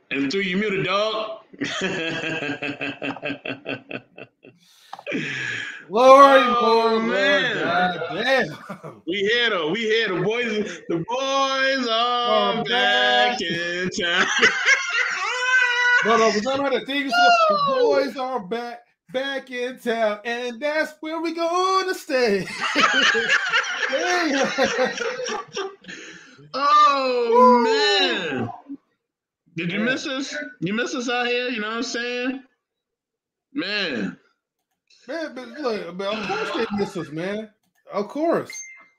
And through you muted, dog. Lord, man. God damn. We here though. We here. The boys are back in town. No, was that the thing? The boys are back in town, and that's where we gonna stay. Oh man. Did you miss us? You miss us out here? You know what I'm saying? Man, but look, man, of course they miss us, man. Of course.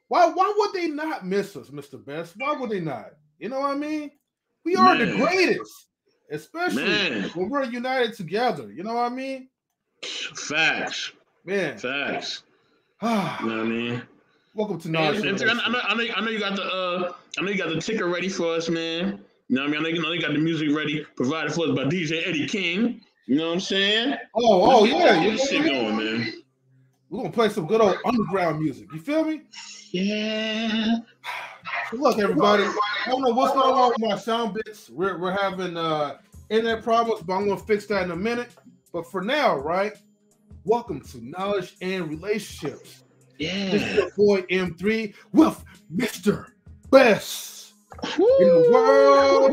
Why would they not miss us, Mr. Best? Why would they not? You know what I mean? We are the greatest, especially when we're united together. You know what I mean? Facts. Man. Facts. You know what I mean? Welcome to Knowledge. I know you got the ticker ready for us, man. You know what I mean? I know you got the music ready, provided for us by DJ Eddie King. You know what I'm saying? Oh yeah. Get this shit going, man. We're gonna play some good old underground music. You feel me? Yeah. So look, everybody. I don't know what's going on with my sound bits. We're having internet problems, but I'm gonna fix that in a minute. But for now, right? Welcome to Knowledge and Relationships. Yeah. This is your boy M3 with Mr. Best. In the world.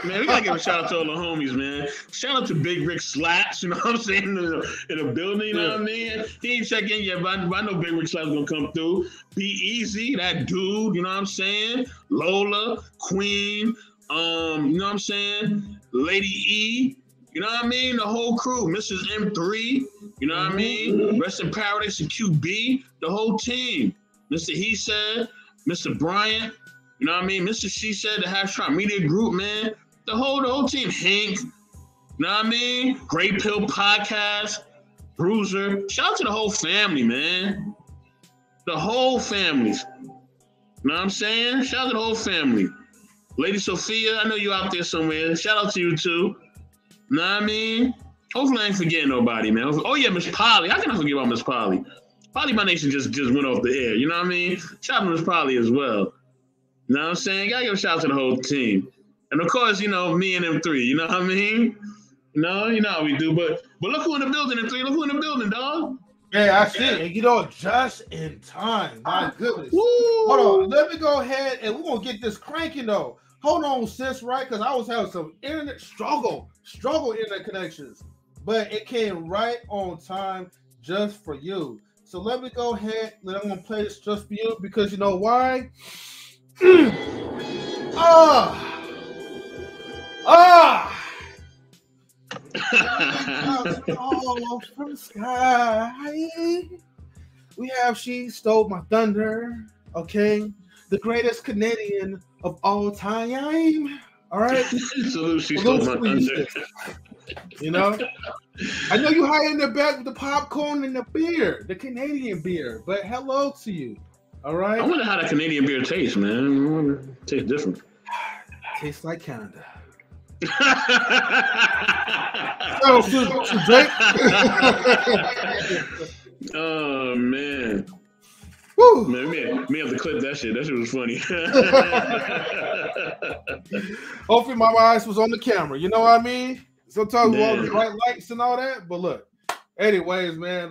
Man, we gotta give a shout out to all the homies, man. Shout out to Big Rick Slaps, you know what I'm saying, in the building, you know what I mean? He ain't checked in yet, but I know Big Rick Slaps gonna come through. B-Eazy Dat Dude, you know what I'm saying? Lola, Queen, you know what I'm saying? Lady E, you know what I mean? The whole crew, Mrs. M3, you know what I mean? Rest in Paradise and QueBee, the whole team. Mr. He Said, Mr. Bryant, you know what I mean? Mr. She Said, the Hashtag Media Group, man. The whole team. Hank, you know what I mean? Great Pill Podcast, Bruiser. Shout out to the whole family, man. The whole family. You know what I'm saying? Shout out to the whole family. Lady Sophia, I know you out there somewhere. Shout out to you too. You know what I mean? Hopefully I ain't forgetting nobody, man. Oh yeah, Miss Polly. How can I forget about Miss Polly? Polly My Nation just went off the air. You know what I mean? Shout out to Miss Polly as well. You know what I'm saying? Gotta give a shout out to the whole team. And of course, you know, me and M3, you know what I mean? You know how we do. But look who in the building, M3. Look who in the building, dog. Hey, I see it. And you know, just in time. My goodness. Hold on. Let me go ahead and we're gonna get this cranking though. Hold on, sis, right? Because I was having some internet struggle internet connections. But it came right on time just for you. So let me go ahead and I'm gonna play this just for you because you know why? From the sky, we have She Stole My Thunder, okay? The greatest Canadian of all time, all right? Salute, She Stole My Thunder. You know? I know you hide in the back with the popcorn and the beer, the Canadian beer, but hello to you. All right. I wonder how that Canadian beer tastes, man. It tastes different. Tastes like Canada. Oh man. Woo. Man, me have to clip that shit. That shit was funny. Hopefully my eyes was on the camera. You know what I mean? Sometimes we want the bright lights and all that, but look. Anyways, man,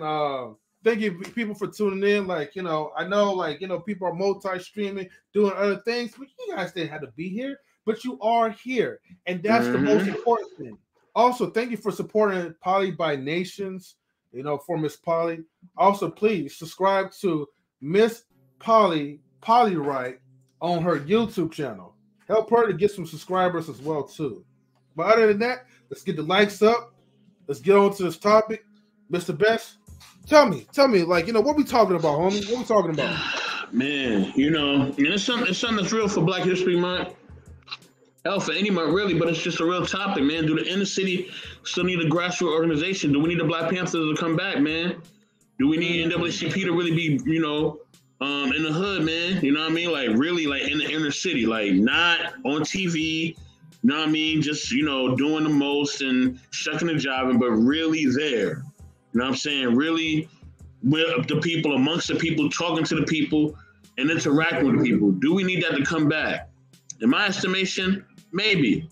thank you people for tuning in. Like, you know, I know, like, you know, people are multi-streaming, doing other things, but you guys didn't have to be here, but you are here. And that's the most important thing. Also, thank you for supporting Polly by Nations, you know, for Miss Polly. Also, please subscribe to Miss Polly Wright on her YouTube channel. Help her to get some subscribers as well, too. But other than that, let's get the likes up. Let's get on to this topic. Mr. Best, tell me, like, you know, what we talking about, homie? What we talking about? Man, you know, it's something that's real for Black History Month. Hell, for any month, really, but it's just a real topic, man. Do the inner city still need a grassroots organization? Do we need the Black Panthers to come back, man? Do we need NAACP to really be, you know, in the hood, man? You know what I mean? Like, really, like, in the inner city, like, not on TV, you know what I mean? Just, you know, doing the most and shucking and jiving, but really there. You know what I'm saying? Really with the people, amongst the people, talking to the people, and interacting with the people. Do we need that to come back? In my estimation, maybe.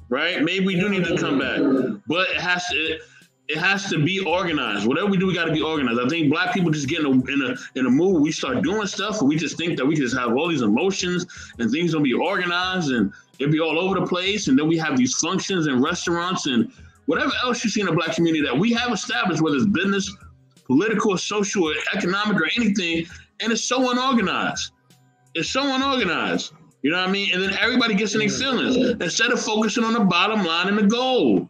right? Maybe we do need to come back, but it has to be organized. Whatever we do, we got to be organized. I think Black people just get in a mood. We start doing stuff, and we just think that we just have all these emotions, and things gonna be organized, and it'll be all over the place. And then we have these functions and restaurants and whatever else you see in the Black community that we have established, whether it's business, political, social, or economic, or anything, and it's so unorganized. It's so unorganized. You know what I mean? And then everybody gets in their feelings instead of focusing on the bottom line and the goal.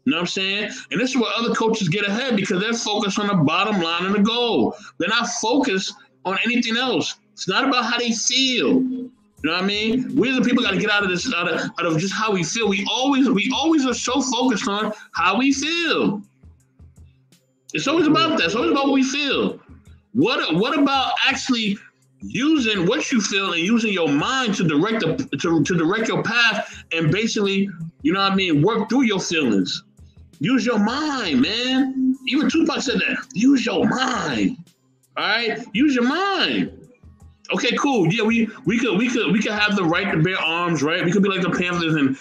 You know what I'm saying? And this is where other coaches get ahead because they're focused on the bottom line and the goal. They're not focused on anything else. It's not about how they feel. You know what I mean? We as the people got to get out of this, out of just how we feel. We always are so focused on how we feel. It's always about that. It's always about what we feel. What about actually using what you feel and using your mind to direct to direct your path and basically, you know what I mean, work through your feelings. Use your mind, man. Even Tupac said that. Use your mind. All right? Use your mind. Okay, cool. Yeah, we could have the right to bear arms, right? We could be like the Panthers and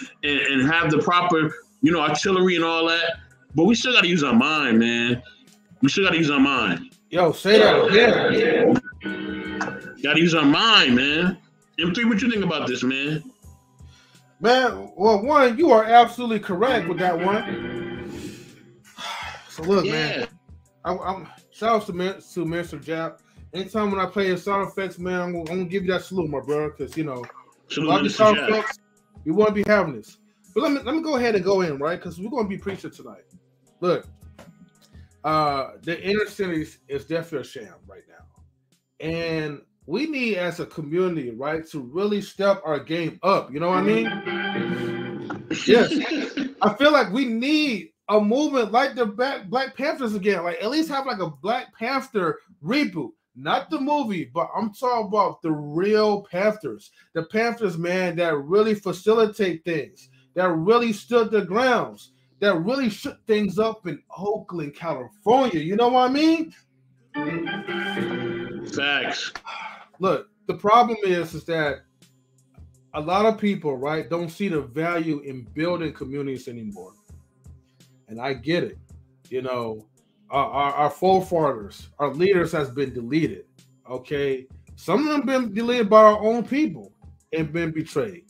have the proper, you know, artillery and all that. But we still gotta use our mind, man. We still gotta use our mind. Yo, say that again. Gotta use our mind, man. M3, what you think about this, man? Man, well, one, you are absolutely correct with that one. So look, man, I'm shout out to Mr. Jap. Anytime when I play his sound effects, man, I'm gonna give you that salute, my bro, because you know, a lot of sound effects, we want to be having this. But let me go ahead and go in, right? Because we're gonna be preaching tonight. Look, the inner city is definitely a sham right now, and we need, as a community, right, to really step our game up. You know what I mean? Yes, I feel like we need a movement like the Black Panthers again. Like, at least have like a Black Panther reboot. Not the movie, but I'm talking about the real Panthers. The Panthers, man, that really facilitate things, that really stood their grounds, that really shook things up in Oakland, California. You know what I mean? Facts. Look, the problem is that a lot of people, right, don't see the value in building communities anymore. And I get it. You know, our forefathers, our leaders has been deleted. Okay. Some of them been deleted by our own people and been betrayed.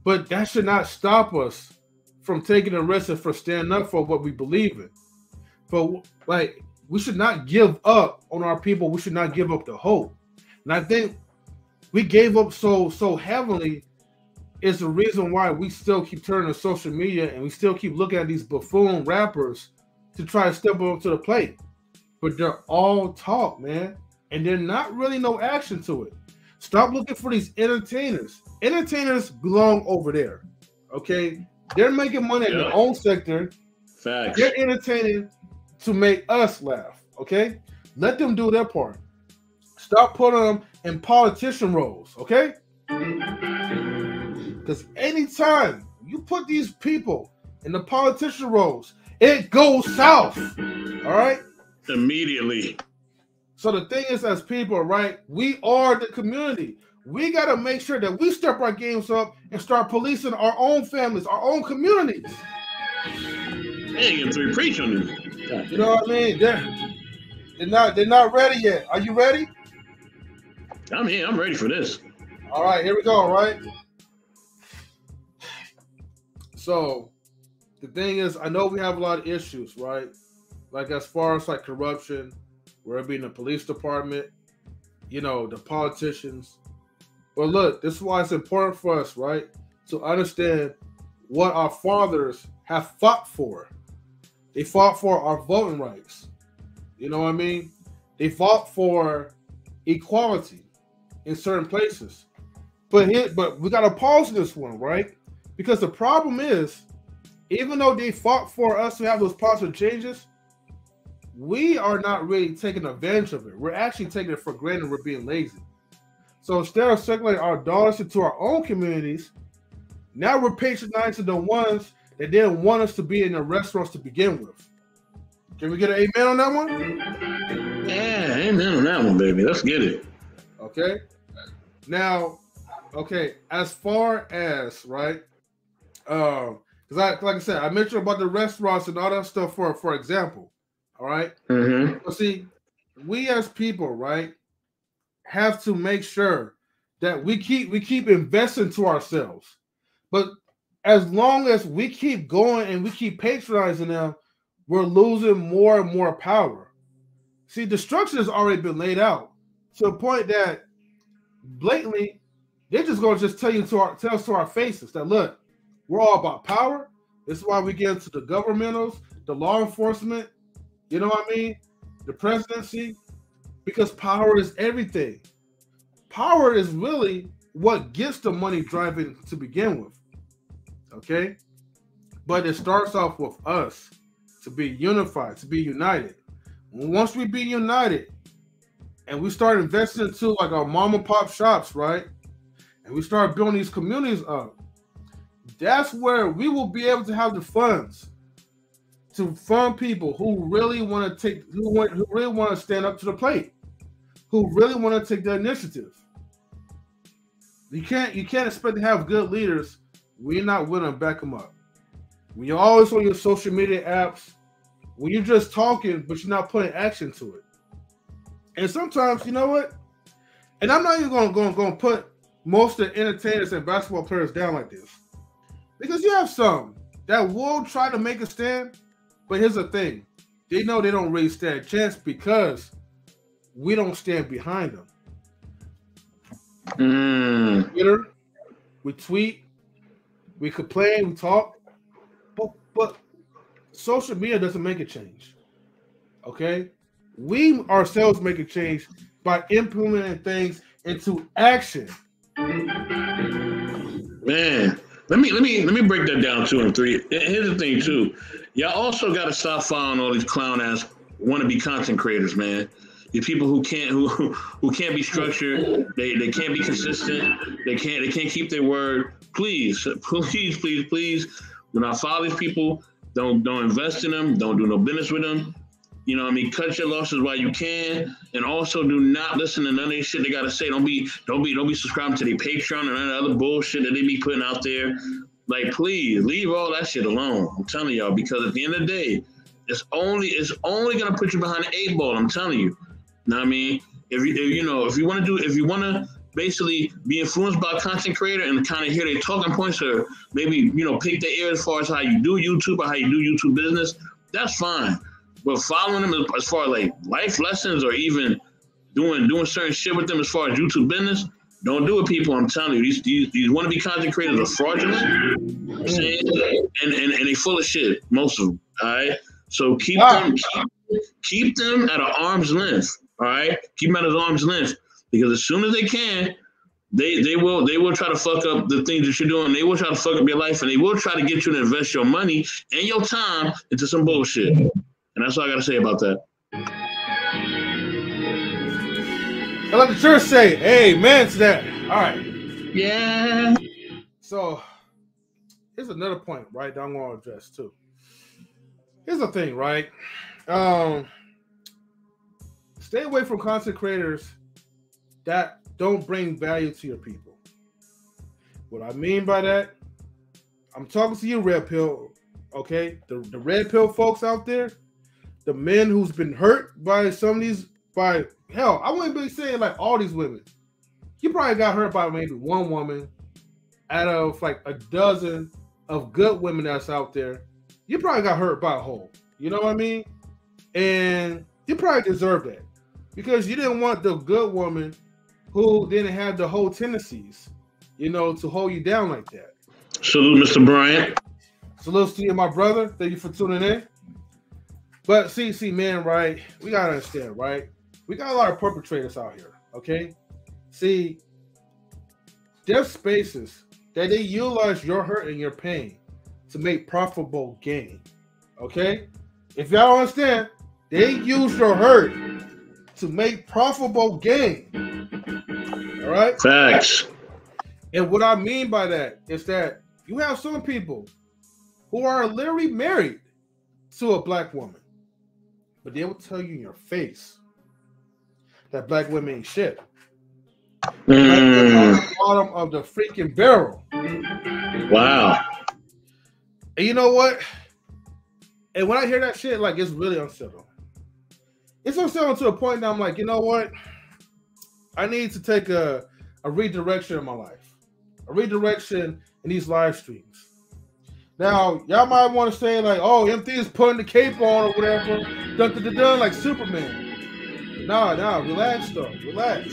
But that should not stop us from taking the risk and for standing up for what we believe in. But like, we should not give up on our people. We should not give up the hope. And I think we gave up so heavily is the reason why we still keep turning to social media and we still keep looking at these buffoon rappers to try to step up to the plate. But they're all talk, man. And they're not really no action to it. Stop looking for these entertainers. Entertainers belong over there. Okay? They're making money in their own sector. Facts. They're entertaining to make us laugh. Okay? Let them do their part. Stop putting them in politician roles. Okay? Because anytime you put these people in the politician roles, it goes south. All right? Immediately. So the thing is, as people, right, we are the community. We got to make sure that we step our games up and start policing our own families, our own communities. Hey, you to preach on this. You know what I mean? They're not ready yet. Are you ready? I'm here. I'm ready for this. All right, here we go, all right? So the thing is, I know we have a lot of issues, right? Like as far as like corruption, whether it be in the police department, you know, the politicians. But look, this is why it's important for us, right? To understand what our fathers have fought for. They fought for our voting rights. You know what I mean? They fought for equality in certain places. But we got to pause this one, right? Because the problem is, even though they fought for us to have those positive changes, we are not really taking advantage of it. We're actually taking it for granted. We're being lazy. So instead of circulating our dollars into our own communities, now we're patronizing the ones that didn't want us to be in the restaurants to begin with. Can we get an amen on that one? Yeah, amen on that one, baby. Let's get it. Okay. Now, okay, as far as, right, Because like I said, I mentioned about the restaurants and all that stuff for example. All right. Mm-hmm. But see, we as people, right, have to make sure that we keep investing to ourselves. But as long as we keep going and we keep patronizing them, we're losing more and more power. See, the structure has already been laid out to a point that blatantly they're just going to just tell us to our faces that look, we're all about power. This is why we get into the governmentals, the law enforcement, you know what I mean, the presidency, because power is everything. Power is really what gets the money driving to begin with. Okay? But it starts off with us to be unified, to be united. Once we be united and we start investing into like our mom and pop shops, right? And we start building these communities up, that's where we will be able to have the funds to fund people who really want to who really want to stand up to the plate, who really want to take the initiative. You can't expect to have good leaders when you're not willing to back them up. When you're always on your social media apps, when you're just talking but you're not putting action to it. And sometimes, you know what? And I'm not even going to put most of the entertainers and basketball players down like this, because you have some that will try to make a stand, but here's the thing: they know they don't really stand a chance because we don't stand behind them. Twitter, we tweet, we complain, we talk, but social media doesn't make a change. Okay, we ourselves make a change by implementing things into action. Man, let me break that down 2 and 3. Here's the thing too, y'all also got to stop following all these clown ass wannabe content creators, man. These people who can't be structured, they can't be consistent, they can't keep their word. Please, do not follow these people. Don't invest in them. Don't do no business with them. You know what I mean? Cut your losses while you can, and also do not listen to none of this shit they gotta say. Don't be subscribing to their Patreon and none of the other bullshit that they be putting out there. Like, please leave all that shit alone. I'm telling y'all, because at the end of the day, it's only gonna put you behind the 8 ball. I'm telling you. Know what I mean? If you want to basically be influenced by a content creator and kind of hear their talking points, or maybe pick their ear as far as how you do YouTube or how you do YouTube business, that's fine. But following them as far as like life lessons or even doing certain shit with them as far as YouTube business, don't do it, people. I'm telling you, these wannabe content creators are fraudulent. You know what I'm saying? And they full of shit, most of them. All right, so keep them at an arm's length. All right, keep them at an arm's length, because as soon as they can, they will try to fuck up the things that you're doing. They will try to fuck up your life, and they will try to get you to invest your money and your time into some bullshit. And that's all I got to say about that. I let the church say amen to that. All right. Yeah. So here's another point, right, that I'm going to address too. Here's the thing, right? Stay away from content creators that don't bring value to your people. What I mean by that, I'm talking to you, Red Pill, okay? The Red Pill folks out there, the men who's been hurt by some of these, by hell, I wouldn't be saying like all these women. You probably got hurt by maybe one woman out of like a dozen of good women that's out there. You probably got hurt by a whole. You know what I mean? And you probably deserve that, because you didn't want the good woman who didn't have the whole tendencies, to hold you down like that. Salute, Mr. Bryant. Salute to you, my brother. Thank you for tuning in. But see, man, right? We gotta understand, right? We got a lot of perpetrators out here, okay? See, there's spaces that they utilize your hurt and your pain to make profitable gain, okay? If y'all don't understand, they use your hurt to make profitable gain, all right? Facts. And what I mean by that is that you have some people who are literally married to a black woman, but they will tell you in your face that black women ain't shit. Like, at the bottom of the freaking barrel. Wow. And you know what? And when I hear that shit, like, it's really unsettling. It's unsettling to a point that I'm like, you know what? I need to take a redirection in my life. A redirection in these live streams. Now, y'all might want to say, like, oh, MT is putting the cape on or whatever. Dun, like Superman. Nah, relax, though. Relax.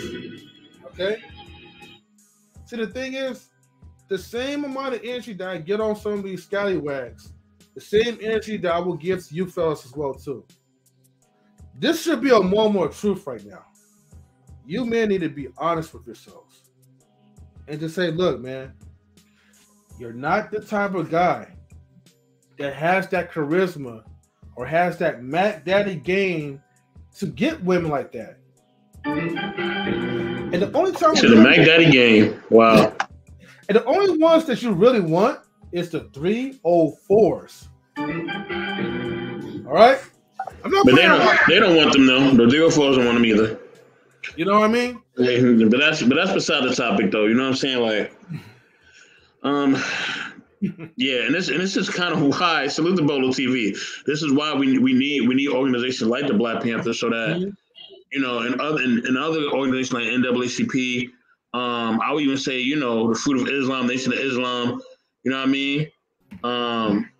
Okay? See, the thing is, the same amount of energy that I get on some of these scallywags, the same energy that I will give to you fellas as well, too. This should be a moment of truth right now. You men need to be honest with yourselves. And just say, look, man, you're not the type of guy that has that charisma or has that Mac Daddy game to get women like that. And the only time to the Mac Daddy game. Wow. And the only ones that you really want is the 304s. All right? I'm not, but they don't want them though. The 304s don't want them either. You know what I mean? But that's beside the topic though. You know what I'm saying? Like, yeah, and this is kind of why salute the Bolo TV. This is why we need organizations like the Black Panthers so that you know, and other organizations like NAACP. I would even say, you know, the Fruit of Islam, Nation of Islam. You know what I mean?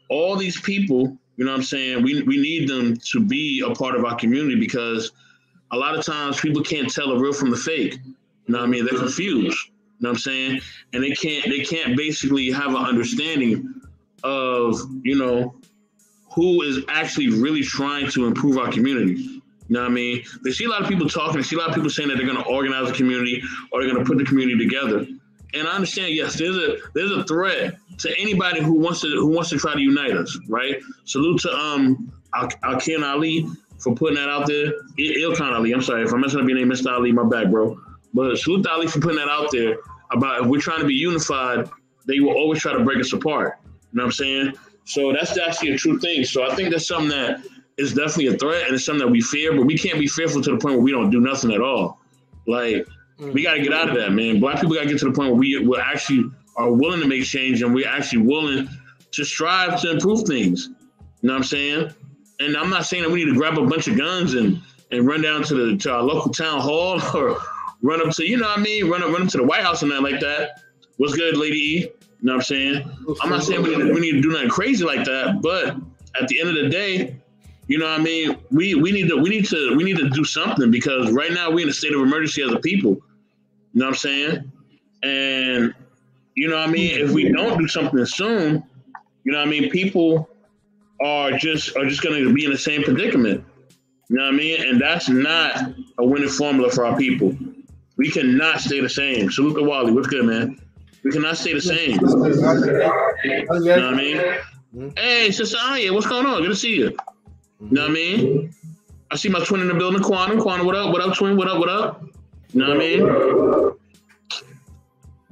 All these people. You know what I'm saying? We need them to be a part of our community because a lot of times people can't tell the real from the fake. You know what I mean? They're confused. You know what I'm saying? And they can't basically have an understanding of, you know, who is actually really trying to improve our community. You know what I mean? They see a lot of people talking, they see a lot of people saying that they're going to organize the community or they're going to put the community together. And I understand, yes, there's a threat to anybody who wants to try to unite us, right? Salute to Akin Ali for putting that out there. Ilkan Ali, I'm sorry if I'm messing up your name, Mr. Ali, my bad, bro. But salute to Ali for putting that out there about if we're trying to be unified, they will always try to break us apart. You know what I'm saying? So that's actually a true thing. So I think that's something that is definitely a threat and it's something that we fear, but we can't be fearful to the point where we don't do nothing at all. Like, we got to get out of that, man. Black people got to get to the point where we actually are willing to make change and we're actually willing to strive to improve things. You know what I'm saying? And I'm not saying that we need to grab a bunch of guns and run down to our local town hall or run up to, you know what I mean? Run up to the White House and nothing like that. What's good, Lady E? You know what I'm saying? I'm not saying we need to do nothing crazy like that, but at the end of the day, you know what I mean? We need to do something because right now we're in a state of emergency as a people. You know what I'm saying? And you know what I mean? If we don't do something soon, you know what I mean? People are just going to be in the same predicament. You know what I mean? And that's not a winning formula for our people. We cannot stay the same. Salute to Wally. What's good, man? We cannot stay the same. You know what I mean? Hey, Sister Anya, what's going on? Good to see you. You know what I mean? I see my twin in the building, Quantum. Quantum, what up? What up, twin? What up? What up? You know what I mean?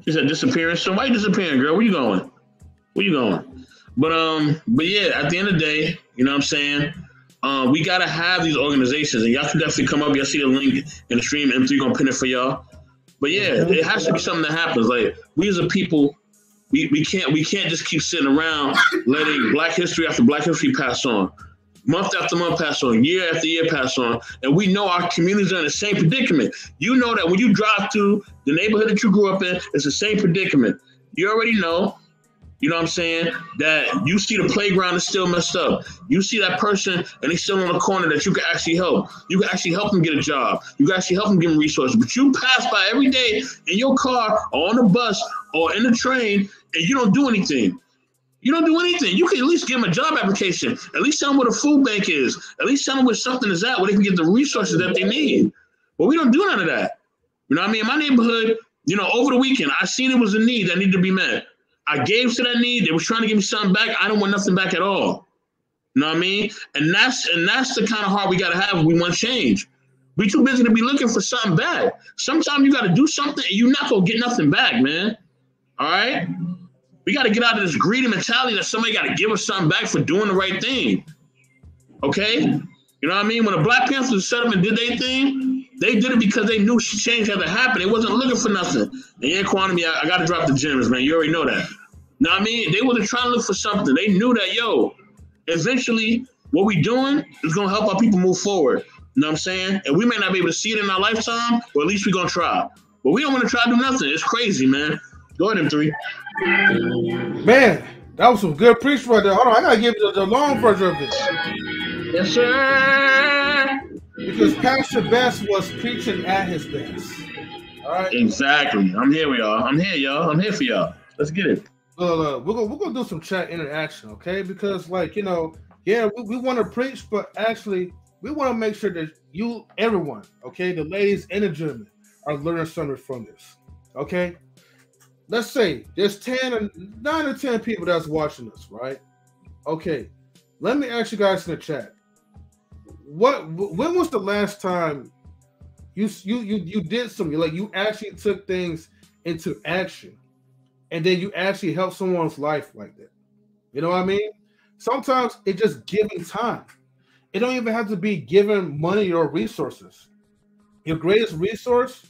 She said disappearing. So why you disappearing, girl? Where you going? Where you going? But yeah, at the end of the day, you know what I'm saying? We gotta have these organizations, and y'all can definitely come up. Y'all see the link in the stream. M3 gonna pin it for y'all. But yeah, it has to be something that happens. Like we as a people, we can't just keep sitting around letting Black history after Black history pass on, month after month pass on, year after year pass on, and we know our communities are in the same predicament. You know that when you drive through the neighborhood that you grew up in, it's the same predicament. You already know. You know what I'm saying? That you see the playground is still messed up. You see that person and he's still on the corner that you can actually help. You can actually help them get a job. You can actually help them get them resources. But you pass by every day in your car or on the bus or in the train and you don't do anything. You don't do anything. You can at least give them a job application. At least tell them where the food bank is. At least tell them where something is at where they can get the resources that they need. But we don't do none of that. You know what I mean? In my neighborhood, you know, over the weekend, I seen it was a need that needed to be met. I gave to that need. They was trying to give me something back. I don't want nothing back at all. You know what I mean? And that's the kind of heart we got to have if we want change. We too busy to be looking for something back. Sometimes you got to do something and you're not going to get nothing back, man. All right? We got to get out of this greedy mentality that somebody got to give us something back for doing the right thing. Okay? You know what I mean? When the Black Panthers set up and did their thing, they did it because they knew change had to happen. They wasn't looking for nothing. And yeah, Quantum, I got to drop the gems, man. You already know that. Know what I mean? They were trying to look for something. They knew that, eventually what we doing is going to help our people move forward. You know what I'm saying? And we may not be able to see it in our lifetime, but at least we're going to try. But we don't want to try to do nothing. It's crazy, man. Go ahead, M3. Man, that was some good preach right there. Hold on, I got to give you the long version of this. Yes, sir. Because Pastor Best was preaching at his best. All right? Exactly. I'm here, y'all. I'm here, y'all. I'm here for y'all. Let's get it. We're gonna do some chat interaction, okay? Because, like, we want to preach, but actually, we want to make sure that everyone, okay, the ladies and the gentlemen, are learning something from this, okay? Let's say there's 9 or 10 people that's watching us, right? Okay, let me ask you guys in the chat. When was the last time you did something, like you actually took things into action? And then you actually help someone's life like that. You know what I mean? Sometimes it's just giving time. It don't even have to be giving money or resources. Your greatest resource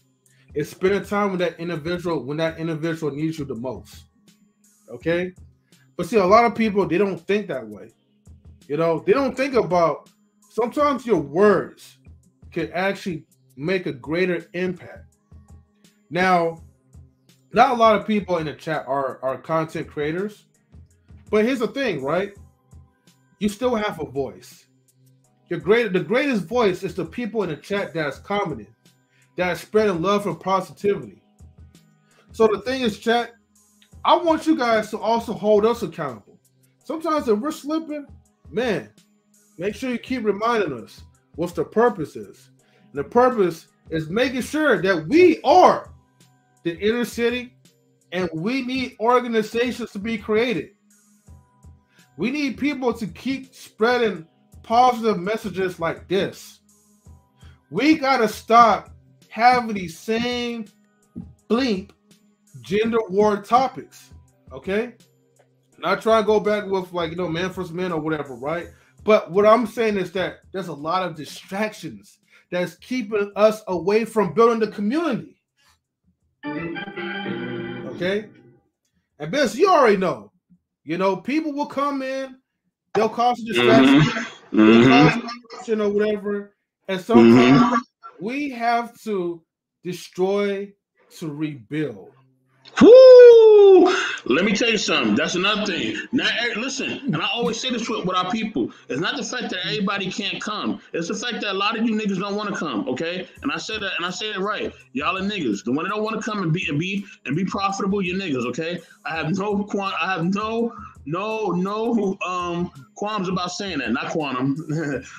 is spending time with that individual when that individual needs you the most. Okay? But see, a lot of people, they don't think that way. They don't think about sometimes your words can actually make a greater impact. Now, not a lot of people in the chat are content creators, but here's the thing, right? You still have a voice. The greatest voice is the people in the chat that's commenting, that's spreading love and positivity. So the thing is, chat, I want you guys to also hold us accountable. Sometimes if we're slipping, man, make sure you keep reminding us what the purpose is. And the purpose is making sure that we are the inner city, and we need organizations to be created. We need people to keep spreading positive messages like this. We got to stop having these same bleep gender war topics, okay? Not trying to go back with man versus man or whatever, right? But what I'm saying is that there's a lot of distractions that's keeping us away from building the community. Okay, and Biz, you already know. People will come in, they'll cause a distraction, or whatever, and sometimes we have to destroy to rebuild. Woo! Let me tell you something. That's another thing. Now, listen, and I always say this with our people. It's not the fact that everybody can't come. It's the fact that a lot of you niggas don't want to come. Okay, and I said that, and I say it right. Y'all are niggas. The one that don't want to come and be profitable, you're niggas. Okay, I have no qualms about saying that. Not quantum,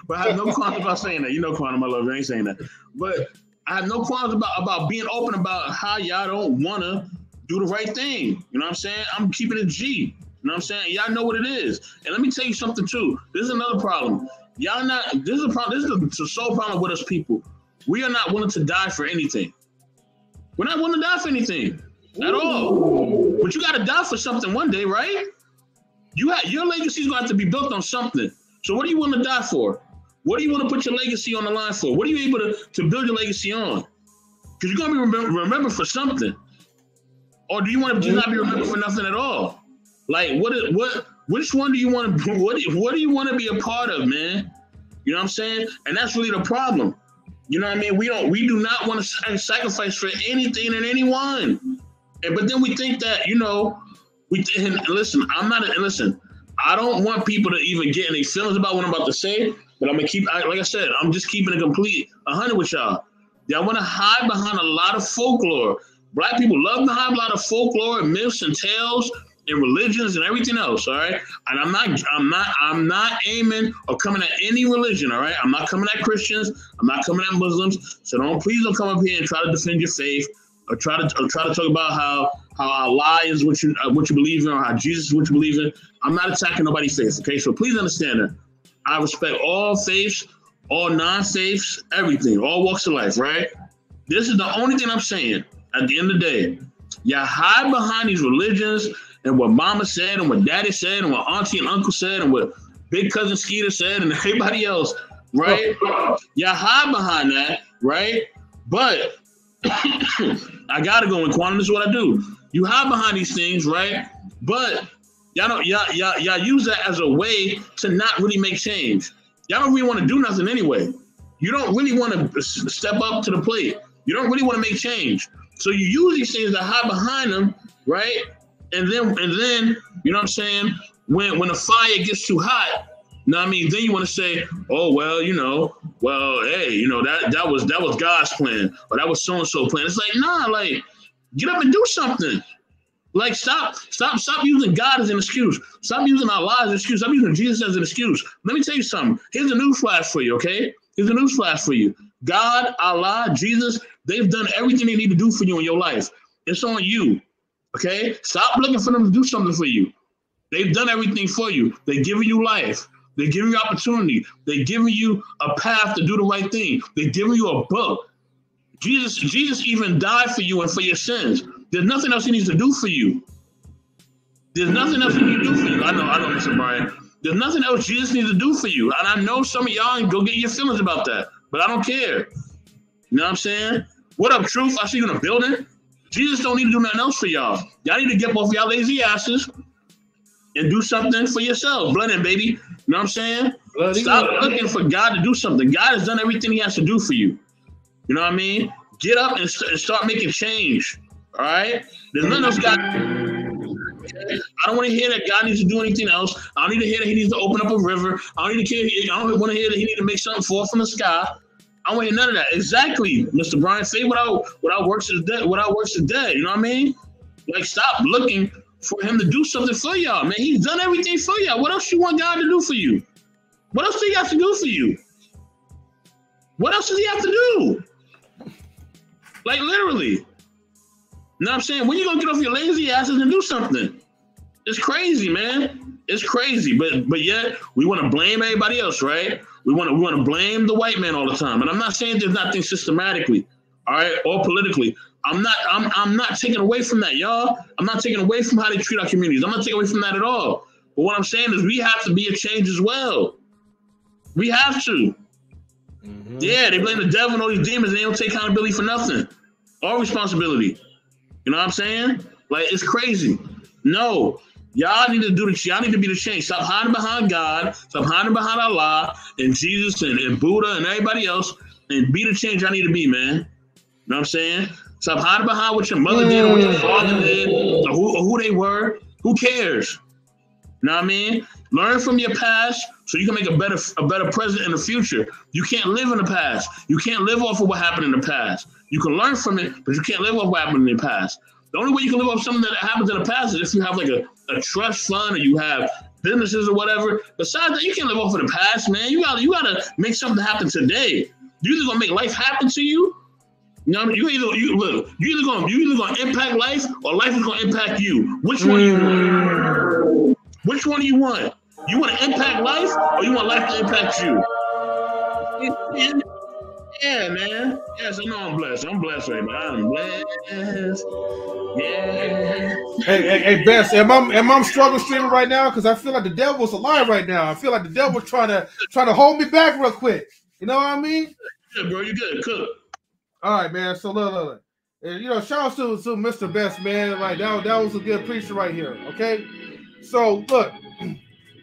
but I have no qualms about saying that. Quantum, I love you. I ain't saying that, but I have no qualms about being open about how y'all don't want to do the right thing. You know what I'm saying? I'm keeping it G. You know what I'm saying? Y'all know what it is. And let me tell you something too. This is another problem. This is a problem. This is the sole problem with us people. We are not willing to die for anything. We're not willing to die for anything at all. But you got to die for something one day, right? Your legacy is going to have to be built on something. So what do you want to die for? What do you want to put your legacy on the line for? What are you able to build your legacy on? Because you're going to be remembered for something. Or do you want to just not be remembered for nothing at all? Like, which one do you want to, what do you want to be a part of, man? You know what I'm saying? And that's really the problem. You know what I mean? We do not want to sacrifice for anything and anyone. But then we think that, listen, I don't want people to even get any feelings about what I'm about to say, but I'm going to keep, like I said, I'm just keeping it complete 100 with y'all. Y'all want to hide behind a lot of folklore. Black people love to hide a lot of folklore, myths, and tales, and religions, and everything else. All right, and I'm not aiming or coming at any religion. All right, I'm not coming at Christians. I'm not coming at Muslims. So please don't come up here and try to defend your faith or try to talk about how Allah is what you believe in or how Jesus is what you believe in. I'm not attacking nobody's faith. Okay, so please understand that. I respect all faiths, all non-faiths, everything, all walks of life. Right. This is the only thing I'm saying. At the end of the day, y'all hide behind these religions and what mama said and what daddy said and what auntie and uncle said and what big cousin Skeeter said and everybody else, right? Y'all hide behind that, right? But I gotta go in quantum. This is what I do. You hide behind these things, right? But y'all use that as a way to not really make change. Y'all don't really want to do nothing anyway. You don't really want to step up to the plate. You don't really want to make change. So you use these things to hide behind them, right? And then, you know what I'm saying? When the fire gets too hot, you know what I mean? Then you want to say, oh, well, hey, that was God's plan, or that was so-and-so plan. It's like, nah, like, get up and do something. Like, stop using God as an excuse. Stop using Allah as an excuse. Stop using Jesus as an excuse. Let me tell you something. Here's a newsflash for you, okay? Here's a newsflash for you. God, Allah, Jesus, they've done everything they need to do for you in your life. It's on you, okay? Stop looking for them to do something for you. They've done everything for you. They're giving you life. They're giving you opportunity. They're giving you a path to do the right thing. They're giving you a book. Jesus even died for you and for your sins. There's nothing else he needs to do for you. There's nothing else he needs to do for you. I know, Mr. Bryant. There's nothing else Jesus needs to do for you. And I know some of y'all go get your feelings about that, but I don't care. You know what I'm saying? What up, Truth? I see you in the building. Jesus don't need to do nothing else for y'all. Y'all need to get off y'all lazy asses and do something for yourself. Blend in, baby. You know what I'm saying? Stop looking for God to do something. God has done everything he has to do for you. You know what I mean? Get up and start making change. All right? There's nothing else God. I don't want to hear that God needs to do anything else. I don't need to hear that he needs to open up a river. I don't want to hear that he needs to make something fall from the sky. I don't want to hear none of that. Exactly, Mr. Bryant. Say without works is dead. Without works is dead. You know what I mean? Like, stop looking for him to do something for y'all, man. He's done everything for y'all. What else you want God to do for you? What else do he have to do for you? What else does he have to do? Like, literally. You know what I'm saying? When you gonna get off your lazy asses and do something? It's crazy, man. It's crazy. But yet we want to blame everybody else, right? We want to blame the white man all the time. And I'm not saying there's nothing systematically, all right, or politically. I'm not taking away from that, y'all. I'm not taking away from how they treat our communities. I'm not taking away from that at all. But what I'm saying is we have to be a change as well. We have to. Mm-hmm. Yeah, they blame the devil and all these demons and they don't take accountability for nothing. All responsibility. You know what I'm saying? Like, it's crazy. No, y'all need to do this. Y'all need to be the change. Stop hiding behind God. Stop hiding behind Allah and Jesus and Buddha and everybody else and be the change y'all need to be, man. You know what I'm saying? Stop hiding behind what your mother did or what your father did or who they were. Who cares? You know what I mean? Learn from your past so you can make a better present in the future. You can't live in the past. You can't live off of what happened in the past. You can learn from it, but you can't live off what happened in the past. The only way you can live off something that happens in the past is if you have like a trust fund or you have businesses or whatever. Besides that, you can't live off of the past, man. You gotta make something happen today. You either gonna make life happen to you. You know, you either gonna impact life or life is gonna impact you. Which one do you want? Which one do you want? You want to impact life or you want life to impact you? Yeah, man. Yes, I know I'm blessed. I'm blessed right now. I'm blessed. Yeah. Hey, Bess, am I struggle streaming right now? Because I feel like the devil's alive right now. I feel like the devil's trying to hold me back real quick. You know what I mean? Yeah, bro, you good. Cook. All right, man. So look. You know, shout out to Mr. Best, man. Like that was a good preacher right here. Okay. So look,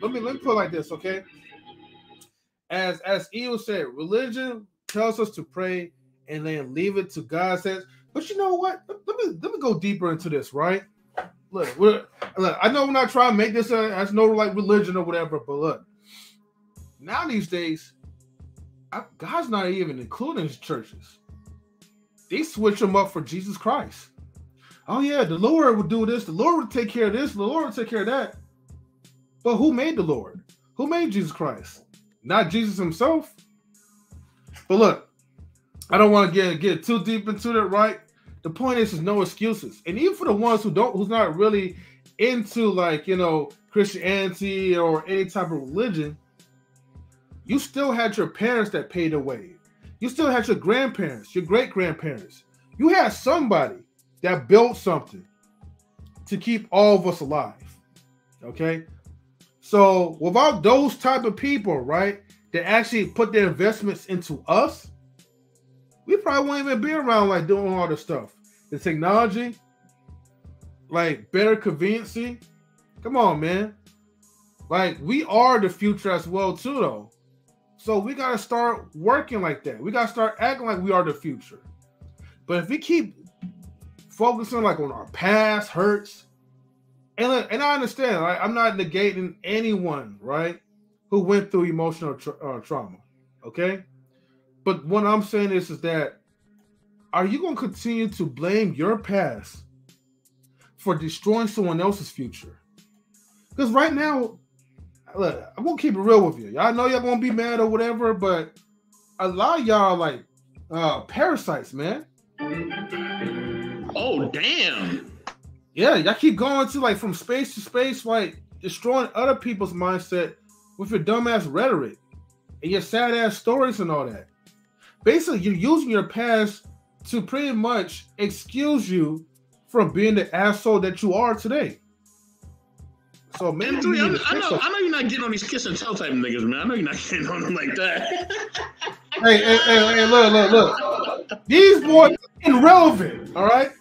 let me put it like this, okay? As Eo said, religion tells us to pray and then leave it to God's hands. But you know what? Let me go deeper into this, right? Look, I know we're not trying to make this as no like religion or whatever, but look, now these days, God's not even including his churches. They switch them up for Jesus Christ. Oh yeah, the Lord will do this. The Lord will take care of this. The Lord will take care of that. But who made the Lord? Who made Jesus Christ? Not Jesus himself. But look, I don't want to get too deep into it, right? The point is no excuses. And even for the ones who's not really into like, you know, Christianity or any type of religion, you still had your parents that paid the way. You still had your grandparents, your great-grandparents. You had somebody that built something to keep all of us alive. Okay? So without those type of people, right, that actually put their investments into us, we probably won't even be around like doing all this stuff. The technology, like better conveniency, Come on, man. Like, we are the future as well, too, though. So we got to start working like that. We got to start acting like we are the future. But if we keep focusing like on our past hurts, and I understand, right? I'm not negating anyone, right, who went through emotional trauma, okay? But what I'm saying is that, are you going to continue to blame your past for destroying someone else's future? Because right now, look, I'm going to keep it real with you. Y'all know y'all going to be mad or whatever, but a lot of y'all like parasites, man. Oh, damn. Yeah, y'all keep going to like from space to space, like destroying other people's mindset with your dumbass rhetoric and your sad ass stories and all that. Basically, you're using your past to pretty much excuse you from being the asshole that you are today. So maybe I know you're not getting on these kiss and tell type niggas, man. I know you're not getting on them like that. hey, look. These boys are irrelevant, all right?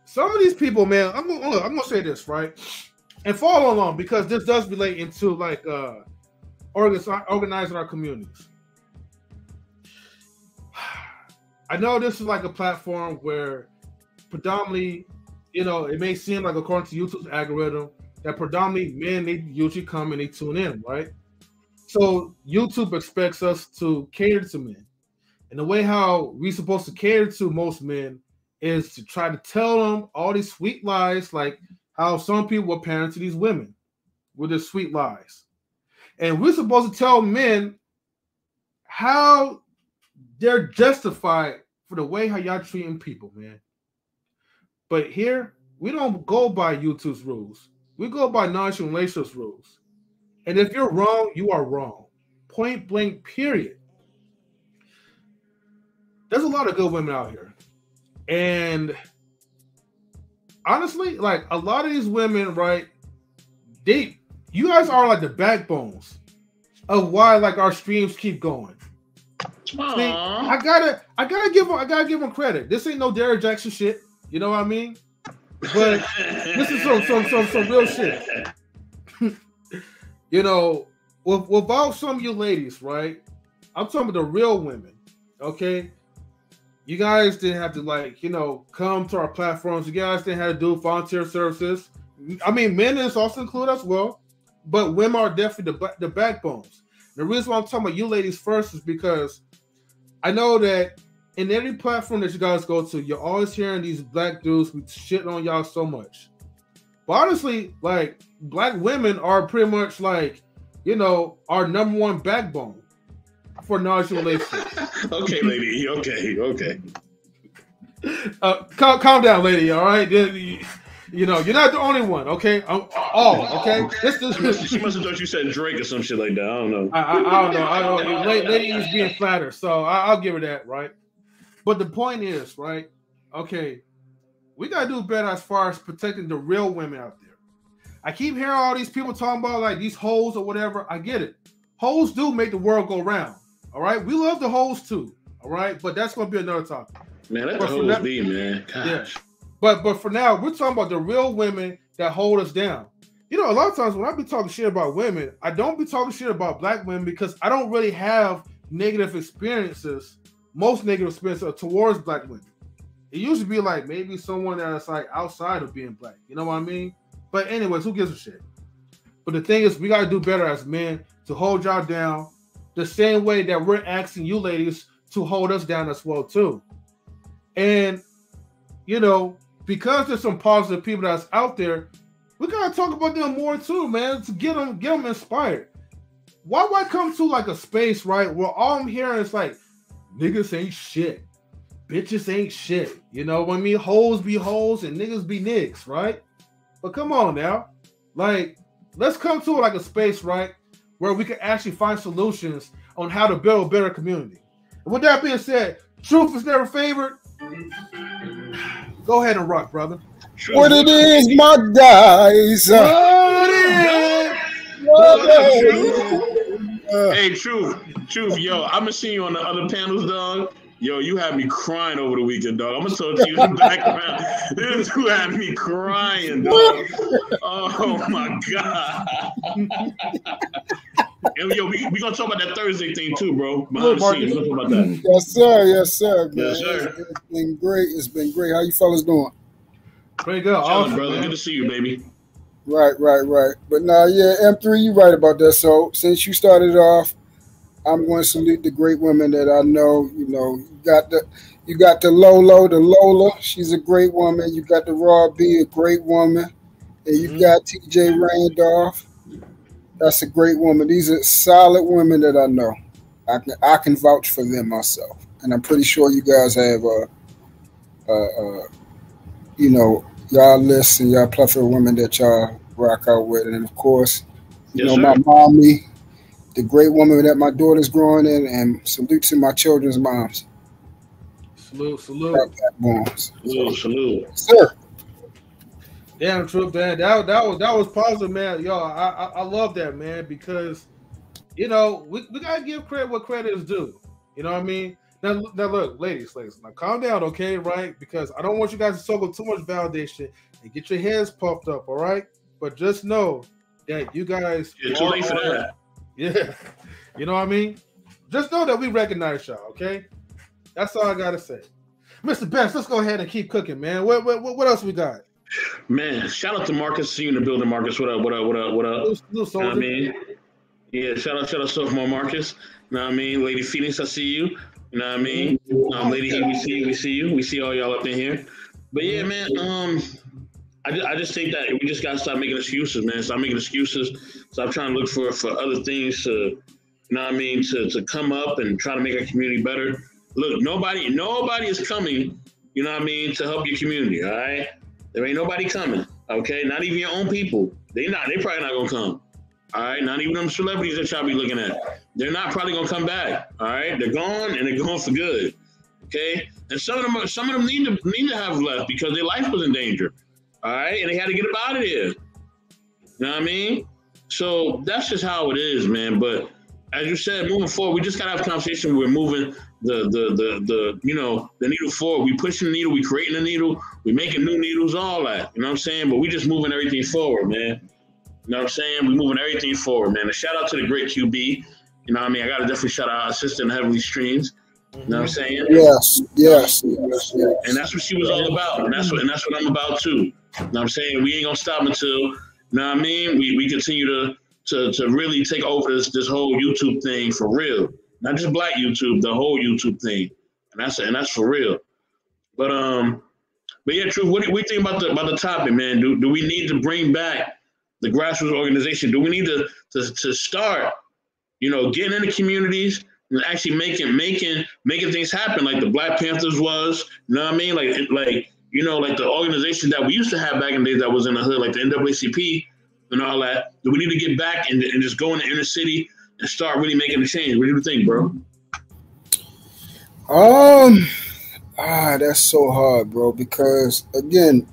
Some of these people, man, I'm gonna say this, right? And follow along, because this does relate into like organizing our communities. I know this is like a platform where predominantly, you know, it may seem like according to YouTube's algorithm that predominantly men, they usually come and they tune in, right? So YouTube expects us to cater to men. And the way how we're supposed to cater to most men is to try to tell them all these sweet lies, like how some people were parents to these women with their sweet lies. And we're supposed to tell men how they're justified for the way how y'all treating people, man. But here, we don't go by YouTube's rules. We go by non-relations rules. And if you're wrong, you are wrong. Point blank, period. There's a lot of good women out here. And honestly, like a lot of these women, right, you guys are like the backbones of why like our streams keep going. See, I gotta give them credit. This ain't no Derrick Jackson shit. You know what I mean? But this is some real shit. You know, without some of you ladies, right? I'm talking about the real women, okay? You guys didn't have to, like, you know, come to our platforms. You guys didn't have to do volunteer services. I mean, men is also included as well, but women are definitely the backbones. The reason why I'm talking about you ladies first is because I know that in every platform that you guys go to, you're always hearing these black dudes shitting on y'all so much. But honestly, like, black women are pretty much like, you know, our number one backbone for knowledge relationships. Okay, lady. Okay. Calm down, lady. All right. You know, you're not the only one. Okay. Okay. She must have thought you said Drake or some shit like that. I don't know. I don't know. Lady is being flattered, so I'll give her that, right? But the point is, right? Okay, we gotta do better as far as protecting the real women out there. I keep hearing all these people talking about like these hoes or whatever. I get it. Hoes do make the world go round. All right, we love the hoes too. All right, but that's gonna be another topic. Man, let the hoes be, man. Gosh. Yeah. But for now, we're talking about the real women that hold us down. You know, a lot of times when I be talking shit about women, I don't be talking shit about black women because I don't really have negative experiences. Most negative experiences are towards black women. It used to be like maybe someone that's like outside of being black. You know what I mean? But anyways, who gives a shit? But the thing is, we got to do better as men to hold y'all down the same way that we're asking you ladies to hold us down as well too. And, you know, because there's some positive people that's out there, we got to talk about them more too, man, to get them inspired. Why come to like a space, right, where all I'm hearing is like, niggas ain't shit. Bitches ain't shit. You know what I mean? Hoes be hoes and niggas be niggas, right? But come on now. Like, let's come to like a space, right, where we can actually find solutions on how to build a better community. And with that being said, truth is never favored. Go ahead and rock, brother. What it is, my guys. Hey, truth, yo, I'm gonna see you on the other panels, dog. Yo, you had me crying over the weekend, dog. I'm gonna talk to you in the background. This dude had me crying, dog. Oh my god. And yo, we gonna talk about that Thursday thing too, bro. Behind the scenes, we're gonna talk about that. Yes, sir. Yes, sir. Man. Yes, sir. It's been great. It's been great. How you fellas doing? Pretty good. Awesome, brother. Man. Good to see you, baby. Right. But now, yeah, M3, you right about that. So since you started off, I'm going to salute the great women that I know. You know, you got the Lola. She's a great woman. You got the Raw B, a great woman, and you got TJ Randolph. That's a great woman. These are solid women that I know. I can vouch for them myself, and I'm pretty sure you guys have you know, y'all list and y'all plethora of women that y'all rock out with, and of course, you know, my mommy, the great woman that my daughter's growing in, and salute to my children's moms. Salute. Salute. Sir. Damn, truth, man. That was positive, man. Yo, I love that, man, because you know we gotta give credit what credit is due. You know what I mean? Now look, ladies, now calm down, okay, right? Because I don't want you guys to soak up too much validation and get your heads puffed up, all right? But just know that you guys too late for that. Yeah, you know what I mean? Just know that we recognize y'all, okay? That's all I gotta say. Mr. Best, let's go ahead and keep cooking, man. What else we got? Man, shout out to Marcus. See you in the building, Marcus. What up? Little you know what I mean? Yeah, shout out sophomore Marcus. You know what I mean? Lady Phoenix, I see you. You know what I mean? Lady Heat, we see you. We see all y'all up in here. But yeah, man, I just think that we just gotta stop making excuses, man. Stop making excuses. Stop trying to look for other things to, you know what I mean, to come up and try to make our community better. Look, nobody is coming, you know what I mean, to help your community, all right? There ain't nobody coming, okay? Not even your own people. They probably not gonna come. All right, not even them celebrities that y'all be looking at. They're not probably gonna come back. All right, they're gone and they're gone for good. Okay, and some of them need to have left because their life was in danger. All right, and they had to get up out of there. You know what I mean? So that's just how it is, man. But as you said, moving forward, we just gotta have a conversation. We're moving the you know, the needle forward. We pushing the needle. We creating the needle. We making new needles. All that. You know what I'm saying? But we just moving everything forward, man. You know what I'm saying? We're moving everything forward, man. A shout out to the great QueBee. You know what I mean? I got to definitely shout out our sister in Heavenly Streams. You know what I'm saying? Yes. And that's what she was all about. And that's what I'm about too. You know what I'm saying? We ain't going to stop until, you know what I mean? We continue to really take over this whole YouTube thing for real. Not just Black YouTube, the whole YouTube thing. And that's for real. But yeah, Truth, what do you think about the topic, man? Do we need to bring back the grassroots organization? Do we need to start, you know, getting in the communities and actually making things happen like the Black Panthers was, you know what I mean? Like you know, like the organization that we used to have back in the days that was in the hood, like the NAACP and all that. Do we need to get back and just go in the inner city and start really making a change? What do you think, bro? That's so hard, bro, because again,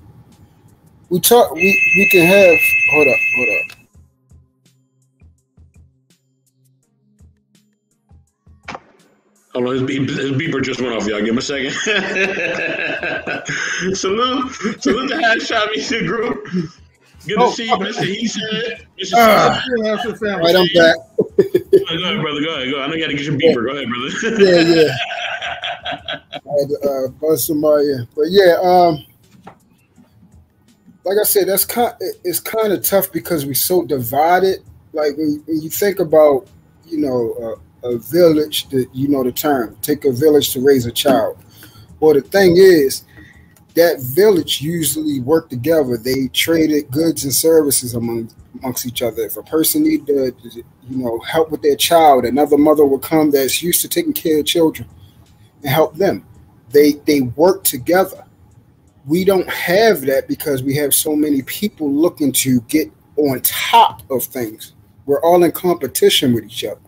we can have hold up. Hold on, his beeper just went off, y'all. Give him a second. Salute to Headshot Music Group. Good to see you, Mr. He said. Right, I'm back. Go ahead, brother. Go ahead. I know you got to get your beeper. Go ahead, brother. Yeah. I had to buzz somebody in. But yeah, like I said, it's kind of tough because we're so divided. Like when you think about, you know, a village, you know the term, take a village to raise a child. Well, the thing is, that village usually work together. They traded goods and services amongst each other. If a person need to, you know, help with their child, another mother will come that's used to taking care of children and help them. They work together. We don't have that because we have so many people looking to get on top of things. We're all in competition with each other.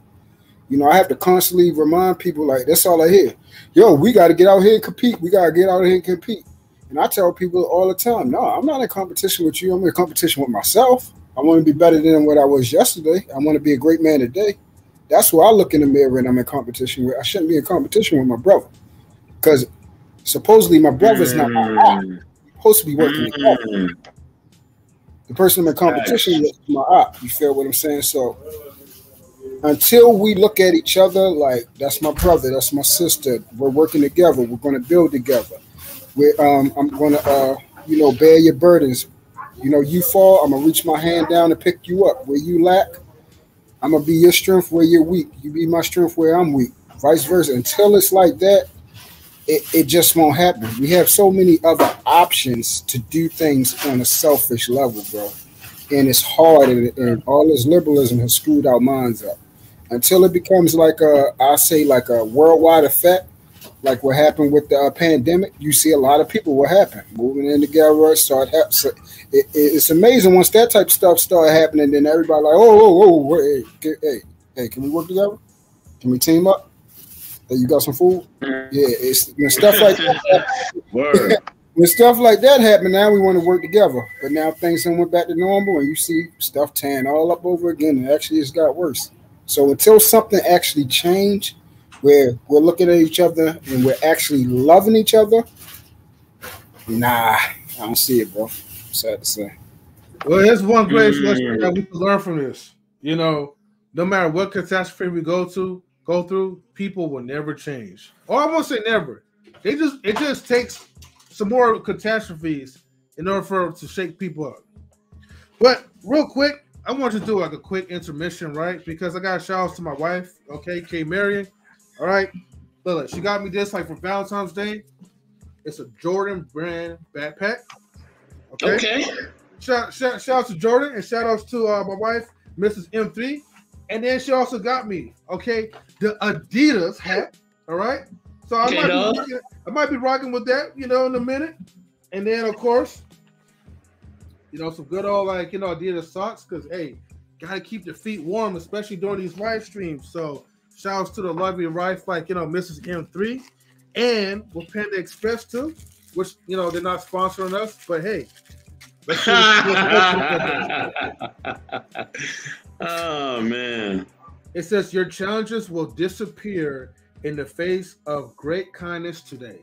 You know, I have to constantly remind people, like, that's all I hear. Yo, we got to get out here and compete. We got to get out here and compete. And I tell people all the time, no, I'm not in competition with you. I'm in competition with myself. I want to be better than what I was yesterday. I want to be a great man today. That's why I look in the mirror and I'm in competition with. I shouldn't be in competition with my brother, because supposedly my brother's not my op. We're supposed to be working together. The person I'm in competition with is my op. You feel what I'm saying? So until we look at each other like that's my brother, that's my sister, we're working together, we're going to build together. I'm going to, bear your burdens. You fall, I'm going to reach my hand down and pick you up. Where you lack, I'm going to be your strength where you're weak. You be my strength where I'm weak. Vice versa. Until it's like that, it just won't happen. We have so many other options to do things on a selfish level, bro. And it's hard, and all this liberalism has screwed our minds up. Until it becomes like a worldwide effect, like what happened with the pandemic, you see a lot of people what happened, moving in together, it's amazing once that type of stuff start happening, then everybody like, hey, can we work together? Can we team up? Hey, you got some food? Yeah, it's when stuff like that. When stuff like that happen, now we want to work together. But now things went back to normal, and you see stuff tearing all up over again, and actually it's got worse. So until something actually changed, where we're looking at each other and we're actually loving each other, I don't see it, bro. Sad to say. Well, here's one great lesson that we can learn from this. No matter what catastrophe we go through, people will never change. Or I won't say never. It just takes some more catastrophes in order to shake people up. But real quick, I want to do like a quick intermission, right? Because I got shout outs to my wife, okay, Marion. All right. Look, she got me this like for Valentine's Day. It's a Jordan brand backpack. Okay. Shout out to Jordan, and shout outs to my wife, Mrs. M3. And then she also got me, okay, the Adidas hat. All right. So I might be rocking with that, in a minute. And then of course, some good old Adidas socks, because hey, gotta keep your feet warm, especially during these live streams. So shout outs to the lovely wife, Mrs. M3, and with Panda Express too, which they're not sponsoring us, but hey. Oh man. It says your challenges will disappear in the face of great kindness today.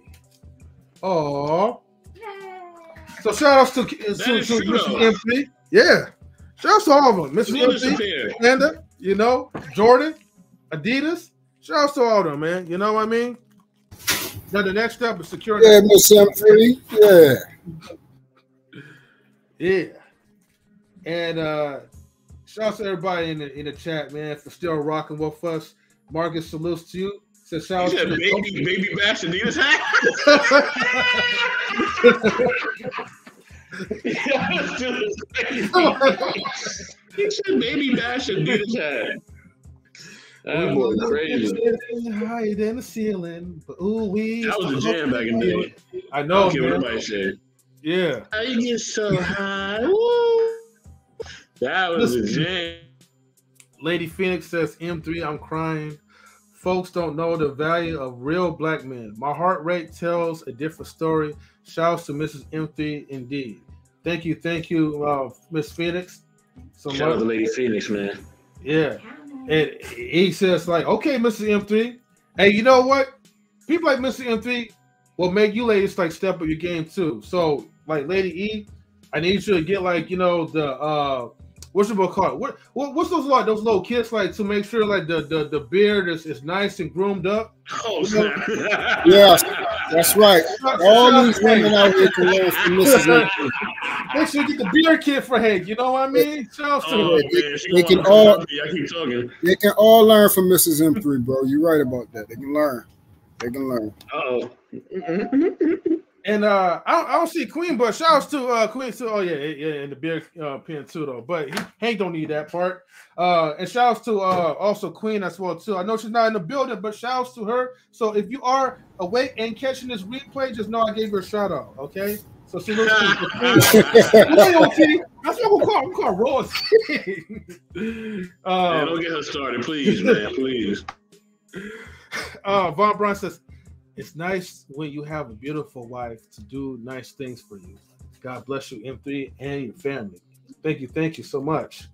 Oh. So shout outs to Mrs. MP. Yeah. Shout outs to all of them. Mrs. MP, Panda, Jordan, Adidas. Shout outs to all of them, man. You know what I mean? Now the next step is securing. Yeah, Miss MP. Yeah. Yeah. And shout out to everybody in the chat, man, for still rocking with us. Marcus salutes to you. Says shout out to the baby bash Adidas hat. He said baby bash Adidas hat. That boy crazy. Higher than the ceiling. But that was a jam back in the day. I know. I don't care what anybody said. Yeah. How you get so high? Woo. That was a jam. Lady Phoenix says, M3, I'm crying. Folks don't know the value of real black men. My heart rate tells a different story. Shouts to Mrs. M3 indeed. Thank you, Miss Phoenix. Shout out to Lady Phoenix, man. Yeah. And he says, okay, Mrs. M3. Hey, you know what? People like Mr. M3 will make you ladies step up your game too. So, Lady E, I need you to get the what's it called? What's those little kids to make sure the beard is nice and groomed up? Oh snap! Yeah, that's right. All these women out here can learn from Mrs. M3. Make sure you get the beard kit for Hank. You know what I mean? They can all learn from Mrs. M3, bro. You're right about that. They can learn. Oh. And I don't see Queen, but shouts to Queen too. Oh yeah, and the beer pin too though. But Hank don't need that part. And shouts to also Queen as well too. I know she's not in the building, but shouts to her. So if you are awake and catching this replay, just know I gave her a shout out. Okay. So she looks. That's what I'm call royalty. Man, don't get her started, please, man, please. Vouaghn Bryant says, it's nice when you have a beautiful wife to do nice things for you. God bless you, M3, and your family. Thank you so much.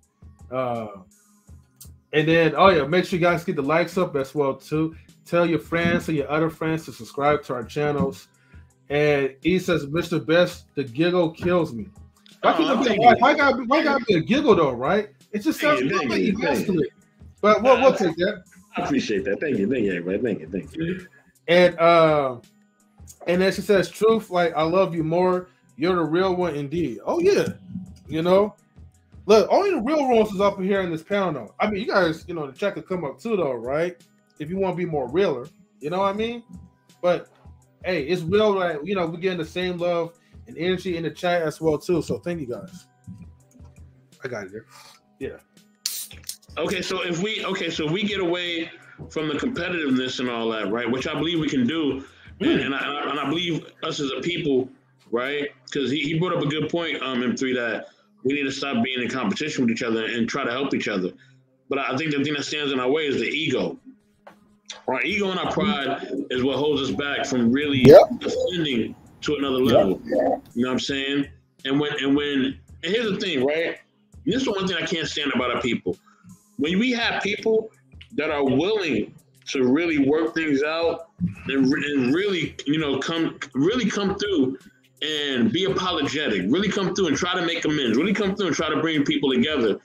And then, oh yeah, make sure you guys get the likes up as well too. Tell your friends and your other friends to subscribe to our channels. And he says, Mr. Best, the giggle kills me. Why gotta be a giggle though, right? It just sounds good. But we'll take that. I appreciate that. Thank you, everybody. Thank you. And then she says, truth, like I love you more. You're the real one indeed. Oh yeah. You know. Look, only the real ones is up here in this panel though. I mean, you guys, you know, the chat could come up too though, right? If you want to be more realer, you know what I mean? But hey, it's real, like, you know, we're getting the same love and energy in the chat as well too. So thank you guys. I got it there. Yeah. Okay, so if we get away from the competitiveness and all that, right? Which I believe we can do, and I believe us as a people, right? Because he brought up a good point, M3, that we need to stop being in competition with each other and try to help each other. But I think the thing that stands in our way is the ego. Our ego and our pride is what holds us back from really ascending to another level. You know what I'm saying? And here's the thing, right? And this is one thing I can't stand about our people. When we have people that are willing to really work things out and really, you know, come through and be apologetic, really come through and try to make amends, really come through and try to bring people together.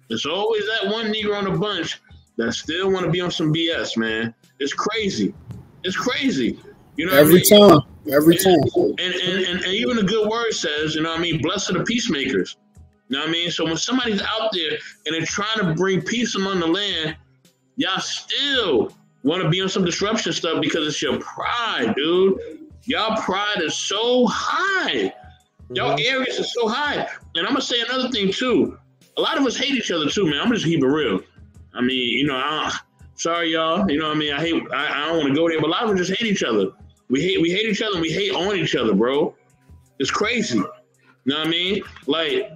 There's always that one Negro on the bunch that still want to be on some BS, man. It's crazy. It's crazy. You know, every time. And even the good word says, you know what I mean, blessed are the peacemakers. You know what I mean? So when somebody's out there and they're trying to bring peace among the land, y'all still want to be on some disruption stuff because it's your pride, dude. Y'all pride is so high. Y'all arrogance is so high. And I'm going to say another thing, too. A lot of us hate each other, too, man. I'm going to just keep it real. I mean, you know, sorry, y'all. You know what I mean? I don't want to go there, but a lot of us just hate each other. We hate each other and we hate on each other, bro. It's crazy. You know what I mean? Like,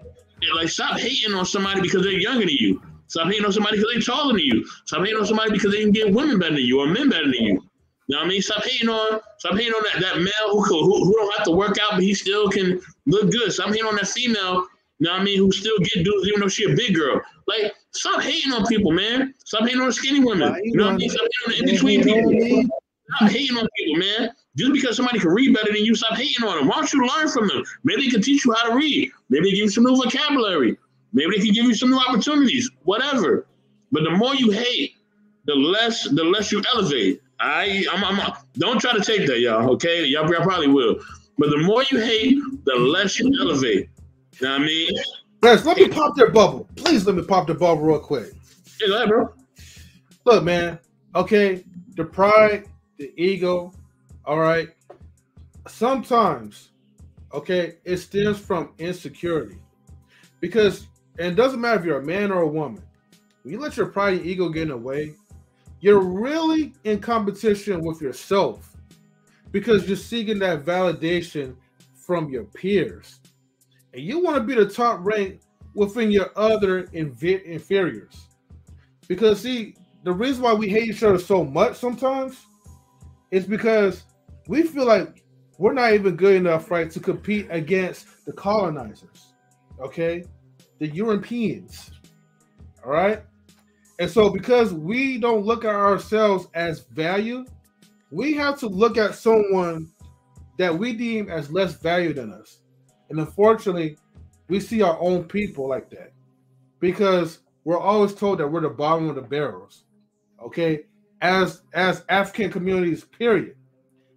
stop hating on somebody because they're younger than you. Stop hating on somebody because they're taller than you. Stop hating on somebody because they can get women better than you or men better than you. You know what I mean? Stop hating on that male who don't have to work out, but he still can look good. Stop hating on that female, you know what I mean, who still get dudes even though she a big girl. Like, stop hating on people, man. Stop hating on skinny women. You know what I mean? Stop hating on the in-between people. Stop hating on people, man. Just because somebody can read better than you, stop hating on them. Why don't you learn from them? Maybe they can teach you how to read. Maybe they give you some new vocabulary. Maybe they can give you some new opportunities. Whatever. But the more you hate, the less you elevate. Don't try to take that, y'all. Okay, y'all probably will. But the more you hate, the less you elevate. You know what I mean? Guys, let me pop their bubble. Please let me pop the bubble real quick. Hey, go ahead, bro. Look, man. Okay, the pride, the ego. All right. Sometimes, okay, it stems from insecurity, because and it doesn't matter if you're a man or a woman. When you let your pride and ego get in the way, you're really in competition with yourself because you're seeking that validation from your peers. And you want to be the top rank within your other inferiors. Because, see, the reason why we hate each other so much sometimes is because we feel like we're not even good enough, right, to compete against the colonizers, okay? The Europeans, all right? And so because we don't look at ourselves as value, we have to look at someone that we deem as less value than us. And unfortunately, we see our own people like that because we're always told that we're the bottom of the barrels, okay? As African communities, period.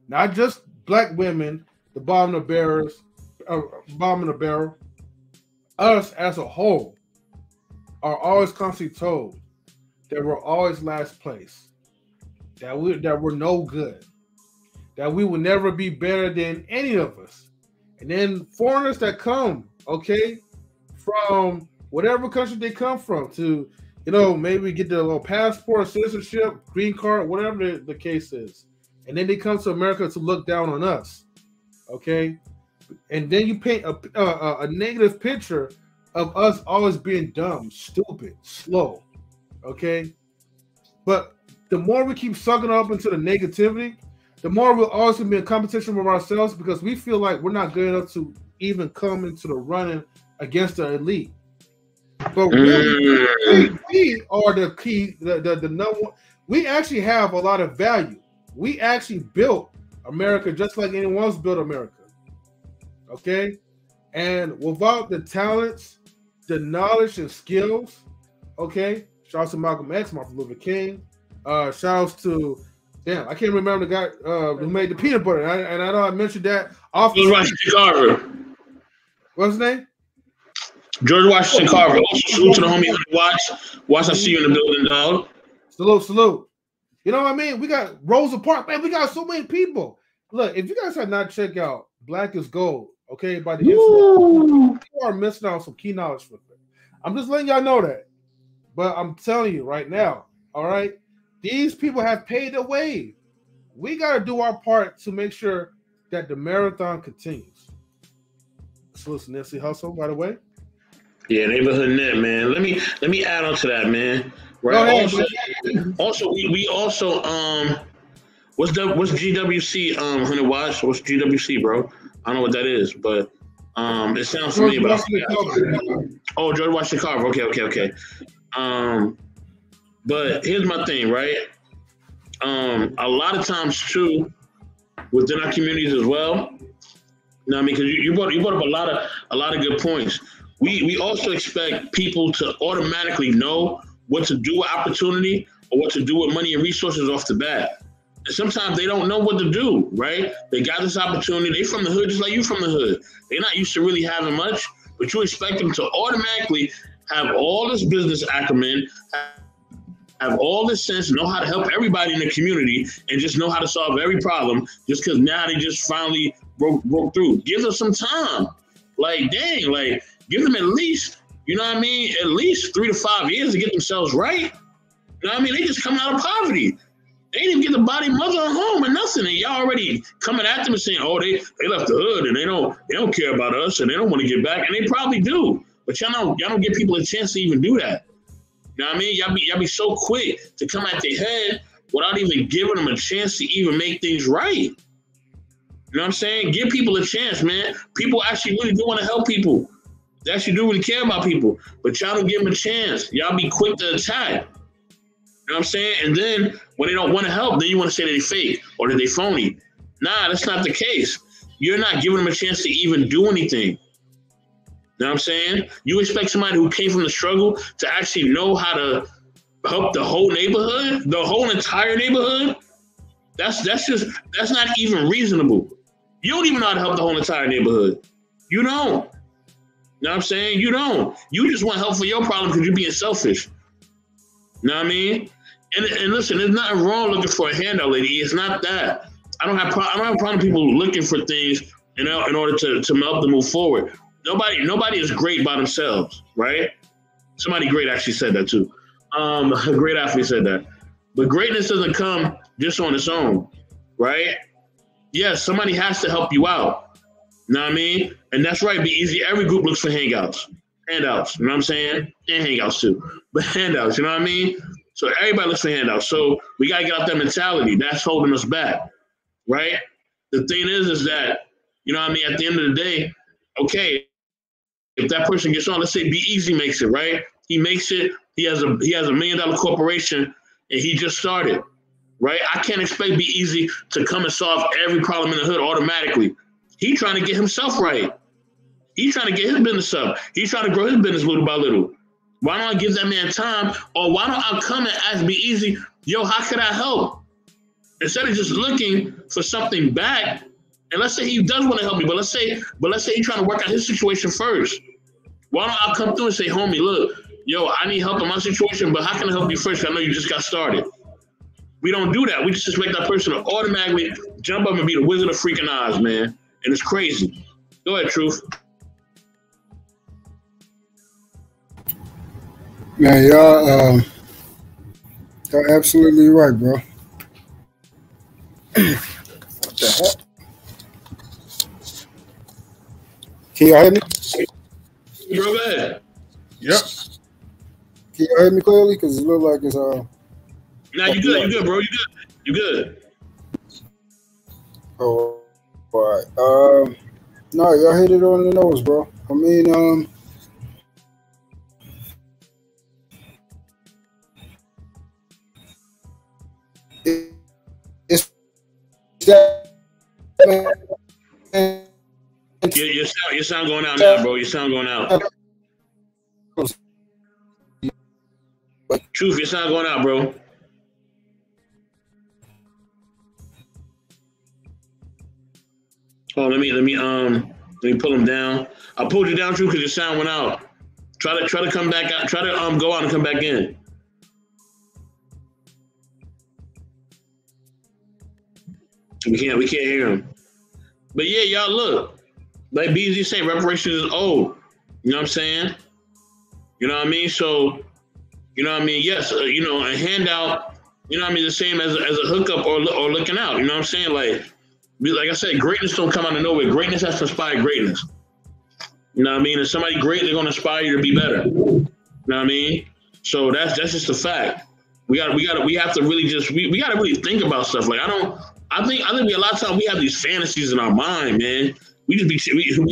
Not just black women, the bottom of the barrel. Us as a whole are always constantly told that we're always last place, that we're no good, that we will never be better than any of us. And then foreigners that come, okay, from whatever country they come from to, you know, maybe get their little passport, citizenship, green card, whatever the case is. And then they come to America to look down on us, okay? And then you paint a negative picture of us always being dumb, stupid, slow, okay? But the more we keep sucking up into the negativity, the more we'll always be in competition with ourselves because we feel like we're not good enough to even come into the running against the elite. But really, we are the key, the number one. We actually have a lot of value. We actually built America just like anyone else built America. Okay? And without the talents, the knowledge and skills, okay? Shout out to Malcolm X, Martin Luther King. Shout outs to, I can't remember the guy who made the peanut butter. And I know I mentioned that off. George Washington Carver. What's his name? George Washington Carver. Also, salute to the homie Watch, I see you in the building, dog. Salute. You know what I mean? We got Rosa Parks. Man, we got so many people. Look, if you guys have not checked out Black is Gold, okay, by the internet, you are missing out on some key knowledge for them. I'm just letting y'all know that. But I'm telling you right now, all right, these people have paid their way. We got to do our part to make sure that the marathon continues. Salute to Nipsey Hussle, by the way. Yeah, Neighborhood Net, man. Let me add on to that, man. Right. Also, we also what's GWC 100 watts? What's GWC, bro? I don't know what that is, but it sounds familiar. Oh, George Washington Carver. Okay. But here's my thing, right? A lot of times too, within our communities as well. You know what I mean? Because you brought up a lot of good points. We also expect people to automatically know what to do with opportunity or what to do with money and resources off the bat. And sometimes they don't know what to do, right? They got this opportunity. They from the hood just like you from the hood. They're not used to really having much, but you expect them to automatically have all this business acumen, have all this sense, know how to help everybody in the community, and just know how to solve every problem just because now they just finally broke through. Give them some time. Like, dang, like, give them at least, you know what I mean, at least 3 to 5 years to get themselves right. You know what I mean? They just come out of poverty. They didn't even get the body mother at home or nothing. And y'all already coming at them and saying, oh, they left the hood and they don't care about us and they don't want to get back. And they probably do. But y'all don't give people a chance to even do that. You know what I mean? Y'all be so quick to come at their head without even giving them a chance to even make things right. You know what I'm saying? Give people a chance, man. People actually really do want to help people. They actually do really care about people. But y'all don't give them a chance. Y'all be quick to attack. You know what I'm saying? And then when they don't want to help, then you want to say that they fake or that they phony. Nah, that's not the case. You're not giving them a chance to even do anything. You know what I'm saying? You expect somebody who came from the struggle to actually know how to help the whole neighborhood, the whole entire neighborhood? That's not even reasonable. You don't even know how to help the whole entire neighborhood. You don't. You know what I'm saying? You don't. You just want help for your problem because you're being selfish. You know what I mean? And listen, there's nothing wrong looking for a handout, lady. It's not that. I don't have a problem with people looking for things in order to help them move forward. Nobody is great by themselves, right? Somebody great actually said that too. A great athlete said that. But greatness doesn't come just on its own, right? Yes, somebody has to help you out. You know what I mean? And that's right, B-Eazy. Every group looks for handouts. You know what I'm saying? And hangouts too. But handouts, you know what I mean? So everybody looks for handouts. So we got to get out that mentality. That's holding us back, right? The thing is that, you know what I mean, at the end of the day, okay, if that person gets on, let's say B-Eazy makes it, right? He makes it. He has a $1 million corporation, and he just started, right? I can't expect B-Eazy to come and solve every problem in the hood automatically. He's trying to get himself right. He's trying to get his business up. He's trying to grow his business little by little. Why don't I give that man time? Or why don't I come and ask B-Eazy, yo, how could I help? Instead of just looking for something back, and let's say he does want to help me, but let's say he's trying to work out his situation first. Why don't I come through and say, homie, look, yo, I need help in my situation, but how can I help you first? I know you just got started. We don't do that. We just expect that person to automatically jump up and be the Wizard of freaking Oz, man. And it's crazy. Go ahead, Truth. Man, y'all absolutely right, bro. What the heck? Can y'all hear me? Go ahead. Yep. Can you hear me clearly? Because it looks like it's Nah, you good, bro. You good. Oh, all right. No, y'all hit it on the nose, bro. I mean, Your sound going out now, bro. Your sound going out. Truth, your sound going out, bro. Oh, let me pull him down. I pulled you down, Truth, because your sound went out. Try to come back out. Try to go out and come back in. We can't hear him. But yeah, y'all look. Like B-Eazy saying, reparations is old. You know what I'm saying? You know what I mean? So, you know what I mean? Yes, a handout, you know what I mean, the same as a hookup or looking out. You know what I'm saying? Like I said, greatness don't come out of nowhere. Greatness has to inspire greatness. You know what I mean? If somebody great, they're gonna inspire you to be better. You know what I mean? So that's just a fact. We have to really just we gotta really think about stuff. Like I think we a lot of times we have these fantasies in our mind, man. We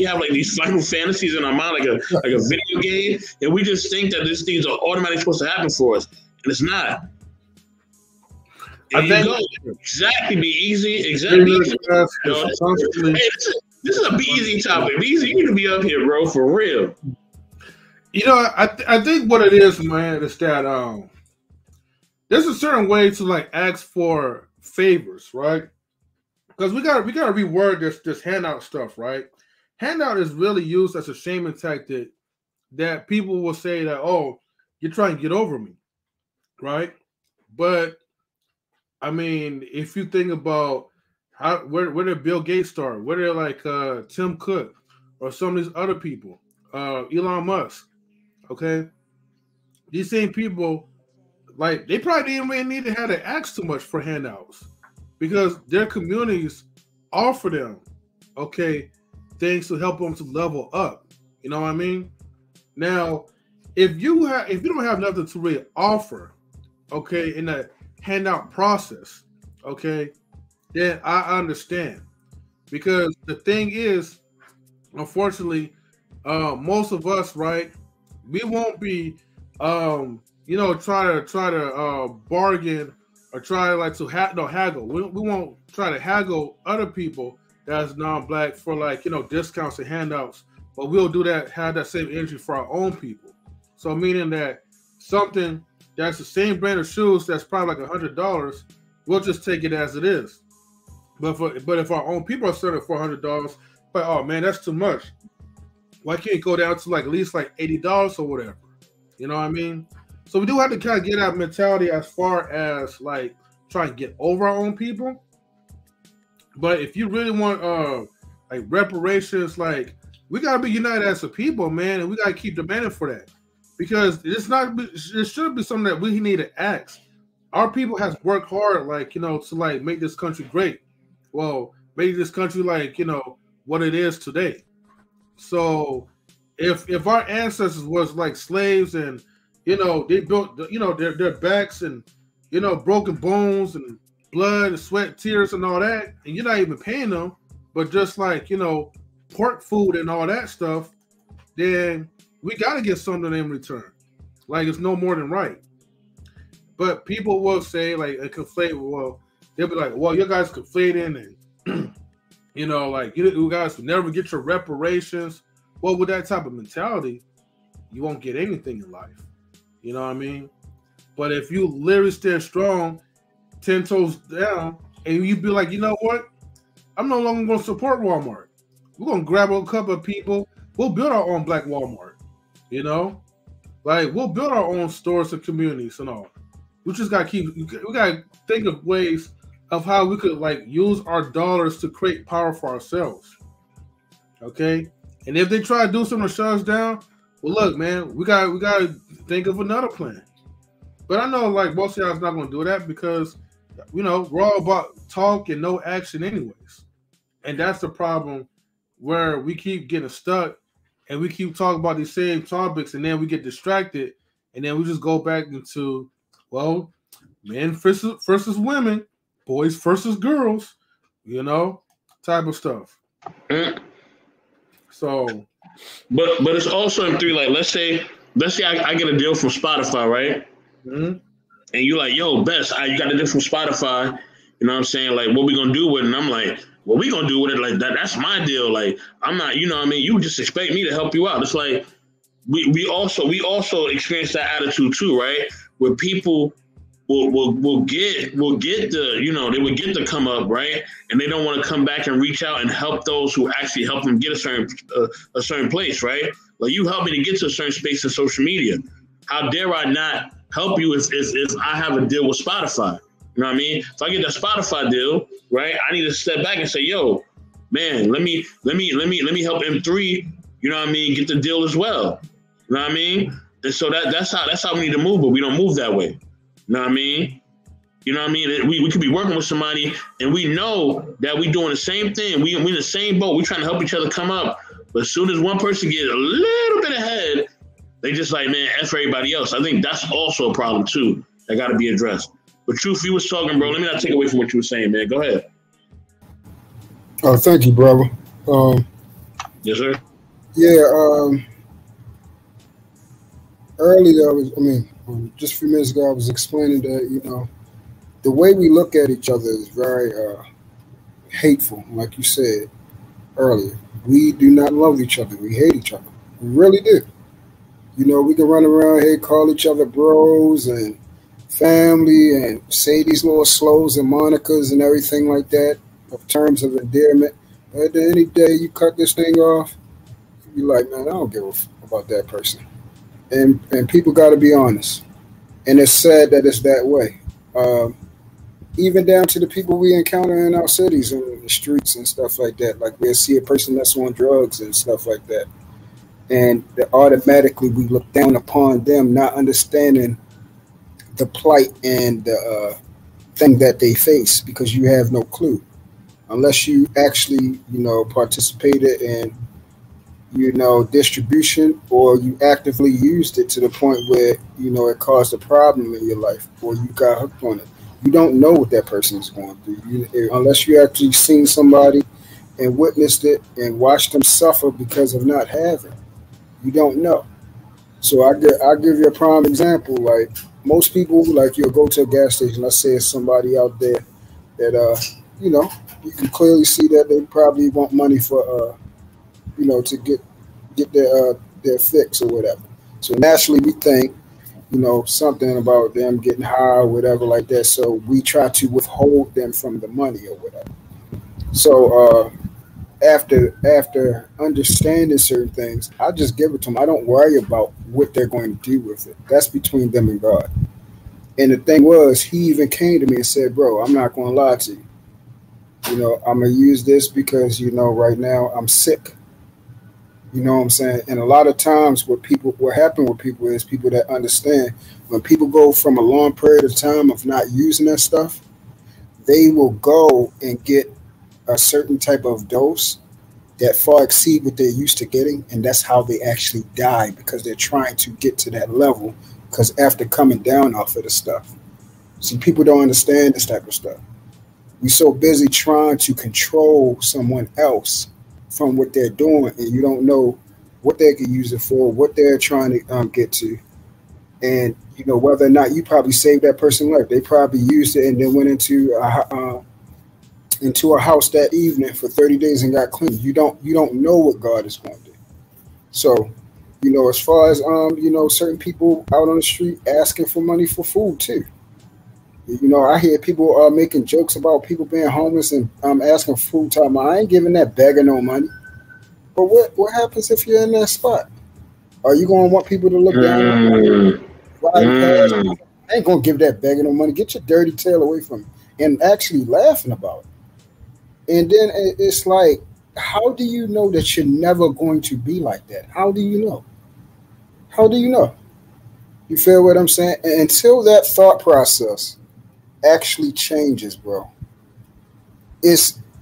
have like these final fantasies in our mind, like a video game, and we just think that these things are automatically supposed to happen for us, and it's not. Exactly, B-Eazy. Exactly. Hey, this is a B-Eazy topic. B-Eazy, you need to be up here, bro, for real. You know, I think what it is, man, is that there's a certain way to like ask for favors, right? Because we gotta reword this handout stuff, right? Handout is really used as a shaming tactic that people will say that, oh, you're trying to get over me, right? But I mean, if you think about where did Bill Gates start? Where did like Tim Cook or some of these other people, Elon Musk, okay? These same people, like they probably didn't really need to have to ask too much for handouts because their communities offer them, okay, things to help them to level up. You know what I mean? Now, if you don't have nothing to really offer, okay, in the handout process, okay, then I understand. Because the thing is, unfortunately, most of us, right, we won't be try to bargain or try like to haggle. We won't try to haggle other people that's non-black for like, discounts and handouts, but we'll have that same energy for our own people. So meaning that something that's the same brand of shoes that's probably like $100, we'll just take it as it is. But if our own people are selling it for $100, like, oh man, that's too much. Why can't it go down to like at least like $80 or whatever? You know what I mean? So we do have to kind of get our mentality as far as like trying to get over our own people. But if you really want like reparations, like we gotta be united as a people, man, and we gotta keep demanding for that. Because it shouldn't be something that we need to ask. Our people has worked hard, like, to like make this country great. Well, make this country like, what it is today. So if our ancestors was like slaves and, they built, their backs and, broken bones and blood and sweat, tears and all that, and you're not even paying them, but just like, pork food and all that stuff, then we got to get something in return. Like, it's no more than right. But people will say, like, and conflate, well, they'll be like, well, you guys conflating and, like, you guys will never get your reparations. Well, with that type of mentality, you won't get anything in life. You know what I mean? But if you literally stand strong, 10 toes down, and you be like, you know what? I'm no longer going to support Walmart. We're going to grab a couple of people. We'll build our own Black Walmart. Like we'll build our own stores and communities and all. We just got to think of ways of how we could like use our dollars to create power for ourselves. Okay. And if they try to do something to shut us down, well, look, man, we got to think of another plan. But I know like most of y'all's not going to do that because, we're all about talk and no action anyways. And that's the problem where we keep getting stuck. And we keep talking about these same topics, and then we get distracted, and then we just go back into, well, men versus women, boys versus girls, type of stuff. Mm. So, but it's also in three. Like, let's say I get a deal from Spotify, right? Mm-hmm. And you're like, yo, Bess, you got a deal from Spotify. You know what I'm saying? Like, what we gonna do with it? And I'm like, what we gonna do with it? Like that's my deal. Like I'm not, you know what I mean? You just expect me to help you out. It's like we also experience that attitude too, right? Where people will get the, you know, they would get the come up, right? And they don't want to come back and reach out and help those who actually help them get a certain place, right? Like you helped me to get to a certain space in social media. How dare I not help you if I have a deal with Spotify? You know what I mean? If I get that Spotify deal, right, I need to step back and say, yo, man, let me help M3, you know what I mean, get the deal as well. You know what I mean? And so that's how we need to move, but we don't move that way. You know what I mean? You know what I mean? We could be working with somebody and we know that we doing the same thing. We in the same boat. We trying to help each other come up. But as soon as one person gets a little bit ahead, they just like, man, F everybody else. I think that's also a problem too that got to be addressed. But Truth, you was talking, bro. Let me not take away from what you were saying, man. Go ahead. Oh, thank you, brother. Yes, sir. Yeah. Earlier, just a few minutes ago, I was explaining that, you know, the way we look at each other is very hateful, like you said earlier. We do not love each other. We hate each other. We really do. You know, we can run around here, call each other bros and family and say these little slows and monikers and everything like that of terms of endearment. But at the end of the day, you cut this thing off, you're like, man, I don't give a f about that person. And people got to be honest. And it's sad that it's that way. Even down to the people we encounter in our cities and the streets and stuff like that. Like we'll see a person that's on drugs and stuff like that. And automatically we look down upon them, not understanding the plight and the thing that they face because you have no clue. Unless you actually, you know, participated in, you know, distribution, or you actively used it to the point where, you know, it caused a problem in your life or you got hooked on it. You don't know what that person is going through unless you actually seen somebody and witnessed it and watched them suffer because of not having. You don't know. So I'll give you a prime example. Like most people, like you'll go to a gas station. Let's say it's somebody out there that, you know, you can clearly see that they probably want money for, you know, to get their fix or whatever. So naturally we think, you know, something about them getting high or whatever like that. So we try to withhold them from the money or whatever. So after understanding certain things, I just give it to them. I don't worry about what they're going to do with it. That's between them and God. And the thing was, he even came to me and said, bro, I'm not going to lie to you. You know, I'm going to use this because, you know, right now I'm sick. You know what I'm saying? And a lot of times what happen with people is people that understand when people go from a long period of time of not using that stuff, they will go and get a certain type of dose that far exceed what they're used to getting. And that's how they actually die, because they're trying to get to that level, because after coming down off of the stuff. See, people don't understand this type of stuff. We're so busy trying to control someone else from what they're doing, and you don't know what they could use it for, what they're trying to get to, and you know whether or not you probably saved that person's life. They probably used it and then went into a house that evening for 30 days and got clean. You don't know what God is going to do. So, you know, as far as you know, certain people out on the street asking for money for food too. You know, I hear people making jokes about people being homeless and asking for food time. I ain't giving that beggar no money. But what happens if you're in that spot? Are you going to want people to look down on you? I ain't going to give that beggar no money. Get your dirty tail away from me. And actually laughing about it. And then it's like, how do you know that you're never going to be like that? How do you know? How do you know? You feel what I'm saying? And until that thought process actually changes, bro,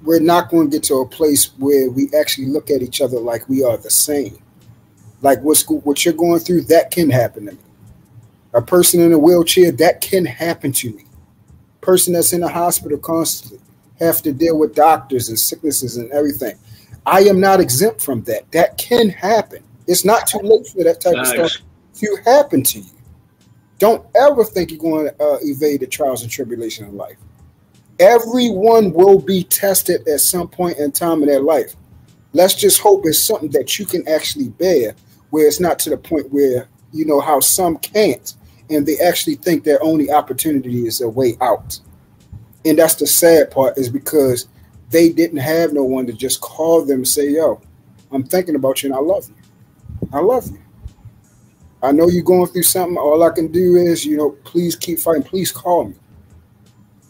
we're not going to get to a place where we actually look at each other like we are the same. Like what you're going through, that can happen to me. A person in a wheelchair, that can happen to me. Person that's in the hospital constantly, have to deal with doctors and sicknesses and everything. I am not exempt from that. That can happen. It's not too late for that type of stuff to happen to you. Don't ever think you're going to evade the trials and tribulations of life. Everyone will be tested at some point in time in their life. Let's just hope it's something that you can actually bear, where it's not to the point where, you know, how some can't, and they actually think their only opportunity is a way out. And that's the sad part, is because they didn't have no one to just call them and say, yo, I'm thinking about you and I love you. I love you. I know you're going through something. All I can do is, you know, please keep fighting. Please call me.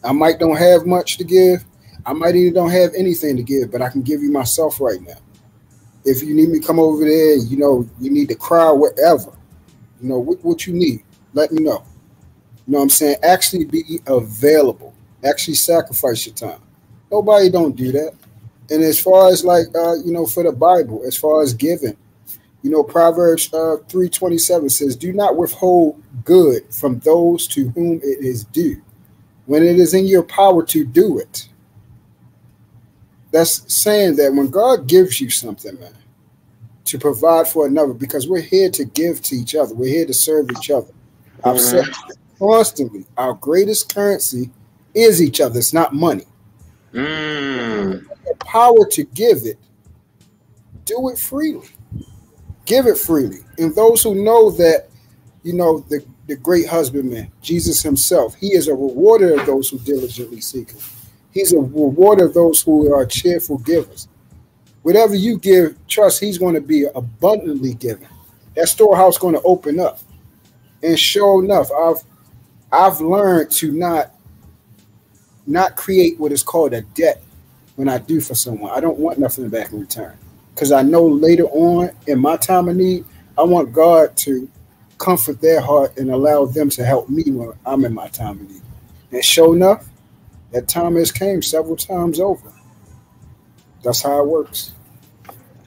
I might don't have much to give. I might even don't have anything to give, but I can give you myself right now. If you need me to come over there, you know, you need to cry, whatever, you know, what you need, let me know. You know what I'm saying? Actually be available. Actually sacrifice your time. Nobody don't do that. And as far as like, you know, for the Bible, as far as giving, you know, Proverbs 3:27 says, do not withhold good from those to whom it is due, when it is in your power to do it. That's saying that when God gives you something, man, to provide for another, because we're here to give to each other. We're here to serve each other. I've said constantly, our greatest currency is each other. It's not money. The power to give it, do it freely. Give it freely. And those who know that, you know, the great husbandman, Jesus himself, he is a rewarder of those who diligently seek him. He's a rewarder of those who are cheerful givers. Whatever you give, trust he's going to be abundantly given. That storehouse is going to open up. And sure enough, I've learned to not create what is called a debt when I do for someone. I don't want nothing back in return, because I know later on in my time of need, I want God to comfort their heart and allow them to help me when I'm in my time of need. And sure enough, that time has came several times over. That's how it works.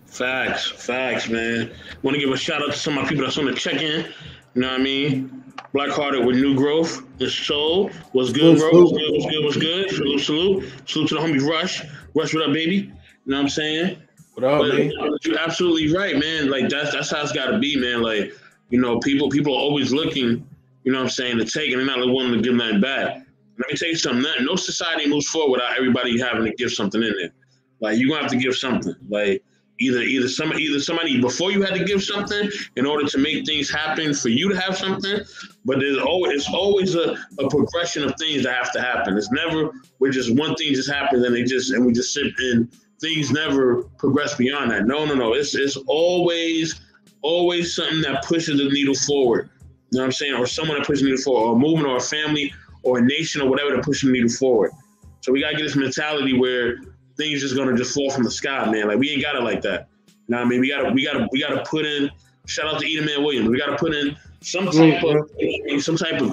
Facts, man. Want to give a shout out to some of my people that's on the check-in. You know what I mean? Black-hearted with new growth. The soul. What's good, bro? What's good? Salute. Salute to the homie Rush. Rush, what up, baby? You know what I'm saying? What up, man? You're absolutely right, man. Like, that's how it's got to be, man. Like, you know, people are always looking, you know what I'm saying, to take, and they're not willing to give nothing back. Let me tell you something. No society moves forward without everybody having to give something in there. Like, you're going to have to give something. Like, either somebody before you had to give something in order to make things happen for you to have something, but it's always a progression of things that have to happen. It's never where just one thing just happens and we just sit and things never progress beyond that. No. It's always something that pushes the needle forward. You know what I'm saying? Or someone that pushes the needle forward, or a movement, or a family, or a nation, or whatever that pushes the needle forward. So we gotta get this mentality where things just gonna just fall from the sky, man. Like, we ain't got it like that. You know what I mean? We gotta put in. Shout out to Edom Man Williams. We gotta put in some type of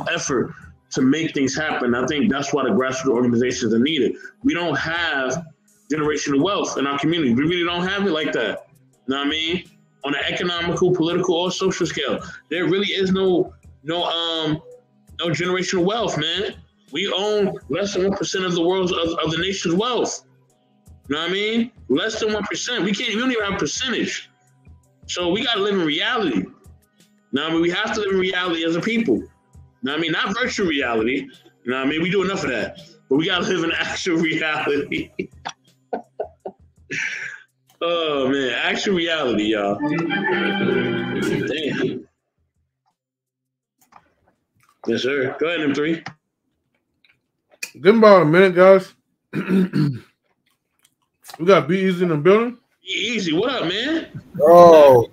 effort to make things happen. I think that's why the grassroots organizations are needed. We don't have generational wealth in our community. We really don't have it like that. You know what I mean? On an economical, political, or social scale, there really is no generational wealth, man. We own less than 1% of the world's of the nation's wealth. You know what I mean? Less than 1%. We don't even have a percentage. So we gotta live in reality. Now, I mean, we have to live in reality as a people. Now, I mean, not virtual reality. You know what I mean? We do enough of that, but we gotta live in actual reality. Oh man, actual reality, y'all. Damn. Yes, sir. Go ahead, M3. Give me about a minute, guys. We got B-Eazy in the building. B-Eazy, what up, man? Oh.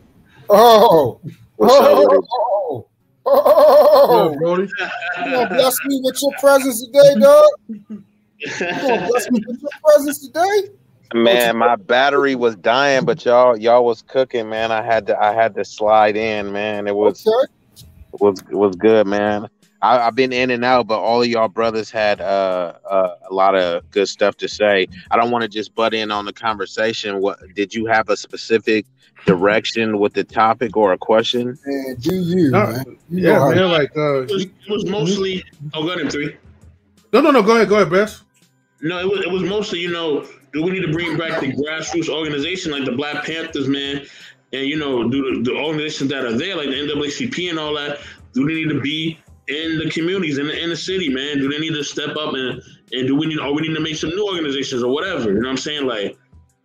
Brody. You gonna bless me with your presence today, dog? You gonna bless me with your presence today? Man, my battery was dying, but y'all was cooking, man. I had to slide in, man. It was good, man. I've been in and out, but all of y'all brothers had a lot of good stuff to say. I don't want to just butt in on the conversation. What did you have a specific direction with the topic or a question? Man, do you? Man. Like it was mostly. Oh, go ahead, M3. No. Go ahead, Bess. No, it was mostly, you know, do we need to bring back the grassroots organization like the Black Panthers, man, and, you know, do the organizations that are there like the NAACP and all that? Do they need to be in the communities, in the city, man? Do they need to step up and do we need to make some new organizations or whatever? You know what I'm saying? Like,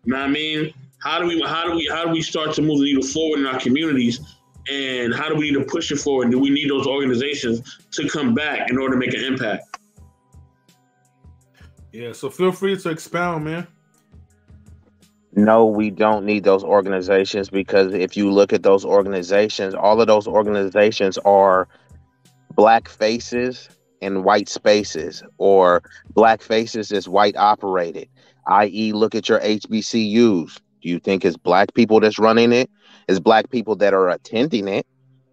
you know what I mean? How do we start to move the needle forward in our communities? And how do we need to push it forward? Do we need those organizations to come back in order to make an impact? Yeah, so feel free to expound, man. No, we don't need those organizations, because if you look at those organizations, all of those organizations are black faces in white spaces, or black faces is white operated, i.e. look at your HBCUs. Do you think it's black people that's running it? It's black people that are attending it?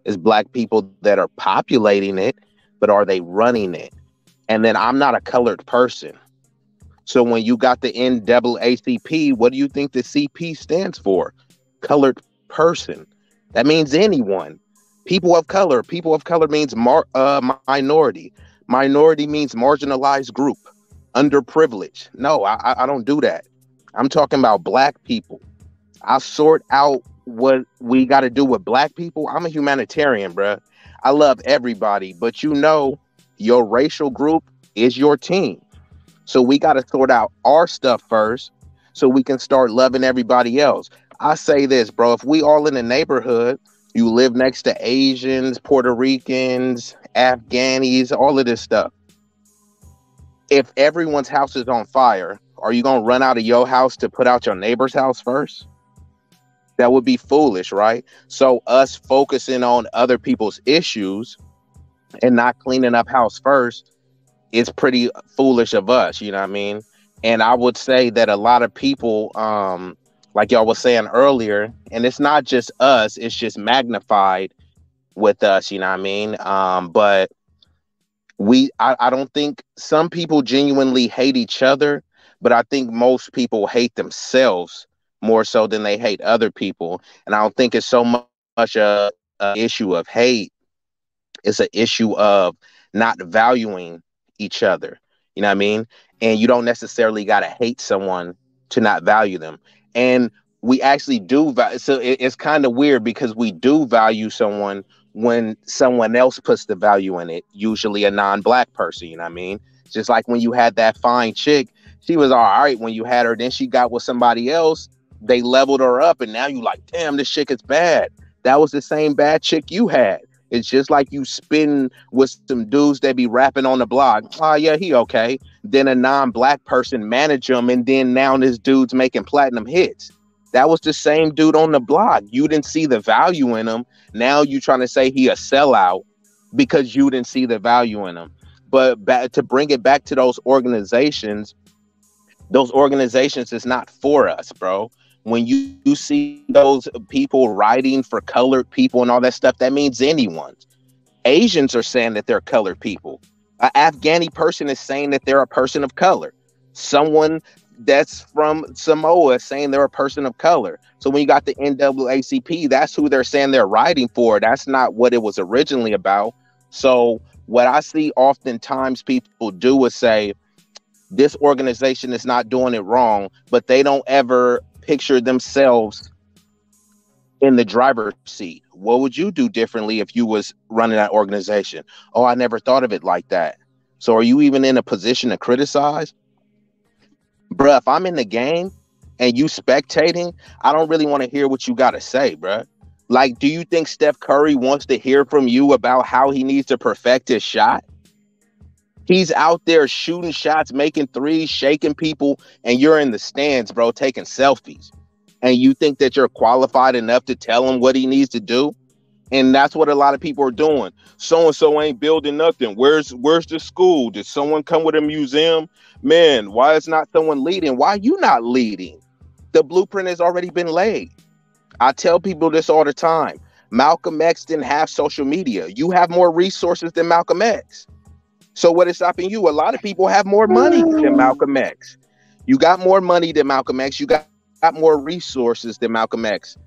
It's black people that are populating it, but are they running it? And then I'm not a colored person. So when you got the NAACP, what do you think the CP stands for? Colored person. That means anyone. People of color. People of color means minority. Minority means marginalized group. Underprivileged. No, I don't do that. I'm talking about black people. I sort out what we got to do with black people. I'm a humanitarian, bruh. I love everybody, but you know, your racial group is your team. So we got to sort out our stuff first so we can start loving everybody else. I say this, bro, if we all in the neighborhood, you live next to Asians, Puerto Ricans, Afghanis, all of this stuff. If everyone's house is on fire, are you going to run out of your house to put out your neighbor's house first? That would be foolish, right? So us focusing on other people's issues and not cleaning up house first, it's pretty foolish of us, you know what I mean? And I would say that a lot of people, like y'all was saying earlier, and it's not just us, it's just magnified with us, you know what I mean? But I don't think some people genuinely hate each other, but I think most people hate themselves more so than they hate other people. And I don't think it's so much a issue of hate. It's an issue of not valuing each other, you know what I mean? And you don't necessarily got to hate someone to not value them. And we actually do so it's kind of weird, because we do value someone when someone else puts the value in it, usually a non-black person, you know what I mean? Just like when you had that fine chick, she was all right when you had her, then she got with somebody else, they leveled her up, and now you like, damn, this chick is bad. That was the same bad chick you had. It's just like you spin with some dudes that be rapping on the block. Oh, yeah, he okay. Then a non-black person manage him, and then now this dude's making platinum hits. That was the same dude on the block. You didn't see the value in him. Now you trying to say he a sellout because you didn't see the value in him. But to bring it back to those organizations is not for us, bro. When you see those people writing for colored people and all that stuff, that means anyone. Asians are saying that they're colored people. An Afghani person is saying that they're a person of color. Someone that's from Samoa is saying they're a person of color. So when you got the NAACP, that's who they're saying they're writing for. That's not what it was originally about. So what I see oftentimes people do is say, this organization is not doing it wrong, but they don't ever picture themselves in the driver's seat. What would you do differently if you was running that organization? Oh, I never thought of it like that. So are you even in a position to criticize? Bruh, if I'm in the game and you spectating, I don't really want to hear what you got to say, bruh. Like, do you think Steph Curry wants to hear from you about how he needs to perfect his shot? He's out there shooting shots, making threes, shaking people, and you're in the stands, bro, taking selfies. And you think that you're qualified enough to tell him what he needs to do? And that's what a lot of people are doing. So-and-so ain't building nothing. Where's the school? Did someone come with a museum? Man, why is not someone leading? Why are you not leading? The blueprint has already been laid. I tell people this all the time. Malcolm X didn't have social media. You have more resources than Malcolm X. So what is stopping you? A lot of people have more money than Malcolm X. You got more money than Malcolm X. You got more resources than Malcolm X.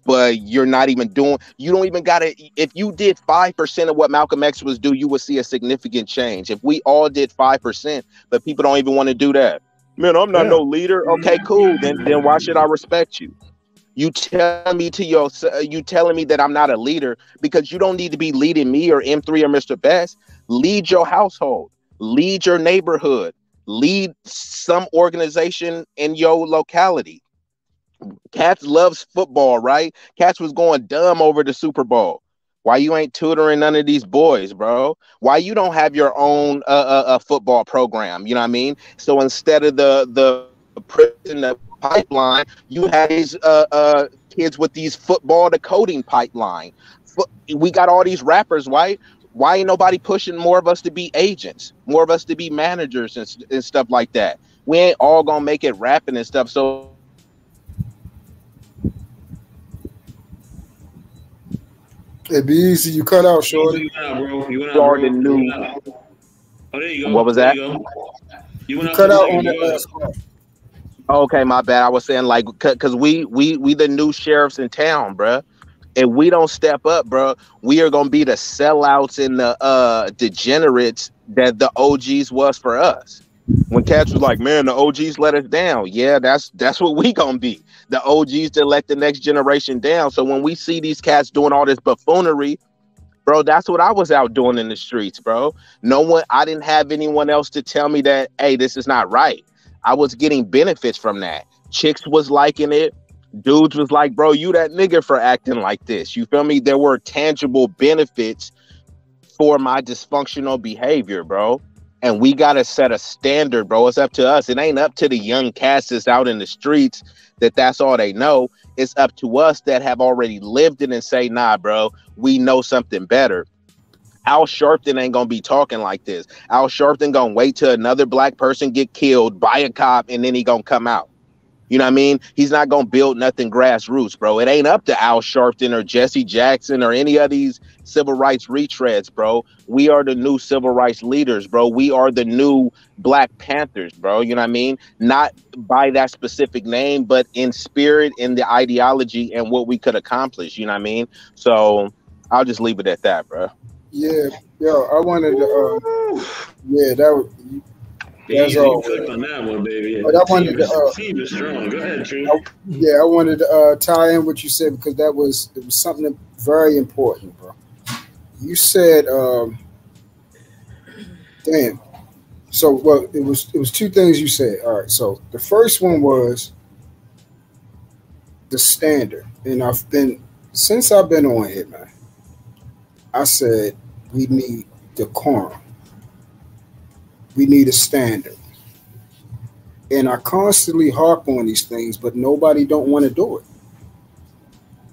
But you're not even doing, you don't even got to, if you did 5% of what Malcolm X was doing, you would see a significant change. If we all did 5%, but people don't even want to do that. Man, I'm not no leader. Okay, cool. Then why should I respect you? You telling me that I'm not a leader because you don't need to be leading me or M3 or Mr. Best. Lead your household, lead your neighborhood, lead some organization in your locality. Cats loves football, right? Cats was going dumb over the Super Bowl. Why you ain't tutoring none of these boys, bro? Why you don't have your own football program? You know what I mean? So instead of the prison, the pipeline, you have these kids with these football to coding pipeline. We got all these rappers, right? Why ain't nobody pushing more of us to be agents, more of us to be managers and stuff like that? We ain't all gonna make it rapping and stuff. So Hey, B-Eazy, you cut out, shorty. You went out, bro. You went out, are bro. the new. You went out. Oh, there you go. What was there that? You, go. You went out Cut out for a on second. that last part. Okay, my bad. I was saying like because we the new sheriffs in town, bruh. And we don't step up, bro, we are gonna be the sellouts and the degenerates that the OGs was for us. When Cats was like, man, the OGs let us down. Yeah, that's what we gonna be. The OGs that let the next generation down. So when we see these cats doing all this buffoonery, bro, that's what I was out doing in the streets, bro. I didn't have anyone else to tell me that, hey, this is not right. I was getting benefits from that. Chicks was liking it. Dudes was like, bro, you that nigga for acting like this. You feel me? There were tangible benefits for my dysfunctional behavior, bro. And we got to set a standard, bro. It's up to us. It ain't up to the young cats that's out in the streets that's all they know. It's up to us that have already lived it and say, nah, bro, we know something better. Al Sharpton ain't going to be talking like this. Al Sharpton going to wait till another black person get killed by a cop and then he going to come out. You know what I mean? He's not going to build nothing grassroots, bro. It ain't up to Al Sharpton or Jesse Jackson or any of these civil rights retreads, bro. We are the new civil rights leaders, bro. We are the new Black Panthers, bro. You know what I mean? Not by that specific name, but in spirit, in the ideology and what we could accomplish. You know what I mean? So I'll just leave it at that, bro. Yeah, yo, I wanted to, yeah, that was. That's all. Clicked on that one, baby. But I wanted to. Team is strong. Go ahead, True. I wanted to tie in what you said because it was something very important, bro. You said, damn. So, well, it was two things you said. All right. So the first one was the standard, and since I've been on here, man. I said we need decorum. We need a standard. And I constantly harp on these things, but nobody don't want to do it.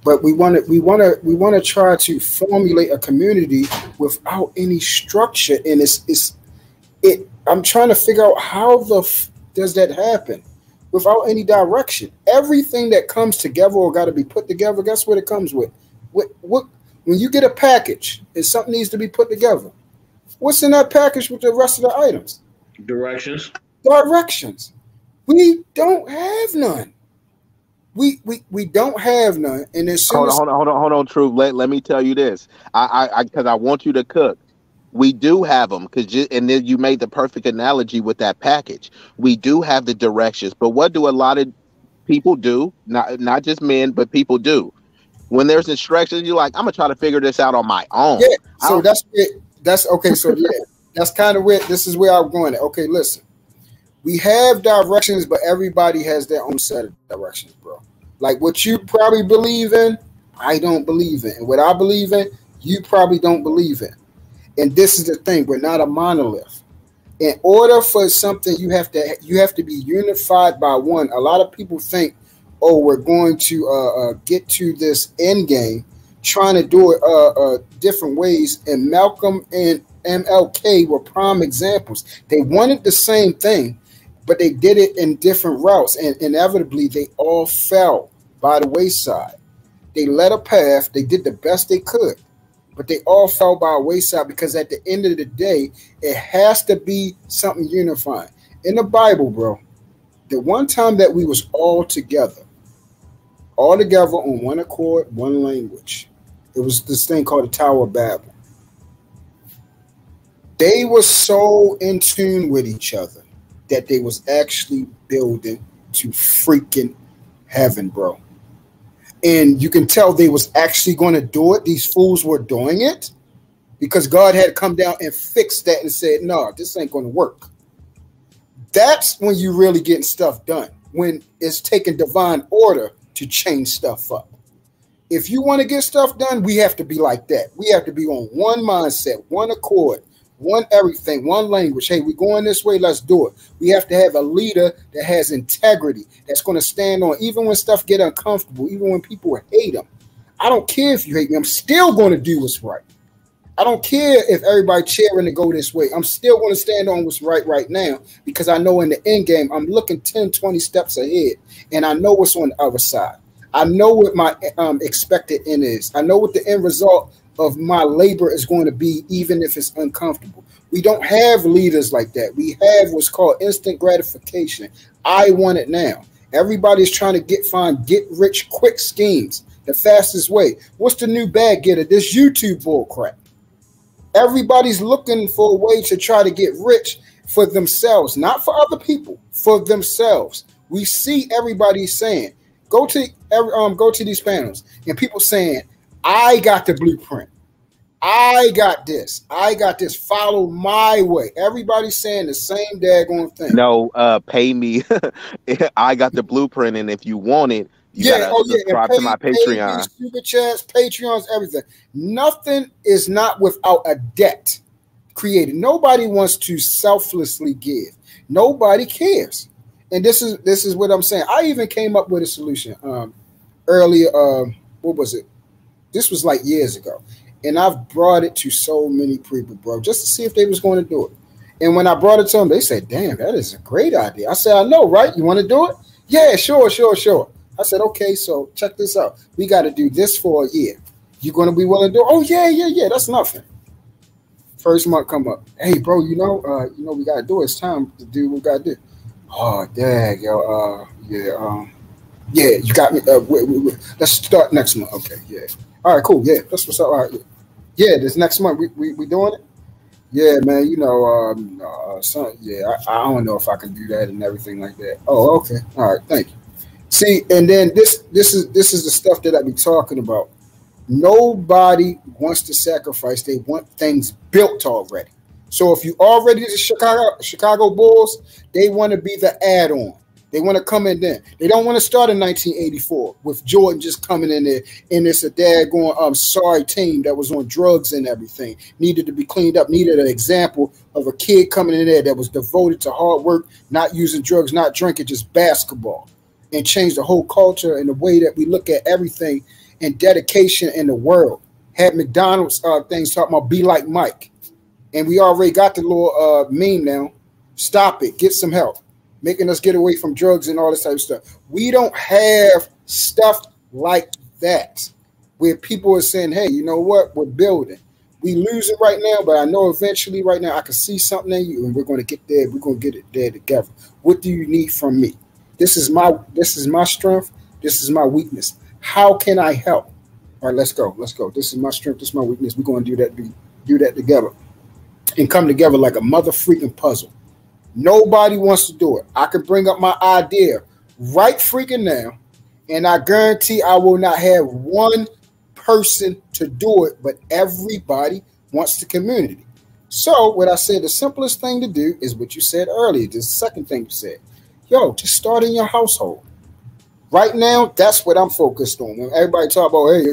But we want to try to formulate a community without any structure. And I'm trying to figure out how does that happen without any direction. Everything that comes together or got to be put together, guess what it comes with? What when you get a package and something needs to be put together, what's in that package with the rest of the items? Directions. We don't have none. We don't have none. And as soon hold on, True. Let me tell you this. Because I want you to cook. We do have them and then you made the perfect analogy with that package. We do have the directions, but what do a lot of people do? Not just men, but people do. When there's instructions, you're like, I'm gonna try to figure this out on my own. Yeah. So that's it. That's okay. So yeah, that's kind of where this is where I'm going at. Okay, listen. We have directions, but everybody has their own set of directions, bro. Like what you probably believe in, I don't believe in. And what I believe in, you probably don't believe in. And this is the thing, we're not a monolith. In order for something, you have to be unified by one. A lot of people think, oh, we're going to get to this end game, trying to do it different ways. And Malcolm and MLK were prime examples. They wanted the same thing, but they did it in different routes. And inevitably, they all fell by the wayside. They led a path. They did the best they could, but they all fell by a wayside because at the end of the day, it has to be something unifying. In the Bible, bro, the one time that we was all together on one accord, one language, it was this thing called the Tower of Babel. They were so in tune with each other that they was actually building to freaking heaven, bro. And you can tell they was actually going to do it. These fools were doing it because God had come down and fixed that and said, no, this ain't going to work. That's when you really getting stuff done, when it's taking divine order to change stuff up. If you want to get stuff done, we have to be like that. We have to be on one mindset, one accord, one everything, one language. Hey, we're going this way, let's do it. We have to have a leader that has integrity, that's going to stand on, even when stuff get uncomfortable, even when people hate them. I don't care if you hate me. I'm still going to do what's right. I don't care if everybody cheering to go this way. I'm still going to stand on what's right now, because I know in the end game, I'm looking 10, 20 steps ahead, and I know what's on the other side. I know what my expected end is. I know what the end result of my labor is going to be, even if it's uncomfortable. We don't have leaders like that. We have what's called instant gratification. I want it now. Everybody's trying to find get rich quick schemes, the fastest way. What's the new bag getter? This YouTube bull crap. Everybody's looking for a way to try to get rich for themselves, not for other people, for themselves. We see everybody saying, go to these panels, and people saying, I got the blueprint. I got this. I got this. Follow my way. Everybody's saying the same daggone thing. No, pay me. I got the blueprint, and if you want it, you gotta subscribe to my Patreon. Super chats, Patreons, everything. Nothing is not without a debt created. Nobody wants to selflessly give. Nobody cares. And this is what I'm saying. I even came up with a solution earlier. What was it? This was like years ago. And I've brought it to so many people, bro, just to see if they was going to do it. And when I brought it to them, they said, damn, that is a great idea. I said, I know, right? You want to do it? Yeah, sure. I said, okay, so check this out. We got to do this for a year. You going to be willing to do it? Oh, yeah. That's nothing. First month come up. Hey, bro, we got to do it. It's time to do what we got to do. Oh, dang, yo, yeah, you got me. Let's start next month. Okay, yeah. All right, cool. Yeah, that's what's up. All right, yeah. This next month we doing it. Yeah, man. I don't know if I can do that and everything like that. Oh, okay. All right, thank you. See, and then this is the stuff that I be talking about. Nobody wants to sacrifice. They want things built already. So if you already the Chicago Bulls, they want to be the add-on. They want to come in there. They don't want to start in 1984 with Jordan just coming in there and it's a daggone sorry team that was on drugs and everything. Needed to be cleaned up. Needed an example of a kid coming in there that was devoted to hard work, not using drugs, not drinking, just basketball, and changed the whole culture and the way that we look at everything and dedication in the world. Had McDonald's things talking about be like Mike. And we already got the little meme now. Stop it. Get some help. Making us get away from drugs and all this type of stuff. We don't have stuff like that where people are saying, hey, you know what? We're building. We lose it right now, but I know eventually right now I can see something in you and we're going to get there. We're going to get it there together. What do you need from me? This is my strength. This is my weakness. How can I help? All right, let's go. This is my strength. This is my weakness. We're going to do that together. And come together like a mother freaking puzzle. Nobody wants to do it. I can bring up my idea right freaking now, and I guarantee I will not have one person to do it, but everybody wants the community. So what I said, the simplest thing to do is what you said earlier. The second thing you said, yo, just start in your household. Right now, that's what I'm focused on. When everybody talk about, hey,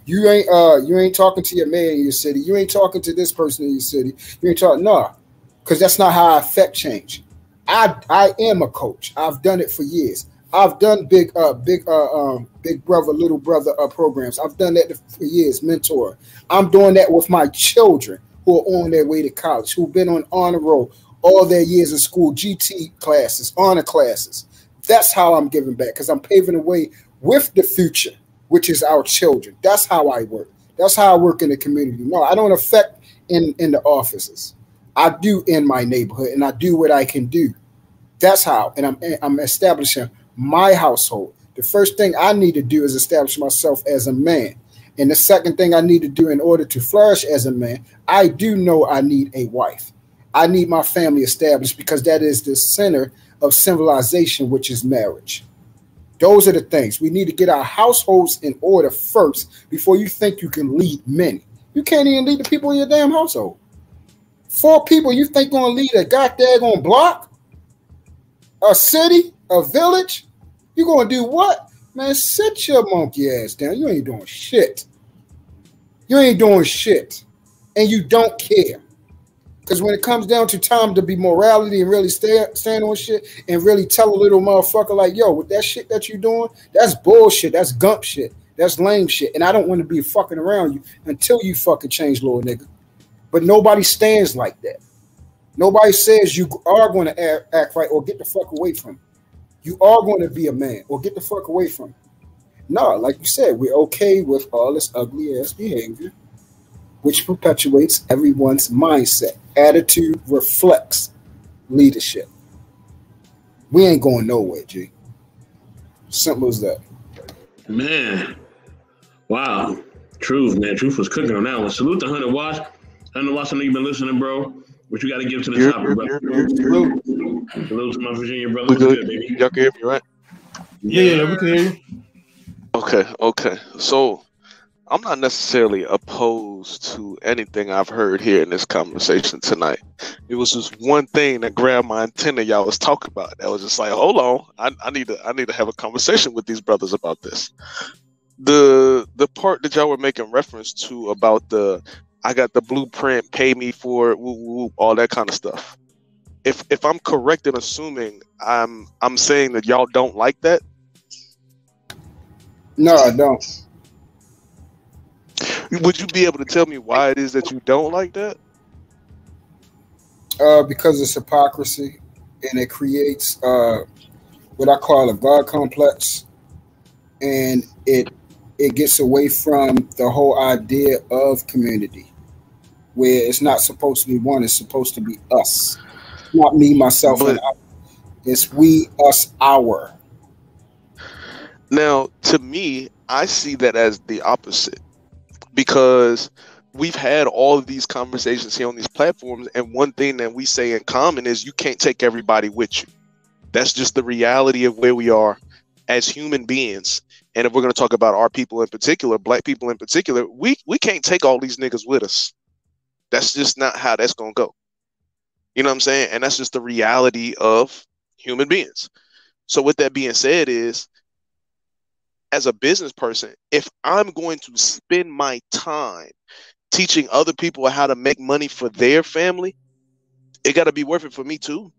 you ain't talking to your mayor in your city. You ain't talking to this person in your city. You ain't talking, no, because that's not how I affect change. I am a coach. I've done it for years. I've done big brother, little brother programs. I've done that for years, mentor. I'm doing that with my children who are on their way to college, who've been on honor roll all their years in school, GT classes, honor classes. That's how I'm giving back, because I'm paving the way with the future, which is our children. That's how I work. That's how I work in the community. No, I don't affect in the offices. I do in my neighborhood, and I do what I can do. That's how. And I'm establishing my household. The first thing I need to do is establish myself as a man. And the second thing I need to do in order to flourish as a man, I do know I need a wife. I need my family established, because that is the center of civilization, which is marriage. Those are the things. We need to get our households in order first before you think you can lead many. You can't even lead the people in your damn household. 4 people you think gonna lead a goddamn block, a city, a village? You gonna do what? Man, sit your monkey ass down. You ain't doing shit. You ain't doing shit. And you don't care. Because when it comes down to time to be morality and really stand on shit and really tell a little motherfucker like, yo, with that shit that you doing, that's bullshit. That's gump shit. That's lame shit. And I don't want to be fucking around you until you fucking change, little nigga. But nobody stands like that. Nobody says you are going to act right or get the fuck away from it. You are going to be a man or get the fuck away from it. No, like you said, we're okay with all this ugly ass behavior, which perpetuates everyone's mindset. Attitude reflects leadership. We ain't going nowhere, G. Simple as that. Man. Wow. Truth, man. Truth was cooking on that one. Salute to 100 Watts. 100 Watts, I know you've been listening, bro. What you got to give to the topic, bro? Salute to my Virginia brother. What's good, baby? Y'all can hear me, right? Yeah, we can hear you. Okay. So I'm not necessarily opposed to anything I've heard here in this conversation tonight. It was just one thing that grabbed my antenna y'all was talking about. That was just like, hold on, I need to have a conversation with these brothers about this. The part that y'all were making reference to about I got the blueprint, pay me for it, woo, woo, all that kind of stuff. If I'm correct in assuming I'm saying that y'all don't like that. No, I don't. Would you be able to tell me why it is that you don't like that? Because it's hypocrisy, and it creates what I call a God complex, and it gets away from the whole idea of community, where it's not supposed to be one; it's supposed to be us, not me, myself, and I. It's we, us, our. Now, to me, I see that as the opposite. Because we've had all of these conversations here on these platforms, and one thing that we say in common is you can't take everybody with you. That's just the reality of where we are as human beings. And if we're going to talk about our people in particular, black people in particular, we can't take all these niggas with us. That's just not how that's going to go. You know what I'm saying? And that's just the reality of human beings. So with that being said is, as a business person, if I'm going to spend my time teaching other people how to make money for their family, it got to be worth it for me too.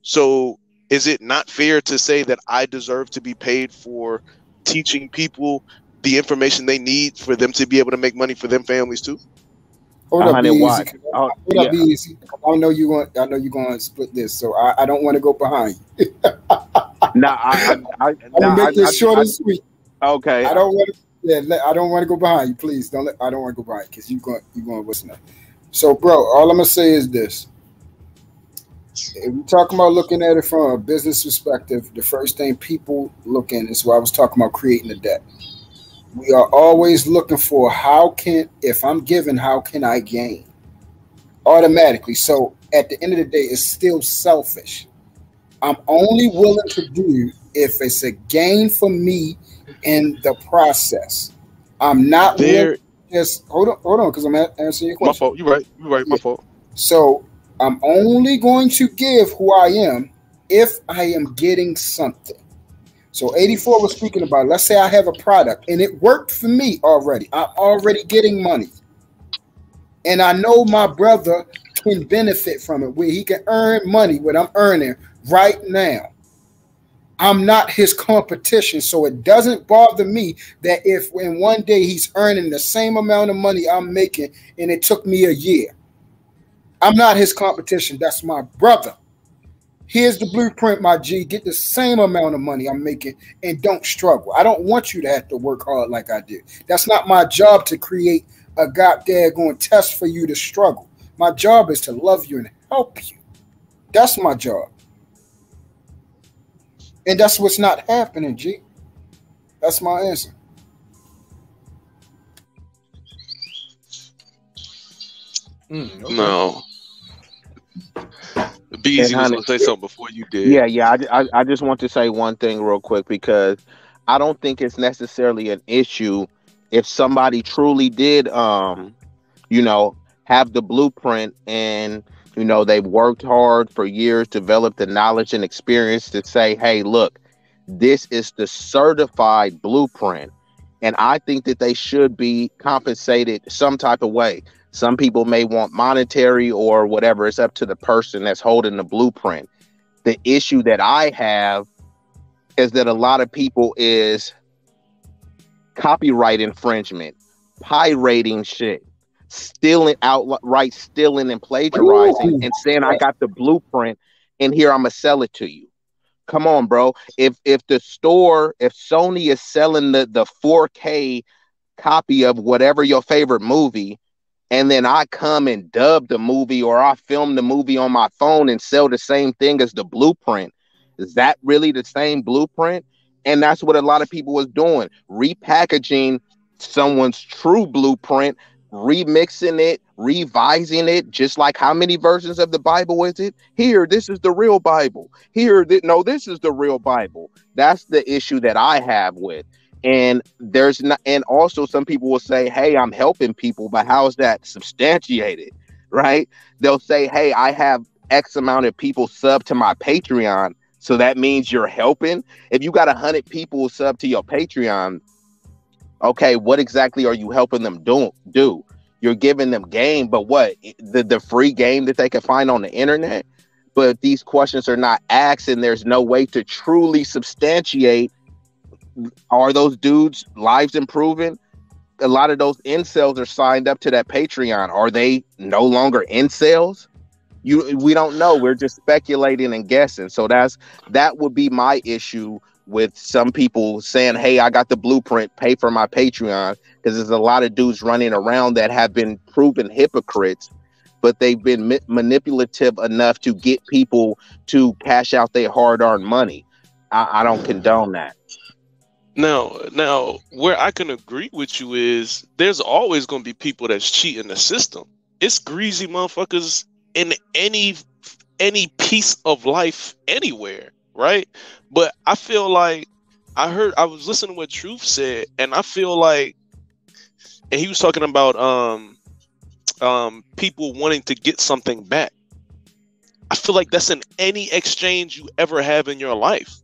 So is it not fair to say that I deserve to be paid for teaching people the information they need for them to be able to make money for them families too? Hold up, B-Eazy. Hold up, B-Eazy. I know you're going to split this, so I don't want to go behind you. I'm gonna make this short and sweet. Okay. I don't want to. Yeah, I don't want to go behind you. Please don't. I don't want to go behind you because you're going to listen up. So, bro, all I'm gonna say is this: if we're talking about looking at it from a business perspective, the first thing people look in is what I was talking about, creating a debt. We are always looking for if I'm giving, how can I gain? Automatically. So at the end of the day, it's still selfish. I'm only willing to do if it's a gain for me in the process. I'm not willing to just hold on, because I'm answering your question. My fault. You're right. My fault. So I'm only going to give who I am if I am getting something. So 84 was speaking about, let's say I have a product and it worked for me already. I'm already getting money. And I know my brother can benefit from it, where he can earn money, what I'm earning right now. I'm not his competition, so it doesn't bother me that if in one day he's earning the same amount of money I'm making and it took me a year. I'm not his competition. That's my brother. Here's the blueprint, my G. Get the same amount of money I'm making and don't struggle. I don't want you to have to work hard like I did. That's not my job to create a goddamn test for you to struggle. My job is to love you and help you. That's my job. And that's what's not happening, G. That's my answer. Okay. B-Eazy was going to say something before you did. Yeah. I just want to say one thing real quick, because I don't think it's necessarily an issue if somebody truly did, have the blueprint and, they've worked hard for years, developed the knowledge and experience to say, hey, look, this is the certified blueprint. And I think that they should be compensated some type of way. Some people may want monetary or whatever. It's up to the person that's holding the blueprint. The issue that I have is that a lot of people is copyright infringement, pirating shit, stealing and plagiarizing, and saying I got the blueprint and here I'm gonna sell it to you. Come on, bro. If Sony is selling the 4K copy of whatever your favorite movie, and then I come and dub the movie or I film the movie on my phone and sell the same thing as the blueprint, is that really the same blueprint? And that's what a lot of people was doing, repackaging someone's true blueprint, remixing it, revising it, just like how many versions of the Bible is it? Here, this is the real Bible. Here, this is the real Bible. That's the issue that I have with. And and also some people will say, hey, I'm helping people, but how is that substantiated? Right? They'll say, hey, I have X amount of people sub to my Patreon, so that means you're helping. If you got 100 people sub to your Patreon, okay, what exactly are you helping them do? You're giving them game, but what? The free game that they can find on the internet? But these questions are not asked, and there's no way to truly substantiate, are those dudes' lives improving? A lot of those incels are signed up to that Patreon. Are they no longer incels? We don't know. We're just speculating and guessing. So that would be my issue with some people saying, hey, I got the blueprint, pay for my Patreon, because there's a lot of dudes running around that have been proven hypocrites, but they've been manipulative enough to get people to cash out their hard-earned money. I don't condone that. Now, where I can agree with you is there's always going to be people that's cheating the system. It's greasy motherfuckers in any piece of life anywhere, right? But I feel like I was listening to what Truth said, and I feel like, and he was talking about people wanting to get something back. I feel like that's in any exchange you ever have in your life.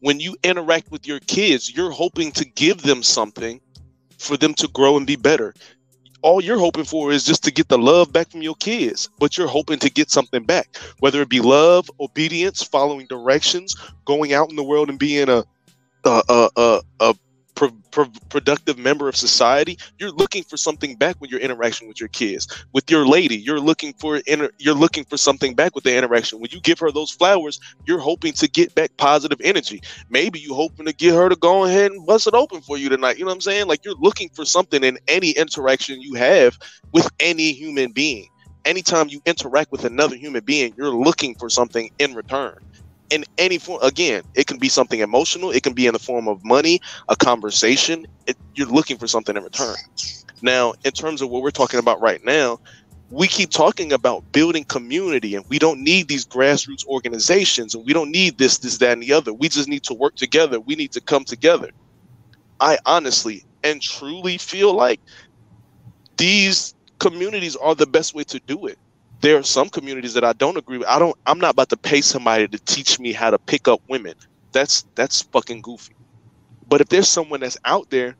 When you interact with your kids, you're hoping to give them something for them to grow and be better. All you're hoping for is just to get the love back from your kids, but you're hoping to get something back, whether it be love, obedience, following directions, going out in the world and being a productive member of society. You're looking for something back when you're interacting with your kids. With your lady, you're looking for something back with the interaction. When you give her those flowers, you're hoping to get back positive energy. Maybe you hoping to get her to go ahead and bust it open for you tonight. You know what I'm saying? Like, you're looking for something in any interaction you have with any human being. Anytime you interact with another human being, you're looking for something in return. In any form, again, it can be something emotional. It can be in the form of money, a conversation. You're looking for something in return. Now, in terms of what we're talking about right now, we keep talking about building community, and we don't need these grassroots organizations, and we don't need this, that, and the other. We just need to work together. We need to come together. I honestly and truly feel like these communities are the best way to do it. There are some communities that I don't agree with. I'm not about to pay somebody to teach me how to pick up women. That's fucking goofy. But if there's someone that's out there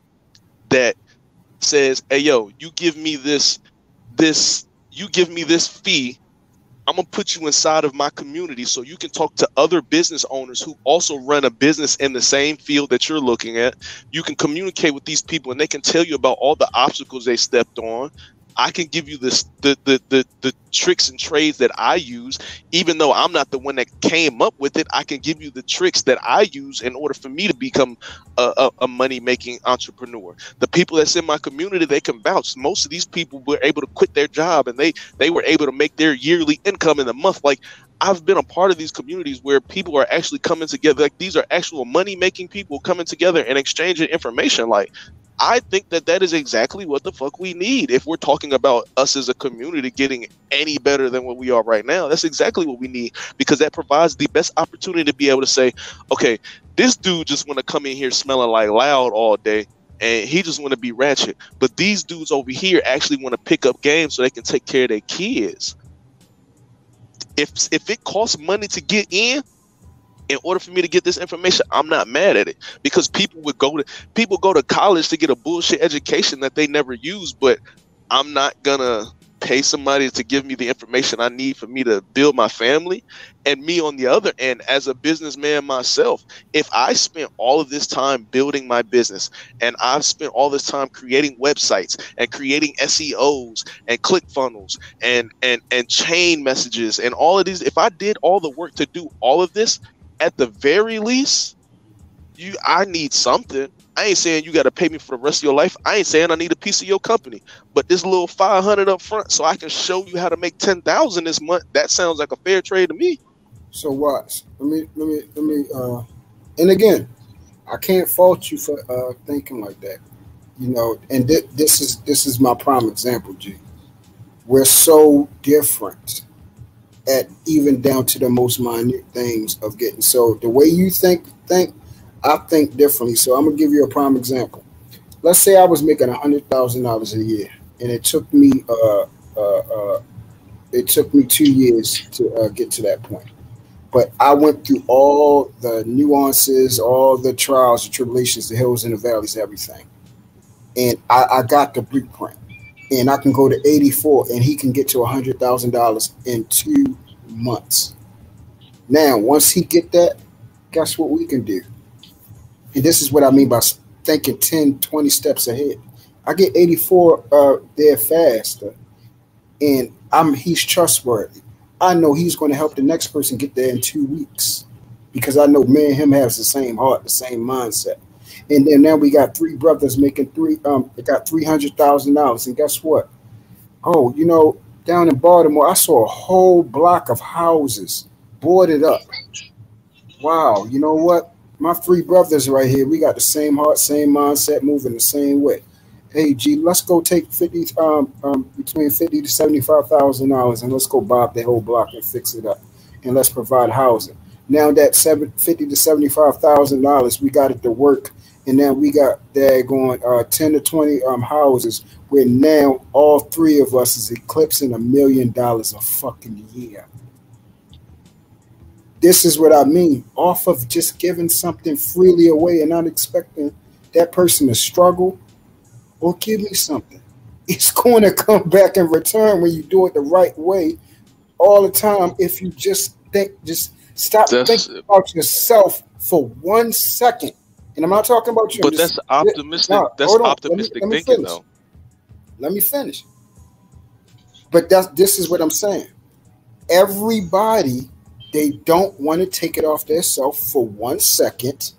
that says, hey, yo, you give me this fee, I'm gonna put you inside of my community so you can talk to other business owners who also run a business in the same field that you're looking at. You can communicate with these people and they can tell you about all the obstacles they stepped on. I can give you the tricks and trades that I use. Even though I'm not the one that came up with it, I can give you the tricks that I use in order for me to become a money-making entrepreneur. The people that's in my community, they can vouch. Most of these people were able to quit their job and they were able to make their yearly income in a month. Like, I've been a part of these communities where people are actually coming together. Like, these are actual money-making people coming together and exchanging information. Like, I think that is exactly what the fuck we need. If we're talking about us as a community getting any better than what we are right now, that's exactly what we need, because that provides the best opportunity to be able to say, okay, this dude just want to come in here smelling like loud all day, and he just want to be ratchet. But these dudes over here actually want to pick up games so they can take care of their kids. If it costs money to get in order for me to get this information, I'm not mad at it, because people go to college to get a bullshit education that they never use. But I'm not gonna pay somebody to give me the information I need for me to build my family. And me, on the other end, as a businessman myself, if I spent all of this time building my business, and I've spent all this time creating websites and creating SEOs and click funnels and chain messages and all of these, if I did all the work to do all of this, at the very least, I need something. I ain't saying you got to pay me for the rest of your life. I ain't saying I need a piece of your company, but this little $500 up front, so I can show you how to make $10,000 this month. That sounds like a fair trade to me. So watch. Let me. And again, I can't fault you for thinking like that. You know, and this is my prime example, G. We're so different at even down to the most minute things of getting. So the way you think, I think differently. So I'm gonna give you a prime example. Let's say I was making $100,000 a year, and it took me 2 years to get to that point. But I went through all the nuances, all the trials, the tribulations, the hills and the valleys, everything, and I got the blueprint. And I can go to 84, and he can get to $100,000 in 2 months. Now, once he get that, guess what we can do? And this is what I mean by thinking 10, 20 steps ahead. I get 84 there faster, and he's trustworthy. I know he's going to help the next person get there in 2 weeks, because I know me and him has the same heart, the same mindset. And then now we got 3 brothers making got $300,000. And guess what? Oh, you know, down in Baltimore, I saw a whole block of houses boarded up. Wow, you know what? My 3 brothers right here, we got the same heart, same mindset, moving the same way. Hey, G, let's go take between $50,000 to $75,000, and let's go buy up the whole block and fix it up, and let's provide housing. Now that $50,000 to $75,000, we got it to work. And now we got there going 10 to 20 houses, where now all 3 of us is eclipsing $1 million a fucking year. This is what I mean, off of just giving something freely away and not expecting that person to struggle or give me something. It's going to come back in return when you do it the right way all the time. If you just stop thinking about yourself for 1 second. And I'm not talking about you. But that's optimistic. That's optimistic thinking, though. Let me finish. But this is what I'm saying. Everybody, they don't want to take it off themselves for 1 second,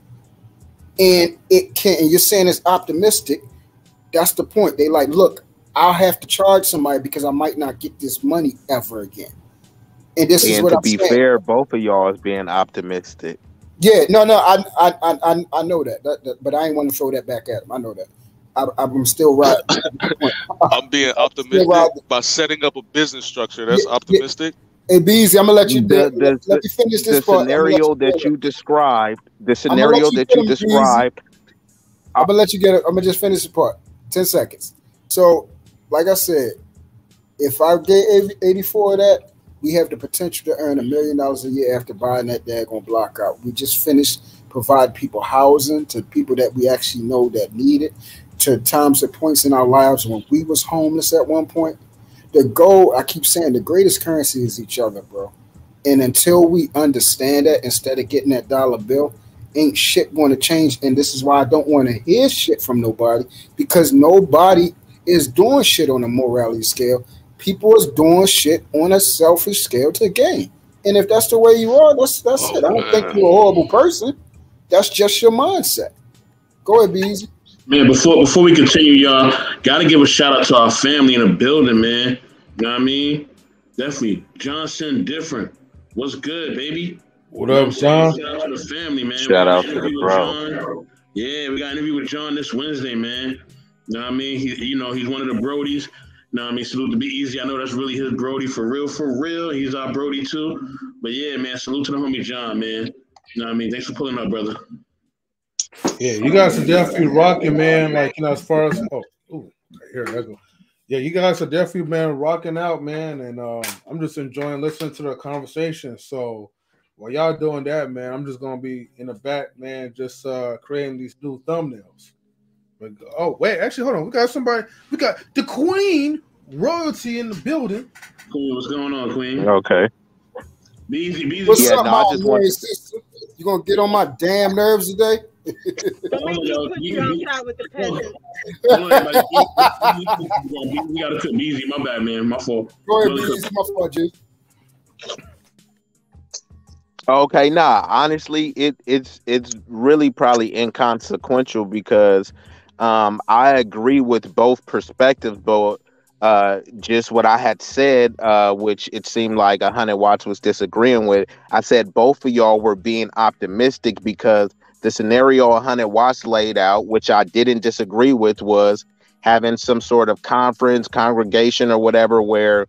and it can. And you're saying it's optimistic. That's the point. They like, look, I'll have to charge somebody because I might not get this money ever again. And this is what I'm saying. To be fair, both of y'all is being optimistic. Yeah, no, I know that, but I ain't want to throw that back at him. I know that. I'm still right. I'm being optimistic by setting up a business structure. That's optimistic. Hey, B-Eazy, I'm gonna let you. Let me finish this part. The scenario that you described. I'm gonna let you get it. I'm gonna just finish the part. 10 seconds. So, like I said, if I get 84 of that, we have the potential to earn $1 million a year after buying that daggone block out. We just finished provide people housing to people that we actually know that need it, to times and points in our lives when we was homeless at one point. The goal, I keep saying, the greatest currency is each other, bro. And until we understand that, instead of getting that dollar bill, ain't shit going to change. And this is why I don't want to hear shit from nobody, because nobody is doing shit on a morality scale. People is doing shit on a selfish scale to gain. And if that's the way you are, that's it. I don't think you're a horrible person. That's just your mindset. Go ahead, B-Eazy. Man, before we continue, y'all, gotta give a shout out to our family in the building, man. You know what I mean? Definitely. Johnson Different. What's good, baby? What up, Sean? Shout out to the family, man. Shout out to the bro. Yeah, we got an interview with John this Wednesday, man. You know what I mean? He's one of the Brodies. You know what I mean? Salute to B-Eazy. I know that's really his Brody for real, for real. He's our Brody too. But yeah, man, salute to the homie John, man. You know what I mean? Thanks for pulling up, brother. Yeah, you guys are definitely rocking, man. Like, as far as here I go. Yeah, you guys are definitely, man, rocking out, man. And I'm just enjoying listening to the conversation. So while y'all doing that, man, I'm just gonna be in the back, man, just creating these new thumbnails. But, wait, actually, hold on. We got somebody. We got the Queen royalty in the building. Queen, what's going on, Queen? Okay. B-Eazy. What's up, my sister? You gonna get on my damn nerves today? Don't make you put you outside with the peasants. We gotta cook B-Eazy. My bad, man. My fault. Go ahead, B-Eazy. My fault, G. Okay, nah. Honestly, it's really probably inconsequential because I agree with both perspectives, but just what I had said, which it seemed like 100 Watts was disagreeing with. I said both of y'all were being optimistic because the scenario 100 Watts laid out, which I didn't disagree with, was having some sort of conference, congregation, or whatever, where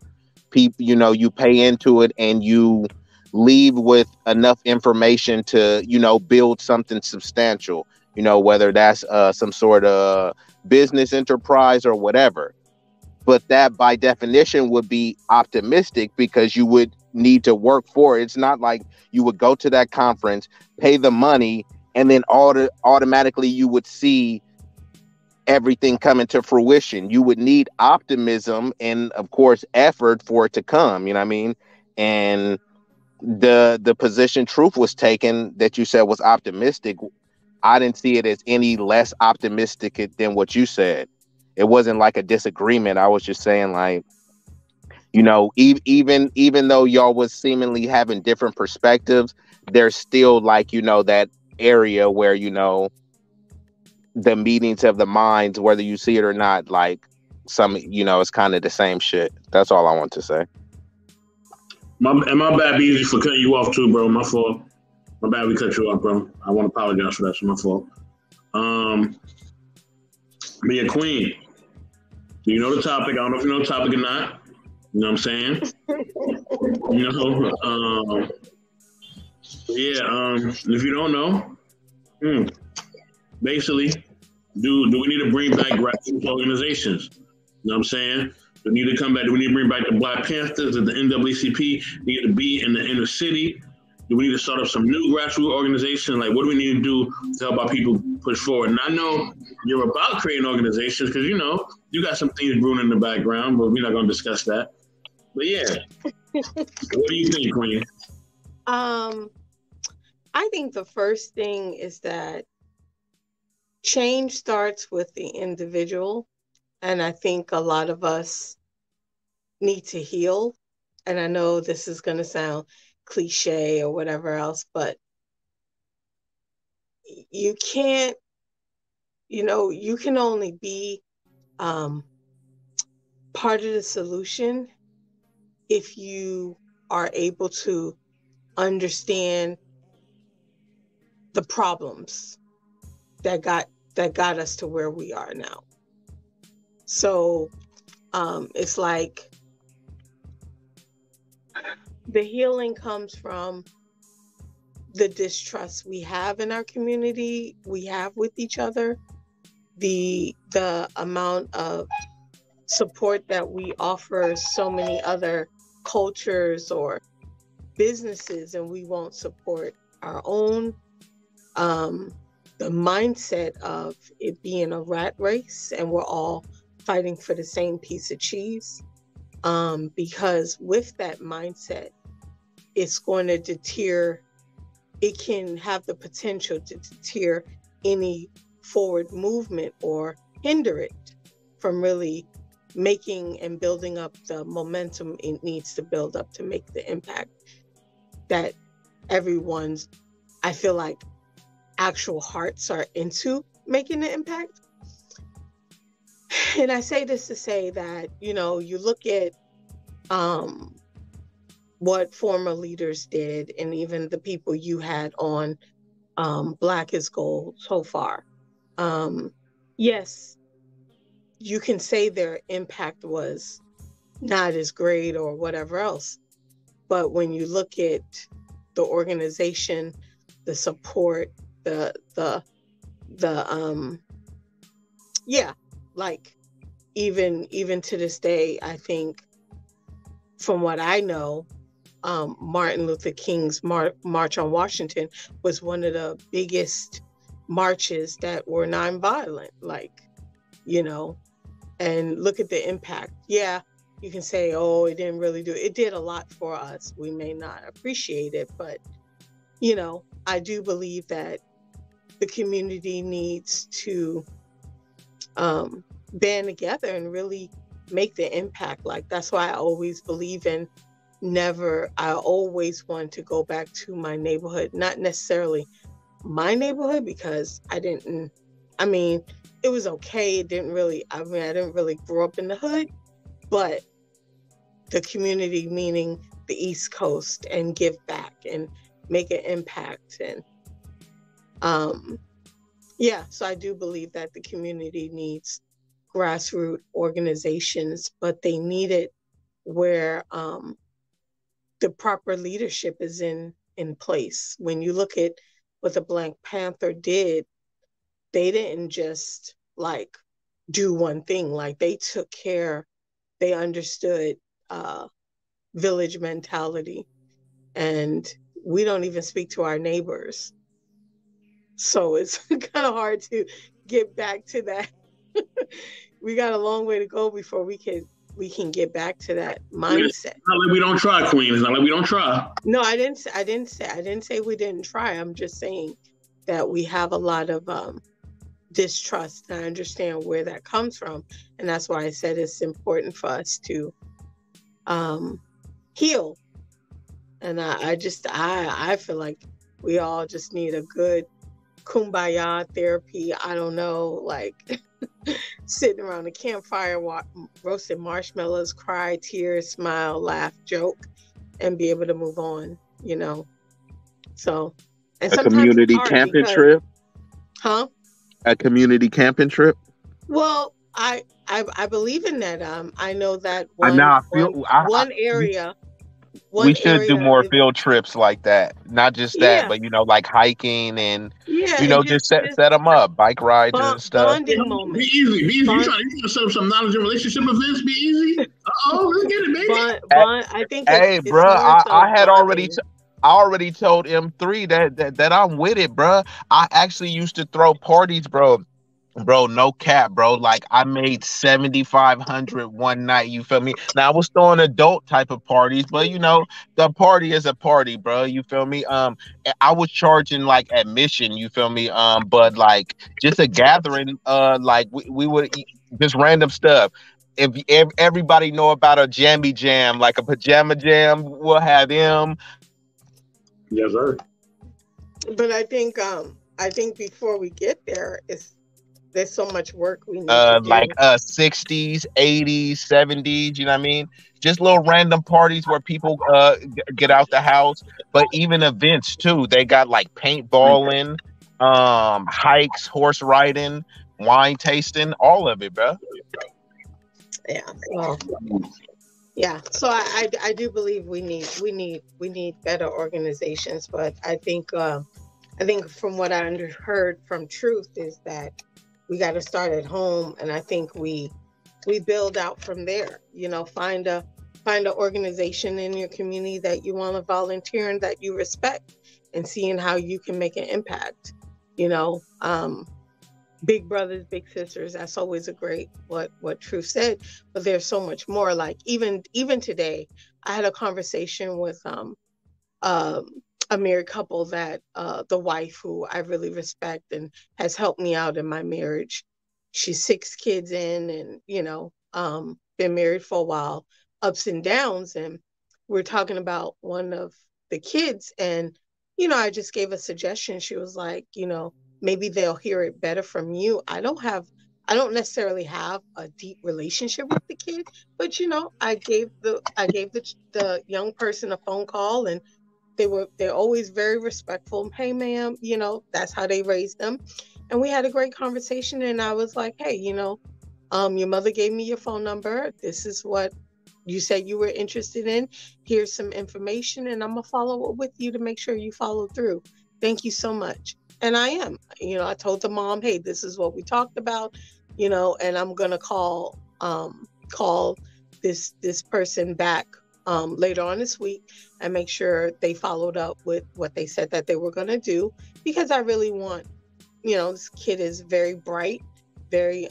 people, you pay into it and you leave with enough information to, build something substantial, whether that's some sort of business enterprise or whatever. But that by definition would be optimistic because you would need to work for it. It's not like you would go to that conference, pay the money, and then automatically you would see everything coming to fruition. You would need optimism and, of course, effort for it to come. You know what I mean? And the position Truth was taken that you said was optimistic, I didn't see it as any less optimistic than what you said. It wasn't like a disagreement. I was just saying, like, even though y'all was seemingly having different perspectives, there's still like, that area where, the meetings of the minds, whether you see it or not, like it's kind of the same shit. That's all I want to say. My bad, B-Eazy, for cutting you off too, bro. My fault. My bad, we cut you off, bro. I want to apologize for that. It's my fault. Be a Queen. Do you know the topic? I don't know if you know the topic or not. You know what I'm saying? If you don't know, basically, do we need to bring back grassroots organizations? You know what I'm saying? Do we need to come back? Do we need to bring back the Black Panthers or the NAACP? Need to be in the inner city? Do we need to start up some new grassroots organizations? Like, what do we need to do to help our people push forward? And I know you're about creating organizations because, you got some things brewing in the background, but we're not going to discuss that. But yeah, what do you think, Queen? I think the first thing is that change starts with the individual. And I think a lot of us need to heal. And I know this is going to sound cliche or whatever else, but you can't, you can only be part of the solution if you are able to understand the problems that got us to where we are now. So it's like the healing comes from the distrust we have in our community, we have with each other, the amount of support that we offer so many other cultures or businesses, and we won't support our own. The mindset of it being a rat race and we're all fighting for the same piece of cheese. Because with that mindset, it's going to deter, it can have the potential to deter any forward movement or hinder it from really making and building up the momentum it needs to build up to make the impact that everyone's, I feel like, actual hearts are into making the impact. And I say this to say that, you look at what former leaders did, and even the people you had on Black is Gold so far. Yes, you can say their impact was not as great or whatever else, but when you look at the organization, the support, the yeah, like even to this day, I think from what I know, Martin Luther King's March on Washington was one of the biggest marches that were nonviolent, like, you know, and look at the impact. Yeah, you can say, oh, it didn't really do it. It did a lot for us. We may not appreciate it, but, you know, I do believe that the community needs to band together and really make the impact. Like, that's why I always believe in I always want to go back to my neighborhood, not necessarily my neighborhood, because I mean, it was okay. I didn't really grow up in the hood, but the community, meaning the East Coast, and give back and make an impact. And yeah, so I do believe that the community needs grassroots organizations, but they need it where the proper leadership is in place. When you look at what the Black Panther did, they didn't just like do one thing. Like, they took care, they understood village mentality, and we don't even speak to our neighbors. So it's kind of hard to get back to that. We got a long way to go before we can get back to that mindset. It's not like we don't try, Queen. It's not like we don't try. No, I didn't say we didn't try. I'm just saying that we have a lot of distrust. And I understand where that comes from, and that's why I said it's important for us to heal. And I feel like we all just need a good kumbaya therapy. I don't know, like sitting around a campfire, roasting marshmallows, cry, tears, smile, laugh, joke, and be able to move on, you know. So, and a community camping trip. Huh? A community camping trip. Well, I believe in that. I know that one area. We should do more field trips like that. Not just that, but, you know, like hiking and, you know, just set them up, bike rides and stuff. Bonding moment. B-Eazy. You trying to set up some knowledge and relationship events, B-Eazy? Let's get it, baby. I think hey, bro, I had already... I already told M3 that I'm with it, bro. I actually used to throw parties, bro. Bro, no cap, bro. Like, I made 7,500 one night. You feel me? Now, I was throwing adult type of parties, but you know, the party is a party, bro. You feel me? I was charging like admission. You feel me? But like just a gathering. Like we would just random stuff. If everybody know about a jammy jam, like a pajama jam, we'll have them. Yes, sir. But I think before we get there, there's so much work we need to do. Like 60s, 80s, 70s, you know what I mean? Just little random parties where people get out the house, but even events too. They got like paintballing, hikes, horse riding, wine tasting, all of it, bro. Yeah. Well, yeah. So I do believe we need better organizations, but I think from what I heard from Truth is that we got to start at home, and I think we build out from there. You know, find a organization in your community that you want to volunteer and that you respect, and seeing how you can make an impact. You know, big brothers, big sisters. That's always a great what Truth said. But there's so much more. Like even today, I had a conversation with a married couple that the wife, who I really respect and has helped me out in my marriage. She's 6 kids in, and you know, been married for a while, ups and downs. And we're talking about one of the kids, and you know, I just gave a suggestion. She was like, you know, maybe they'll hear it better from you. I don't necessarily have a deep relationship with the kid, but you know, I gave the young person a phone call, and they're always very respectful. Hey, ma'am, you know, that's how they raised them. and we had a great conversation. And I was like, hey, you know, your mother gave me your phone number. This is what you said you were interested in. Here's some information, and I'm gonna follow up with you to make sure you follow through. Thank you so much. And I am. You know, I told the mom, hey, this is what we talked about, you know, and I'm gonna call this person back later on this week and make sure they followed up with what they said that they were gonna do, because I really want, you know, this kid is very bright, very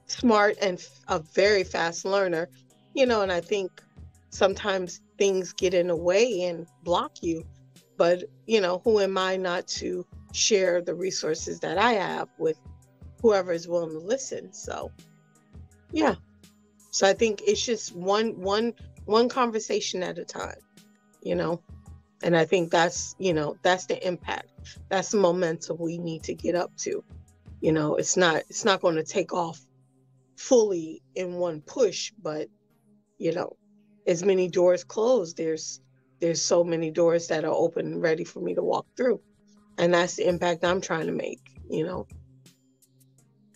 smart, and a very fast learner, you know, and I think sometimes things get in the way and block you, but you know, who am I not to share the resources that I have with whoever is willing to listen? So yeah, so I think it's just one conversation at a time, you know, and I think that's, you know, that's the impact, that's the momentum we need to get up to. You know, it's not going to take off fully in one push, but you know, as many doors closed, there's so many doors that are open and ready for me to walk through, and that's the impact I'm trying to make, you know.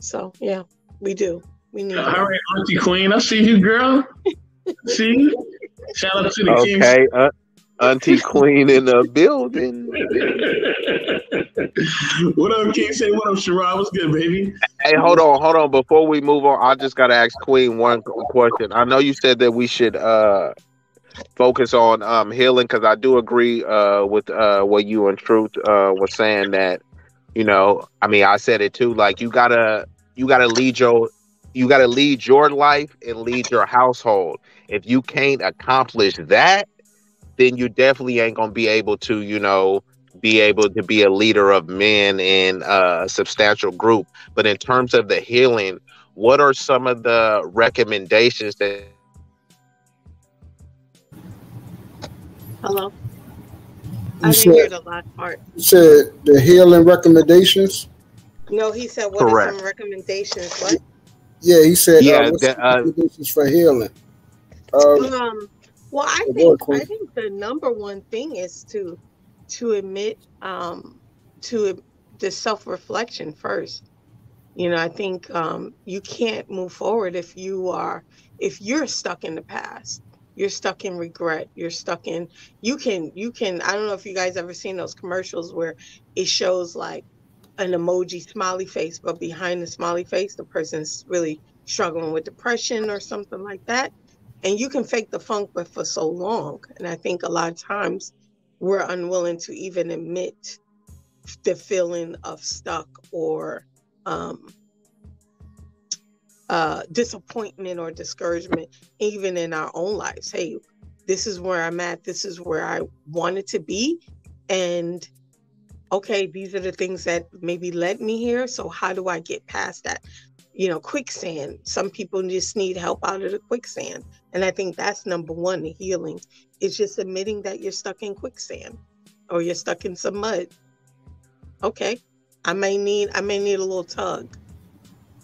So yeah, we need all right, Auntie Queen, I see you, girl. See, shout out to the Okay, Auntie Queen in the building. What up, King? Say what up, Sherrod? What's good, baby? Hey, hold on. Before we move on, I just gotta ask Queen one question. I know you said that we should focus on healing, because I do agree with what you and Truth was saying, that, you know, I mean, I said it too, like you gotta lead your life and lead your household. If you can't accomplish that, then you definitely ain't gonna be able to, you know, be a leader of men in a substantial group. But in terms of the healing, what are some of the recommendations that? Hello? I didn't hear the last part. You said the healing recommendations? No, he said, what are some recommendations? What? Yeah, he said, yeah, what's some recommendations for healing? Well, I think the number one thing is to admit to the self-reflection first. You know, I think you can't move forward if you're stuck in the past. You're stuck in regret. You're stuck in, you can, I don't know if you guys ever seen those commercials where it shows like an emoji smiley face, but behind the smiley face, the person's really struggling with depression or something like that. And you can fake the funk, but for so long. And I think a lot of times we're unwilling to even admit the feeling of stuck or disappointment or discouragement, even in our own lives. Hey, this is where I'm at. This is where I wanted to be. And okay, these are the things that maybe led me here. So how do I get past that? You know, quicksand. Some people just need help out of the quicksand. And I think that's number one, the healing. It's just admitting that you're stuck in quicksand or you're stuck in some mud. Okay, I may need a little tug.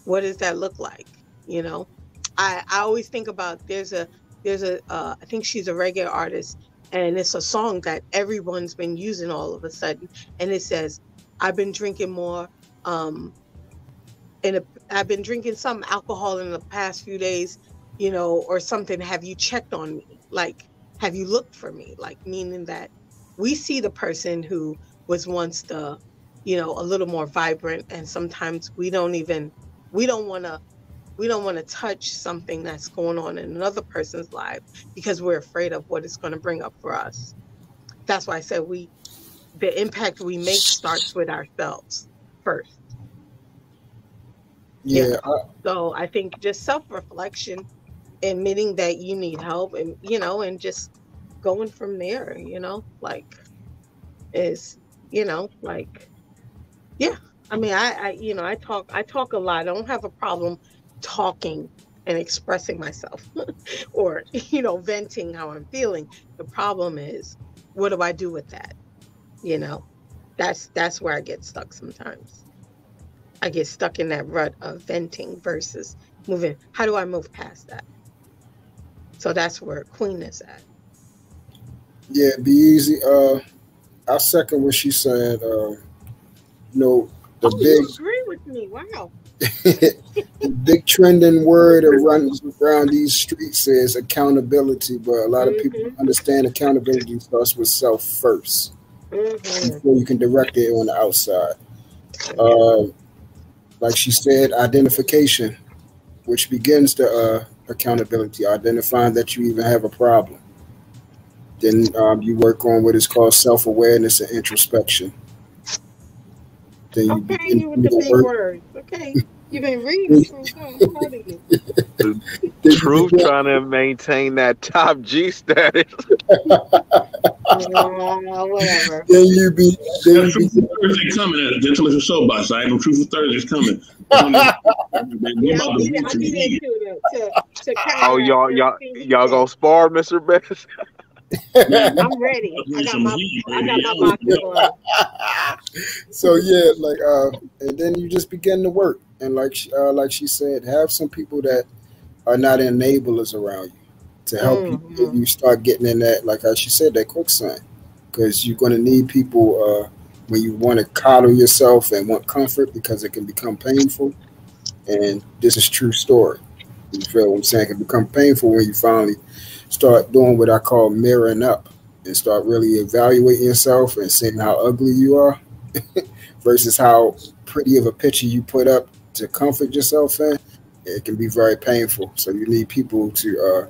What does that look like? You know, I always think about there's a I think she's a reggae artist, and it's a song that everyone's been using all of a sudden, and it says, I've been drinking more I've been drinking some alcohol in the past few days, you know, or something. Have you checked on me? Like, have you looked for me? Like, meaning that we see the person who was once the, you know, a little more vibrant, and sometimes we don't want to touch something that's going on in another person's life because we're afraid of what it's going to bring up for us. That's why I said the impact we make starts with ourselves first. Yeah. So I think just self-reflection, admitting that you need help, and, you know, and just going from there, you know, like, is, you know, like, yeah. I mean, I talk a lot. I don't have a problem talking and expressing myself or, you know, venting how I'm feeling. The problem is, what do I do with that? You know, that's where I get stuck sometimes. I get stuck in that rut of venting versus moving. How do I move past that? So that's where Queen is at. Yeah, B-Eazy. I second what she said. You know, the Oh, big you agree with me? Wow. the big trending word around these streets is accountability, but a lot of people don't understand accountability starts with self first before you can direct it on the outside. Like she said, identification, which begins the accountability, identifying that you even have a problem. Then you work on what is called self awareness and introspection. Then you Okay, begin you with to the do big work. words. Okay. You've been reading from I'm proud of you. Then you Truth begin, trying to maintain that top G status. Whatever. then you be then That you Truth begin. for Thursday coming at the Intellectual SoapBox. I know Truth for Thursday's coming. We Yeah, about to beat I'll some be there heat. to Oh, counteract everything you y'all say. gonna spar, Mr. Best? Man, I'm ready. we I about to got some my heat, I baby. got my boxers on. So yeah, like and then you just begin to work, and like she said, have some people that are not enablers around you to help you. You start getting in that, like she said, that quicksand, because you're going to need people when you want to coddle yourself and want comfort, because it can become painful. And this is true story. You feel what I'm saying? It can become painful when you finally start doing what I call mirroring up and start really evaluating yourself and seeing how ugly you are versus how pretty of a picture you put up to comfort yourself in. It can be very painful. So you need people to,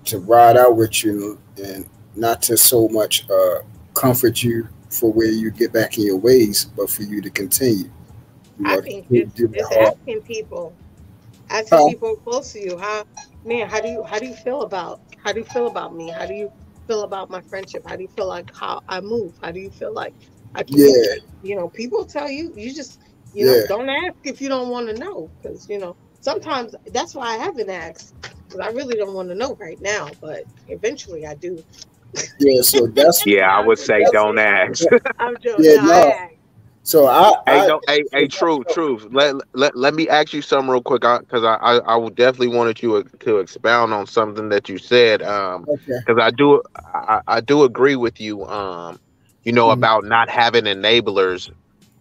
to ride out with you and not to so much comfort you for where you get back in your ways, but for you to continue. You I know, think to do just that asking hard. people close to you, how do you feel about me? How do you feel about my friendship? How do you feel like how I move? How do you feel like I Yeah, communicate? People tell you, you just yeah. don't ask if you don't want to know, because sometimes that's why I haven't asked, because I really don't want to know right now, but eventually I do. Yeah, so Yeah, I I'm would just say that's don't joking. ask. I'm joking. yeah, No, I no. ask. So Hey, don't. Hey, truth. Let me ask you something real quick, because I would definitely wanted you to expound on something that you said. okay. Because I do agree with you. Mhm. About not having enablers,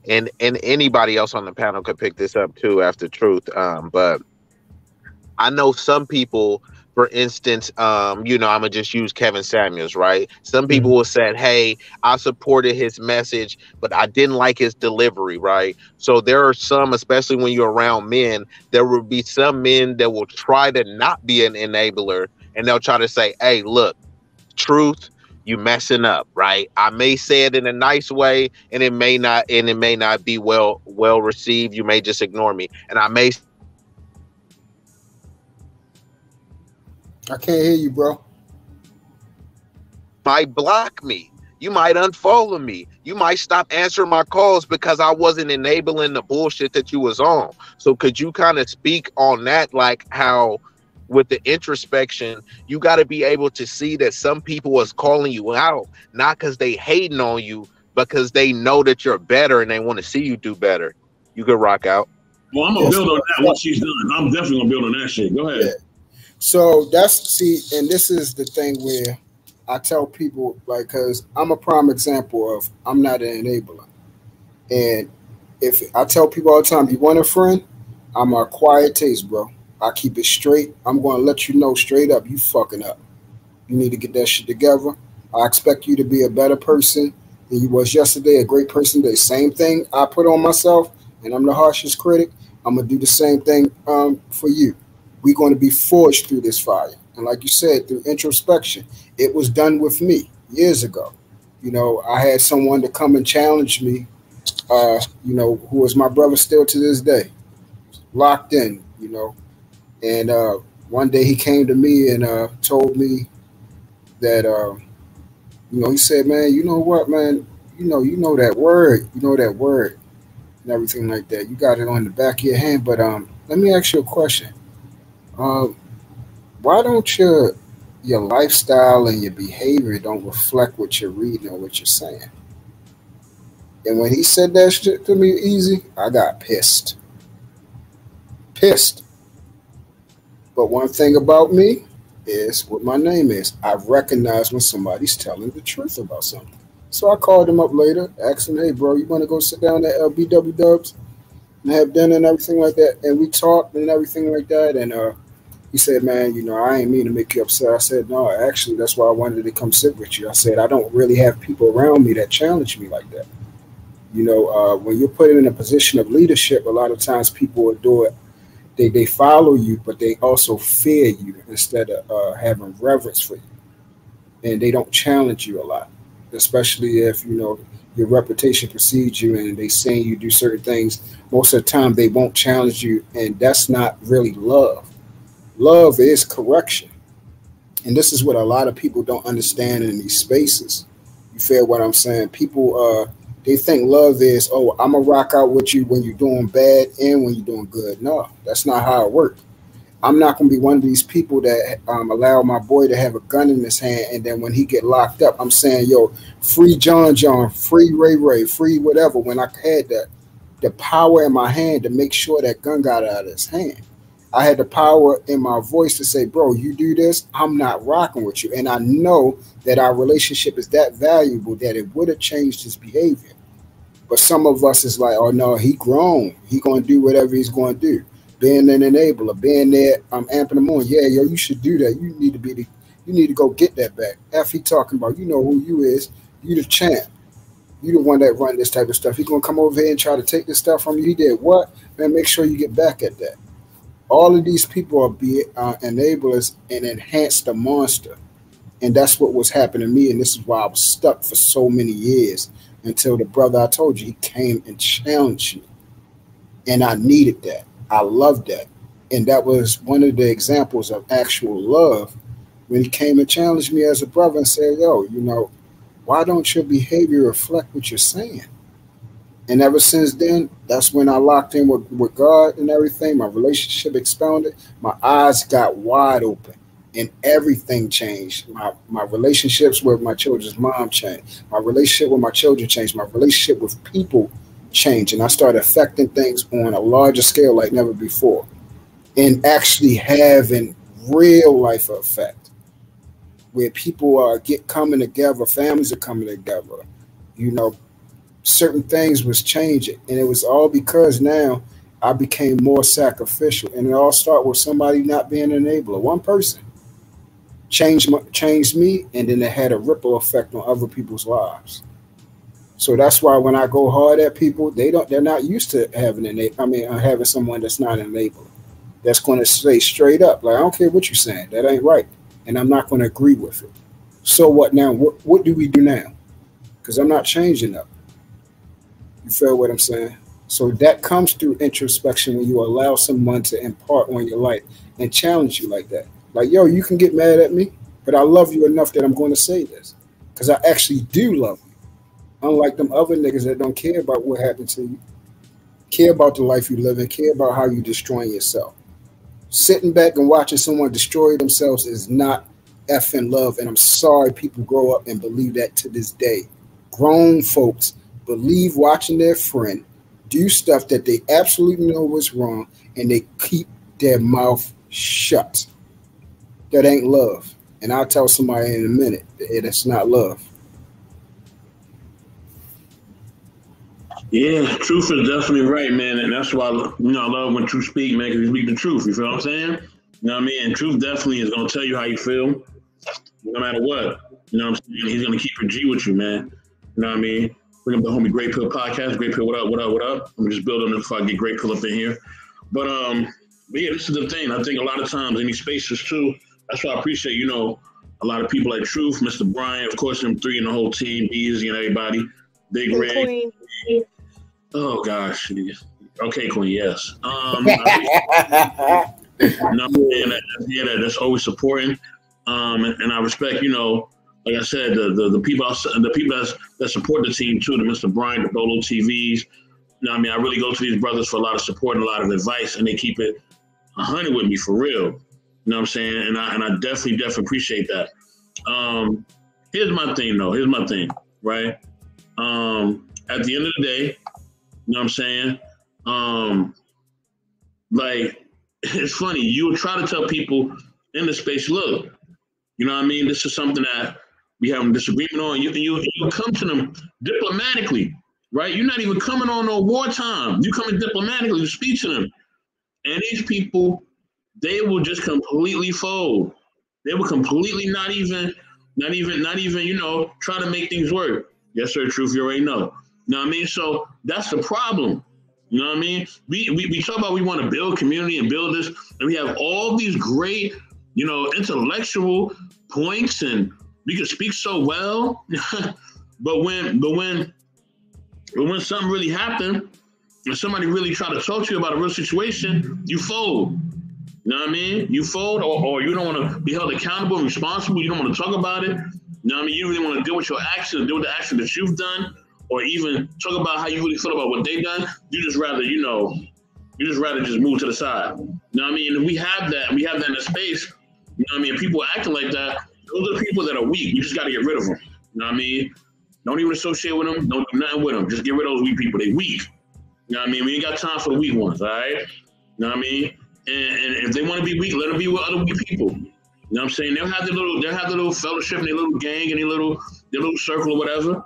and anybody else on the panel could pick this up too after truth. But I know some people, for instance, I'm gonna just use Kevin Samuels, right? Some people Mhm. will say, "Hey, I supported his message, but I didn't like his delivery," right? So there are some, especially when you're around men, there will be some men that will try to not be an enabler, and they'll try to say, "Hey, look, truth." You messing up, right? I may say it in a nice way, and it may not be well received. You may just ignore me, and I may I can't hear you, bro. might block me. You might unfollow me. You might stop answering my calls because I wasn't enabling the bullshit that you was on. So could you kind of speak on that, like how with the introspection, you got to be able to see that some people was calling you out, not because they hating on you, because they know that you're better and they want to see you do better. You could rock out. Well, I'm gonna Yeah, build on so, that once she's done. I'm definitely gonna build on that shit. Go yeah. ahead. So and this is the thing where I tell people, like, because I'm a prime example of I'm not an enabler. And if I tell people all the time, you want a friend, I'm a quiet taste, bro. I keep it straight. I'm going to let you know straight up, you fucking up. You need to get that shit together. I expect you to be a better person than you was yesterday, a great person today. Same thing I put on myself, and I'm the harshest critic. I'm going to do the same thing for you. We're going to be forged through this fire. And like you said, through introspection, it was done with me years ago. I had someone to come and challenge me, who is my brother still to this day, locked in. And one day he came to me and told me that, he said, man, you know what, man, you know that word and everything like that. You got it on the back of your hand, but let me ask you a question. Um, why don't your lifestyle and your behavior don't reflect what you're reading or what you're saying? And when he said that shit to me, easy, I got pissed. Pissed. But one thing about me is what my name is. I recognize when somebody's telling the truth about something. So I called him up later, asked him, hey, bro, you want to go sit down at BW Dubs and have dinner and everything like that? And we talked and everything like that. And he said, man, you know, I ain't mean to make you upset. I said, no, actually, that's why I wanted to come sit with you. I said, I don't really have people around me that challenge me like that. You know, when you're put in a position of leadership, a lot of times people will do it. They follow you, but they also fear you instead of having reverence for you. And they don't challenge you a lot, especially if, you know, your reputation precedes you and they saying you do certain things. Most of the time, they won't challenge you, and that's not really love. Love is correction. And this is what a lot of people don't understand in these spaces. You feel what I'm saying? People, they think love is, oh, I'm going to rock out with you when you're doing bad and when you're doing good. No, that's not how it works. I'm not going to be one of these people that allow my boy to have a gun in his hand, and then when he get locked up, I'm saying, yo, free John, free Ray, free whatever, when I had the power in my hand to make sure that gun got out of his hand. I had the power in my voice to say, bro, you do this, I'm not rocking with you. And I know that our relationship is that valuable that it would have changed his behavior. But some of us is like, oh, no, he grown. He going to do whatever he's going to do. Being an enabler, being there, I'm amping him on. Yeah, yo, you should do that. You need to go get that back. After he talking about, you know who you is. You the champ. You the one that run this type of stuff. He going to come over here and try to take this stuff from you. He did what? Man, make sure you get back at that. All of these people are enablers and enhance the monster. And that's what was happening to me. And this is why I was stuck for so many years until the brother I told you, he came and challenged me. And I needed that. I loved that. And that was one of the examples of actual love when he came and challenged me as a brother and said, yo, you know, why don't your behavior reflect what you're saying? And ever since then, that's when I locked in with God and everything. My relationship expounded. My eyes got wide open and everything changed. My relationships with my children's mom changed. My relationship with my children changed. My relationship with people changed. And I started affecting things on a larger scale like never before. And actually having real life effect where people are coming together, families are coming together, you know, certain things was changing, and it was all because now I became more sacrificial, and it all started with somebody not being an enabler. One person changed me, and then it had a ripple effect on other people's lives. So that's why when I go hard at people, they're not used to having having someone that's not an enabler, that's going to say straight up, like, I don't care what you're saying, that ain't right, and I'm not going to agree with it. So what now? What do we do now? Because I'm not changing up. You feel what I'm saying? So that comes through introspection when you allow someone to impart on your life and challenge you like that. Like, yo, you can get mad at me, but I love you enough that I'm going to say this because I actually do love you. Unlike them other niggas that don't care about what happened to you, care about the life you live in, care about how you destroying yourself. Sitting back and watching someone destroy themselves is not effing love. And I'm sorry people grow up and believe that to this day. Grown folks believe watching their friend do stuff that they absolutely know was wrong, and they keep their mouth shut. That ain't love. And I'll tell somebody in a minute that it's not love. Yeah, truth is definitely right, man. And that's why, I love when truth speak, man, because you speak the truth. You feel what I'm saying? You know what I mean? And truth definitely is going to tell you how you feel, no matter what. You know what I'm saying? He's going to keep it G with you, man. You know what I mean? Bring up the homie Great Pill podcast. Great Pill, what up? Let me just build on it before I get Great Pill up in here. But yeah, this is the thing. I think a lot of times in these spaces too, that's why I appreciate, a lot of people like Truth, Mr. Bryant, of course, them three and the whole team, B-Eazy and everybody. Big Ray. Oh gosh. Okay, Queen, yes. That's always supporting. And I respect, like I said, the people that support the team too, the Mr. Bryant, the Lola TVs. I really go to these brothers for a lot of support and a lot of advice, and they keep it 100 with me for real. You know what I'm saying? And I definitely appreciate that. Here's my thing though. Here's my thing, right? At the end of the day, you know what I'm saying? Like, it's funny. You would try to tell people in the space, look, you know what I mean? This is something that we have a disagreement on, you come to them diplomatically, right? You're not even coming on no wartime. You coming diplomatically to speak to them. And these people, they will just completely fold. They will completely not even, try to make things work. Yes, sir, truth, you already know. You know what I mean? So that's the problem. You know what I mean? We talk about we want to build community and build this, and we have all these great, intellectual points, and we can speak so well. but when something really happened, and somebody really try to talk to you about a real situation, you fold. You know what I mean? You fold, or you don't want to be held accountable and responsible. You don't want to talk about it. You know what I mean? You really want to deal with your actions, deal with the action that you've done, or even talk about how you really feel about what they've done. You just rather, just move to the side. You know what I mean? And we have that in the space. You know what I mean? People acting like that, those are the people that are weak. You just got to get rid of them. You know what I mean? Don't even associate with them. Don't do nothing with them. Just get rid of those weak people. They weak. You know what I mean? We ain't got time for the weak ones, all right? You know what I mean? And if they want to be weak, let them be with other weak people. You know what I'm saying? They'll have their little fellowship and their little gang and their little circle or whatever.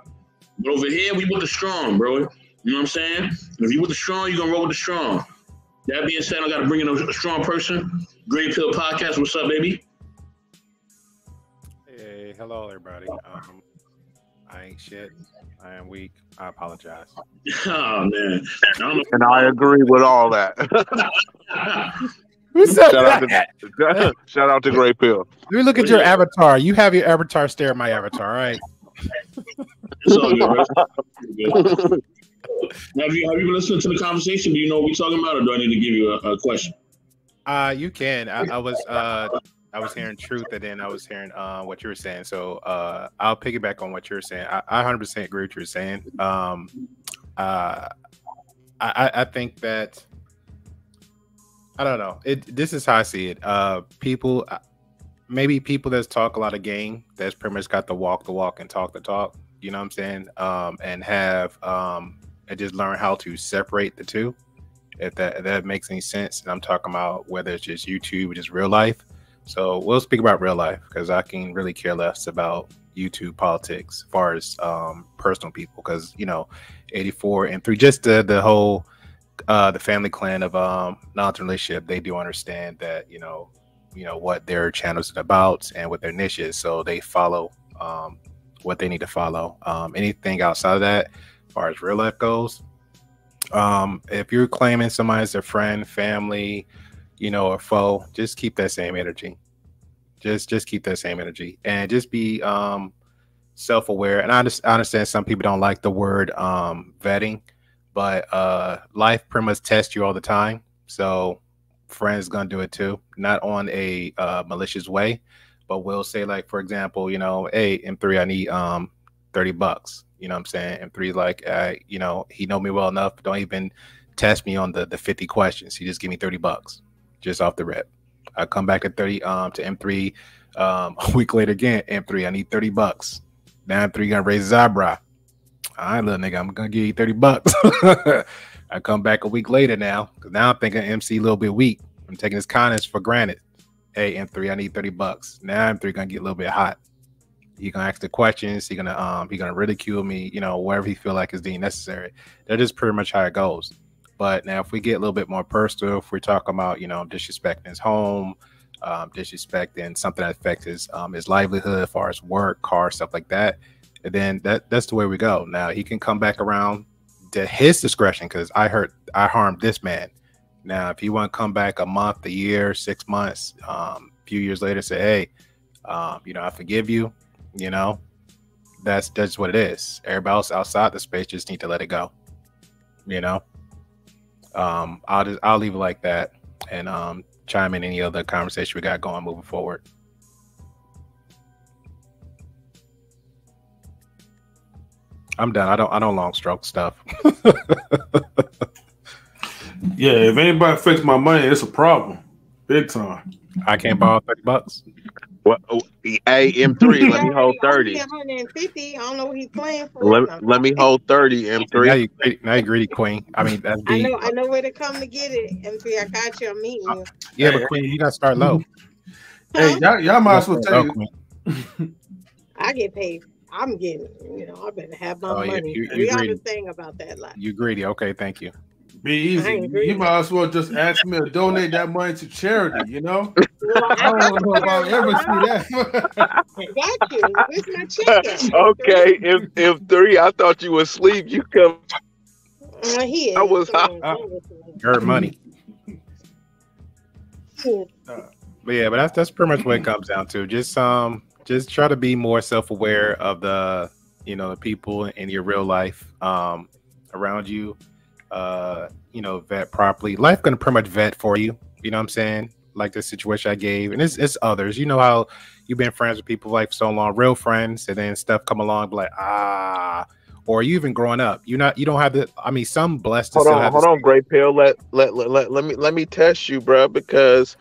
But over here, we with the strong, bro. You know what I'm saying? If you with the strong, you're gonna roll with the strong. That being said, I gotta bring in a strong person. Great Pill Podcast. What's up, baby? Hey, hello, everybody. I ain't shit. I am weak. I apologize. Oh man, and I agree with all that. Who said that? Shout out to Great Pill. Let me look at your avatar. You have your avatar stare at my avatar, right? It's all good, bro. Have you been listening to the conversation? Do you know what we're talking about, or do I need to give you a question? You can. I was hearing truth, and then I was hearing what you were saying. So I'll piggyback on what you're saying. I 100% agree with what you're saying. I think that I don't know. This is how I see it. People that talk a lot of game, that's pretty much got to walk the walk and talk the talk. You know what I'm saying? And have and just learn how to separate the two. If that makes any sense. And I'm talking about whether it's just YouTube or just real life. So we'll speak about real life because I can really care less about YouTube politics as far as personal people, because 84 and 3, just the whole the family clan of non-relationship, they do understand that what their channels is about and what their niche is, so they follow what they need to follow. Anything outside of that, as far as real life goes, if you're claiming somebody as a friend, family, a foe, just keep that same energy. Just keep that same energy, and just be self-aware. And I understand some people don't like the word vetting, but life pretty much tests you all the time. So friends gonna do it too, not on a malicious way, but we'll say, like, for example, hey, M3, I need $30. You know what I'm saying? M3 like, he know me well enough. Don't even test me on the 50 questions. He just give me $30 just off the rip. I come back at 30 to M3 a week later again. M3, I need $30. Now M3 gonna raise his eyebrow. All right, little nigga, I'm gonna give you $30. I come back a week later now, because now I'm thinking MC a little bit weak. I'm taking his kindness for granted. Hey, M3, I need $30. Now M3 gonna get a little bit hot. He gonna ask the questions. He gonna ridicule me. Wherever he feel like is deemed necessary. That is pretty much how it goes. But now, if we get a little bit more personal, if we're talking about, disrespecting his home, disrespecting something that affects his livelihood, as far as work, car, stuff like that, and then that's the way we go. Now, he can come back around to his discretion, because I harmed this man. Now, if he want to come back a month, a year, 6 months, a few years later, say, hey, I forgive you. That's just what it is. Everybody else outside the space just need to let it go. I'll leave it like that, and chime in any other conversation we got going moving forward. I'm done. I don't long stroke stuff. Yeah, if anybody affects my money, it's a problem, big time. I can't borrow $30. Well, hey, M3, let me hold 30. 150. I don't know what he's playing for. Let me hold 30, M3. Now you greedy, Queen. I mean, that's deep. I know where to come to get it. M3, I got you. I'm meeting you. Yeah, but Queen, you gotta start low. Hey, y'all might as well tell you. I get paid. I'm getting, I better have my money. You We have greedy. a thing about that life. You greedy. Okay, thank you. Be easy. You might as well just ask me to donate that money to charity, you know? Well, I don't know if I'll ever see that. I got you. Where's my check at? Okay, if 3, I thought you were asleep. You come. He is. I was Earn money. But yeah, but that's pretty much what it comes down to. Just try to be more self-aware of the the people in your real life around you. Vet properly. Life gonna pretty much vet for you. You know what I'm saying? Like the situation I gave, and it's others. You know how you've been friends with people like so long, real friends, and then stuff come along, be like or you even growing up. You don't have the. I mean, some blessed. Hold on, Great Pill. Let me test you, bro, because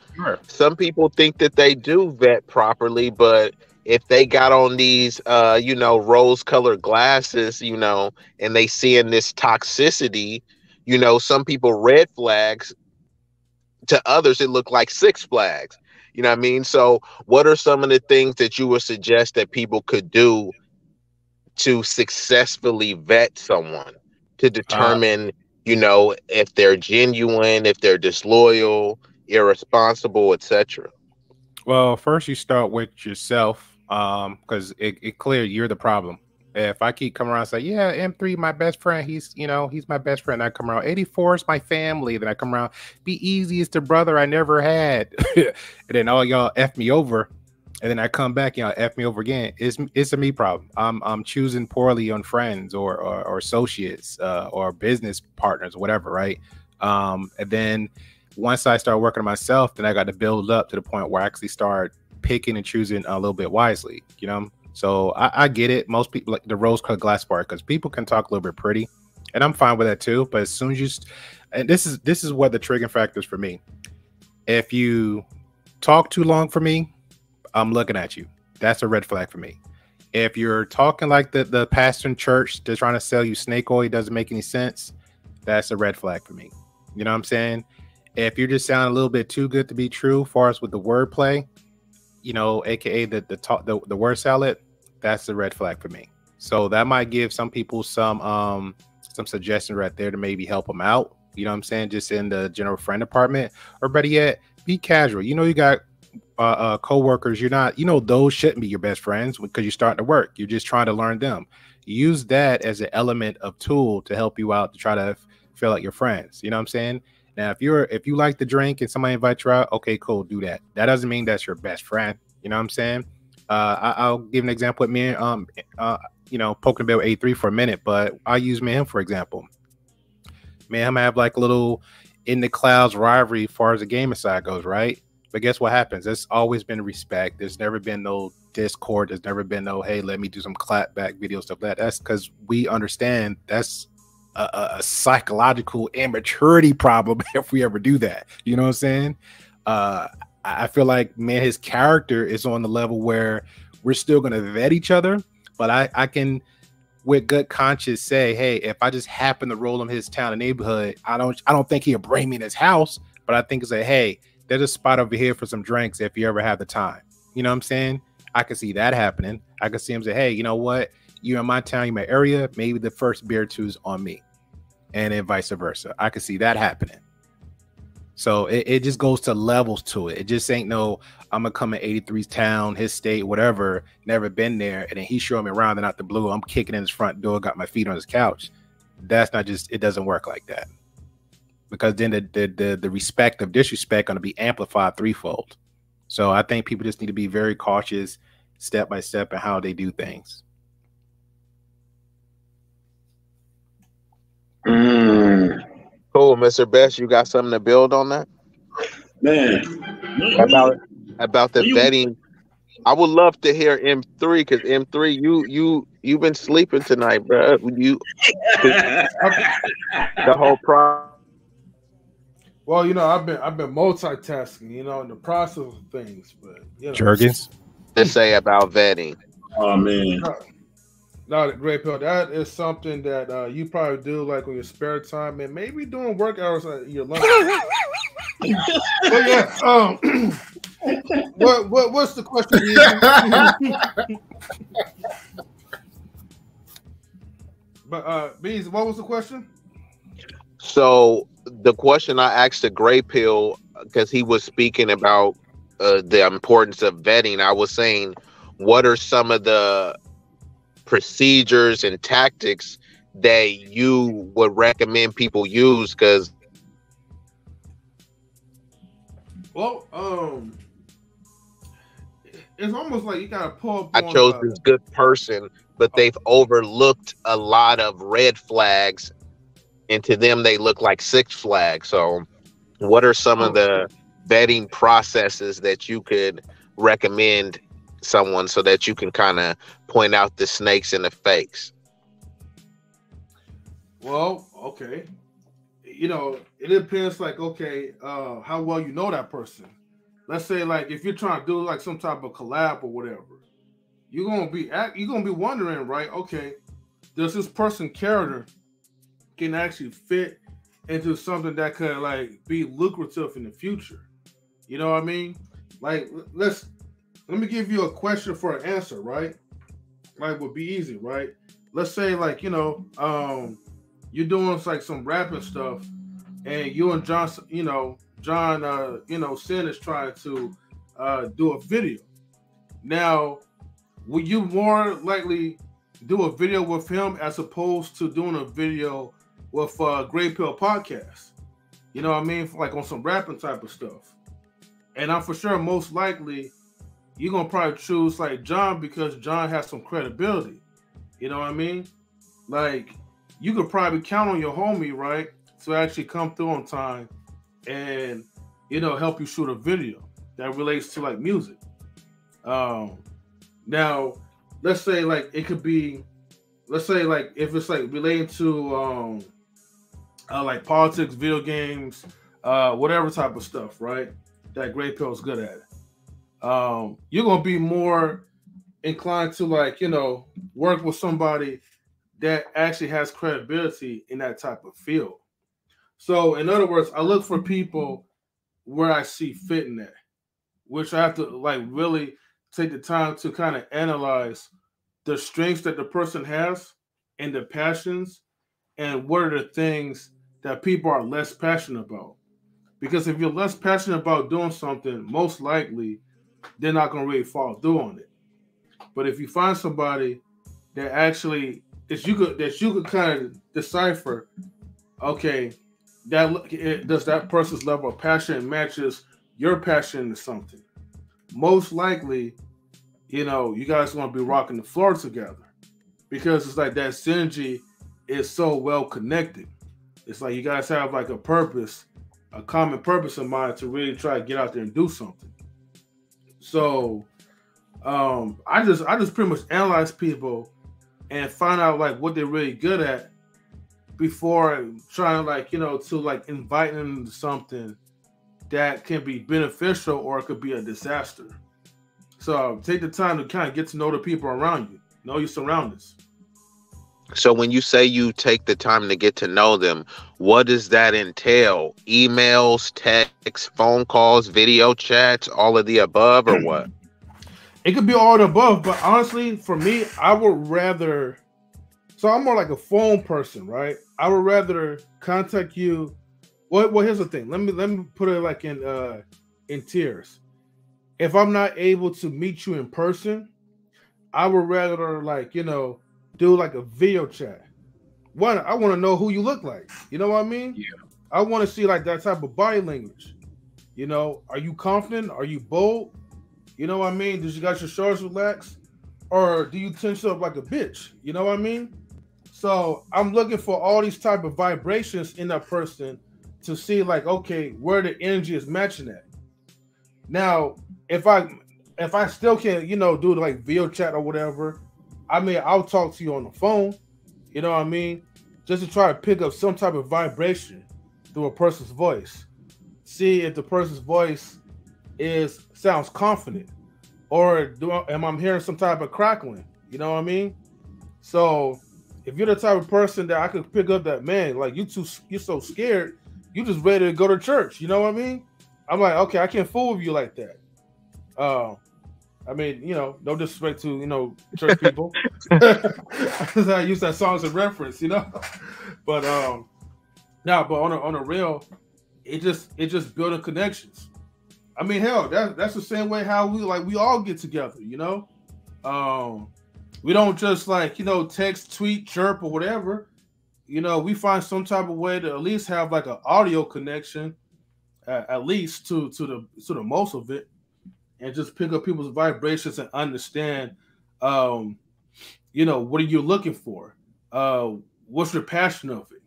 some people think that they do vet properly, but if they got on these rose-colored glasses, and they seeing this toxicity, some people red flags, to others it looked like Six Flags. You know what I mean? So what are some of the things that you would suggest that people could do to successfully vet someone, to determine if they're genuine, if they're disloyal, irresponsible, etc.? Well, first you start with yourself, because it clear you're the problem. If I keep coming around and say, yeah, M3, my best friend, he's my best friend. I come around, 84 is my family. Then I come around, B-Eazy is the brother I never had. And then all y'all F me over. And then I come back, y'all F me over again. It's a me problem. I'm choosing poorly on friends or associates or business partners, whatever, right? And then once I start working on myself, then I got to build up to the point where I actually start picking and choosing a little bit wisely, So I get it. Most people like the rose-colored glass part, because people can talk a little bit pretty, and I'm fine with that too. But as soon as and this is what the triggering factor is for me. If you talk too long for me, I'm looking at you. That's a red flag for me. If you're talking like the pastor in church, they're trying to sell you snake oil, it doesn't make any sense. That's a red flag for me. You know what I'm saying? If you're just sounding a little bit too good to be true, as far as with the wordplay, aka the word salad, that's a red flag for me. So that might give some people some suggestions right there to maybe help them out. You know what I'm saying? Just in the general friend department, or better yet, be casual. You got co-workers. You're not. Those shouldn't be your best friends because you're starting to work. You're just trying to learn them. Use that as an element of tool to help you out to try to feel like your friends. You know what I'm saying? Now, if you like to drink and somebody invites you out, okay, cool, do that. That doesn't mean that's your best friend. You know what I'm saying? I'll give an example with me and poking the bear with A3 for a minute, but I'll use me and him for example. Me and him have like a little in the clouds rivalry as far as the gaming side goes, right? But guess what happens? There's always been respect. There's never been no discord. There's never been no, hey, let me do some clapback video stuff like that. That's because we understand that's a psychological immaturity problem if we ever do that. You know what I'm saying? I feel like, man, his character is on the level where we're still going to vet each other, but I can with good conscience say, hey, if I just happen to roll in his town and neighborhood, I don't think he'll bring me in his house, but I think it's a, hey, there's a spot over here for some drinks if you ever have the time. You know what I'm saying? I can see that happening. I can see him say, hey, you know what? You're in my town, you're in my area. Maybe the first beer or two's on me. And then vice versa. I can see that happening. So it just goes to levels to it. It just ain't no, I'm going to come in 83's town, his state, whatever, never been there. And then he's showing me around and out the blue, I'm kicking in his front door, got my feet on his couch. That's not just, it doesn't work like that. Because then the respect of disrespect going to be amplified threefold. So I think people just need to be very cautious step by step in how they do things. Cool, Mr. Best. You got something to build on that? Man, about the vetting. I would love to hear M3 because M3, you've been sleeping tonight, bro. The whole problem. Well, I've been multitasking, in the process of things, but Jergens to say about vetting. Oh man. No, Great Pill. That is something that you probably do like on your spare time and maybe doing work hours at your lunch. But yeah, What's the question? But Bees, what was the question? So the question I asked the Gray Pill, because he was speaking about the importance of vetting. I was saying, what are some of the procedures and tactics that you would recommend people use? Because it's almost like you gotta pull up. I chose this good person, but they've overlooked a lot of red flags, and to them they look like Six Flags. So what are some of the vetting processes that you could recommend someone so that you can kind of point out the snakes and the fakes? Well, okay. You know, it depends, like, okay, how well you know that person. Let's say, like, if you're trying to do like some type of collab or whatever, you're gonna be wondering, right? Okay, does this person character can actually fit into something that could like be lucrative in the future? You know what I mean? Like, let me give you a question for an answer, right? Like, would be easy, right? Let's say, like, you know, you're doing like some rapping stuff, and you and John, Sin is trying to do a video. Now, would you more likely do a video with him as opposed to doing a video with Gray Pill Podcast? You know what I mean? Like on some rapping type of stuff. And I'm for sure most likely you're gonna probably choose like John because John has some credibility. You know what I mean? Like, you could probably count on your homie, right, to actually come through on time and, you know, help you shoot a video that relates to like music. Now, let's say like it could be, let's say like if it's like relating to like politics, video games, whatever type of stuff, right? That Gray Pill is good at. You're gonna be more inclined to like, you know, work with somebody that actually has credibility in that type of field. So in other words, I look for people where I see fit in that, which I have to like really take the time to kind of analyze the strengths that the person has and the passions and what are the things that people are less passionate about. Because if you're less passionate about doing something, most likely they're not going to really follow through on it. But if you find somebody that actually that you could kind of decipher, okay, does that person's level of passion matches your passion to something? Most likely, you know, you guys want to be rocking the floor together because it's like that synergy is so well connected. It's like you guys have like a purpose, a common purpose in mind to really try to get out there and do something. So I just pretty much analyze people and find out like what they're really good at before trying like, you know, to like invite them into something that can be beneficial or it could be a disaster. So take the time to kind of get to know the people around you, know your surroundings. So when you say you take the time to get to know them, what does that entail? Emails, texts, phone calls, video chats, all of the above, or what? It could be all the above, but honestly, for me, I would rather. So I'm more like a phone person, right? I would rather contact you. Well, here's the thing. Let me put it like in tiers. If I'm not able to meet you in person, I would rather like, you know, do like a video chat. One, I want to know who you look like. You know what I mean? Yeah. I want to see like that type of body language. You know, are you confident? Are you bold? You know what I mean? Did you got your shoulders relaxed? Or do you tense up like a bitch? You know what I mean? So I'm looking for all these type of vibrations in that person to see like, okay, where the energy is matching at. Now, if I still can't, you know, do like video chat or whatever, I mean, I'll talk to you on the phone, you know what I mean? Just to try to pick up some type of vibration through a person's voice. See if the person's voice sounds confident, or am I hearing some type of crackling? You know what I mean? So if you're the type of person that I could pick up that, man, like you're so scared, you just ready to go to church. You know what I mean? I'm like, okay, I can't fool with you like that. I mean, you know, no disrespect to, you know, church people. I use that song as a reference, you know. But but on a real, it just building connections. I mean, hell, that's the same way how we all get together, you know. We don't just like, you know, text, tweet, chirp, or whatever. You know, we find some type of way to at least have like an audio connection, at least to the most of it, and just pick up people's vibrations and understand, you know, what are you looking for? What's your passion of it?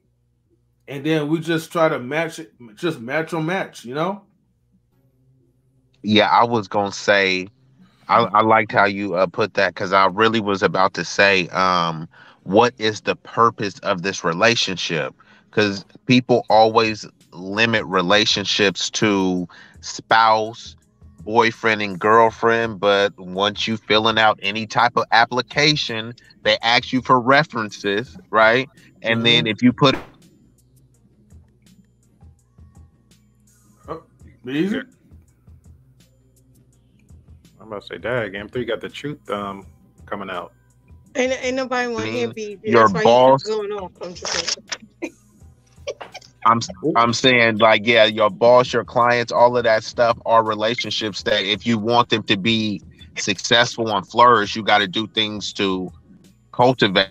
And then we just try to match it, just match on match, you know? Yeah, I was gonna say I liked how you put that because I really was about to say, what is the purpose of this relationship? Because people always limit relationships to spouse, boyfriend, and girlfriend. But once you filling out any type of application, they ask you for references, right? And then if you put Easy. I'm about to say, dag, M3 got the truth coming out. Ain't nobody want to hear B. Your That's why boss. you keep going off. I'm just I'm saying, like, yeah, your boss, your clients, all of that stuff are relationships that if you want them to be successful and flourish, you got to do things to cultivate.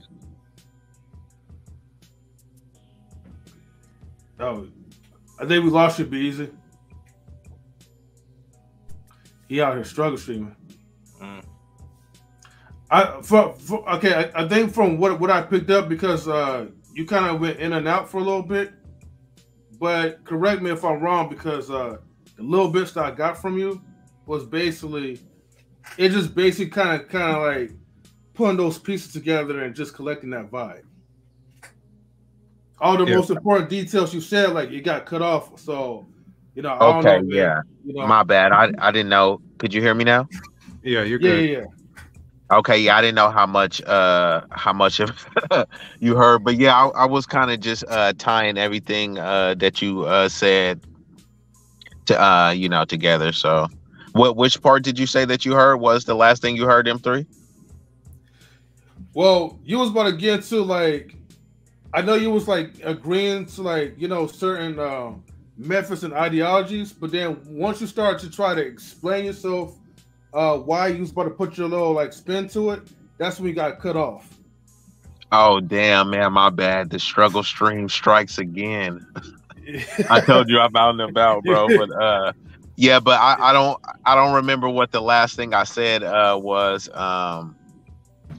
Oh, I think we lost you, B-Eazy. He out here struggle streaming. I think from what I picked up, because you kind of went in and out for a little bit, but correct me if I'm wrong, because the little bits that I got from you was basically kind of like putting those pieces together and just collecting that vibe. All the most important details you said, like it got cut off, so you know. I don't know, man. Yeah. You know, My bad. I didn't know. Could you hear me now? Yeah, you're good. Yeah. Okay, yeah, I didn't know how much of you heard, but yeah, I was kind of just tying everything that you said to you know, together. So, which part did you say that you heard was the last thing you heard, M3? Well, you was about to get to, like, I know you was like agreeing to, like, you know, certain methods and ideologies, but then once you start to try to explain yourself, why you was about to put your little like spin to it, that's when you got cut off. Oh damn, man, my bad. The struggle stream strikes again. I told you I'm out and about, bro. But yeah, but I don't remember what the last thing I said was.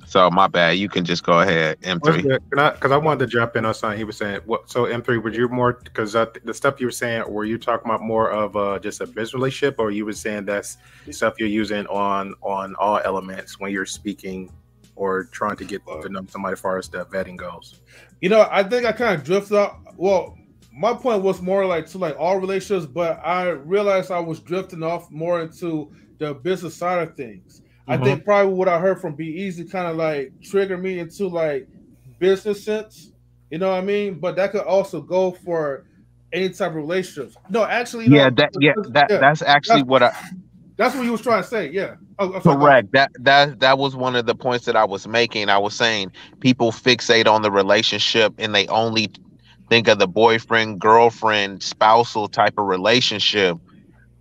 So my bad. You can just go ahead, M3. Because I wanted to jump in on something he was saying. What? So M3, were you more, because the stuff you were saying, were you talking about more of just a business relationship, or you were saying that's stuff you're using on all elements when you're speaking or trying to get to know somebody as far as the vetting goes? You know, I think I kind of drifted out. Well, my point was more like to like all relationships, but I realized I was drifting off more into the business side of things. I think probably what I heard from B-Eazy kind of like triggered me into like business sense, you know what I mean? But that could also go for any type of relationships. No, actually, that's actually that's what you was trying to say. Yeah, correct. That was one of the points that I was making. I was saying people fixate on the relationship and they only think of the boyfriend, girlfriend, spousal type of relationship.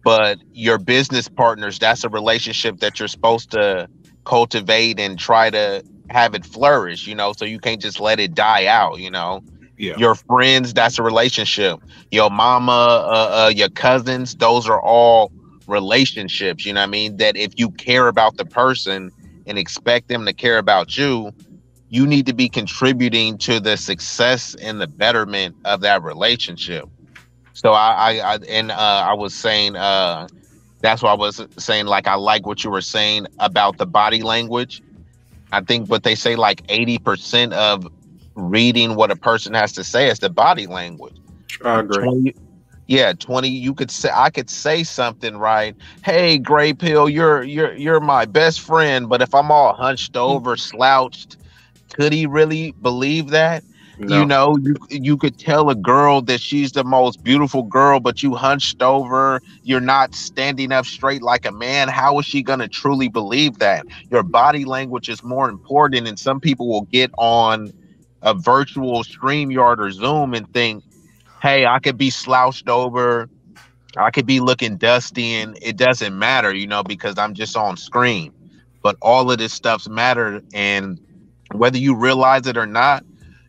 But your business partners, that's a relationship that you're supposed to cultivate and try to have it flourish, you know, so you can't just let it die out, you know. Yeah. Your friends, that's a relationship. Your mama, your cousins, those are all relationships, you know what I mean? That if you care about the person and expect them to care about you, you need to be contributing to the success and the betterment of that relationship. So I was saying that's why I was saying, like, I like what you were saying about the body language. I think what they say, like 80% of reading what a person has to say is the body language. I agree. 20, you could say, I could say something, right? Hey, Gray Pill, you're my best friend, but if I'm all hunched over, slouched, could he really believe that? No. You could tell a girl that she's the most beautiful girl, but you hunched over, you're not standing up straight like a man. How is she gonna truly believe that? Your body language is more important, and some people will get on a virtual StreamYard or Zoom and think, hey, I could be slouched over, I could be looking dusty, and it doesn't matter, because I'm just on screen. But all of this stuff's mattered, and whether you realize it or not,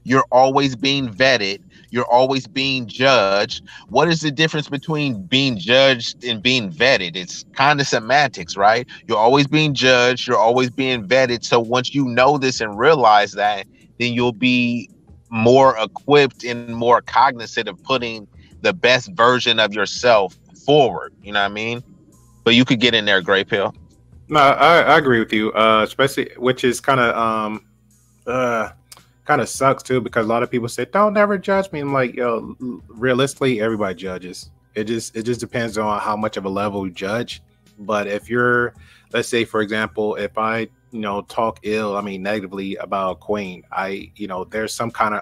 you're always being vetted. You're always being judged. What is the difference between being judged and being vetted? It's kind of semantics, right? You're always being judged. You're always being vetted. So once you know this and realize that, then you'll be more equipped and more cognizant of putting the best version of yourself forward. You know what I mean? But you could get in there, Gray Pill. No, I agree with you. Especially, which is kind of sucks too, because a lot of people say, "Don't never judge me." I'm like, yo, realistically, everybody judges. It just depends on how much of a level you judge. But if you're, let's say, for example, if I talk negatively about Queen, there's some kind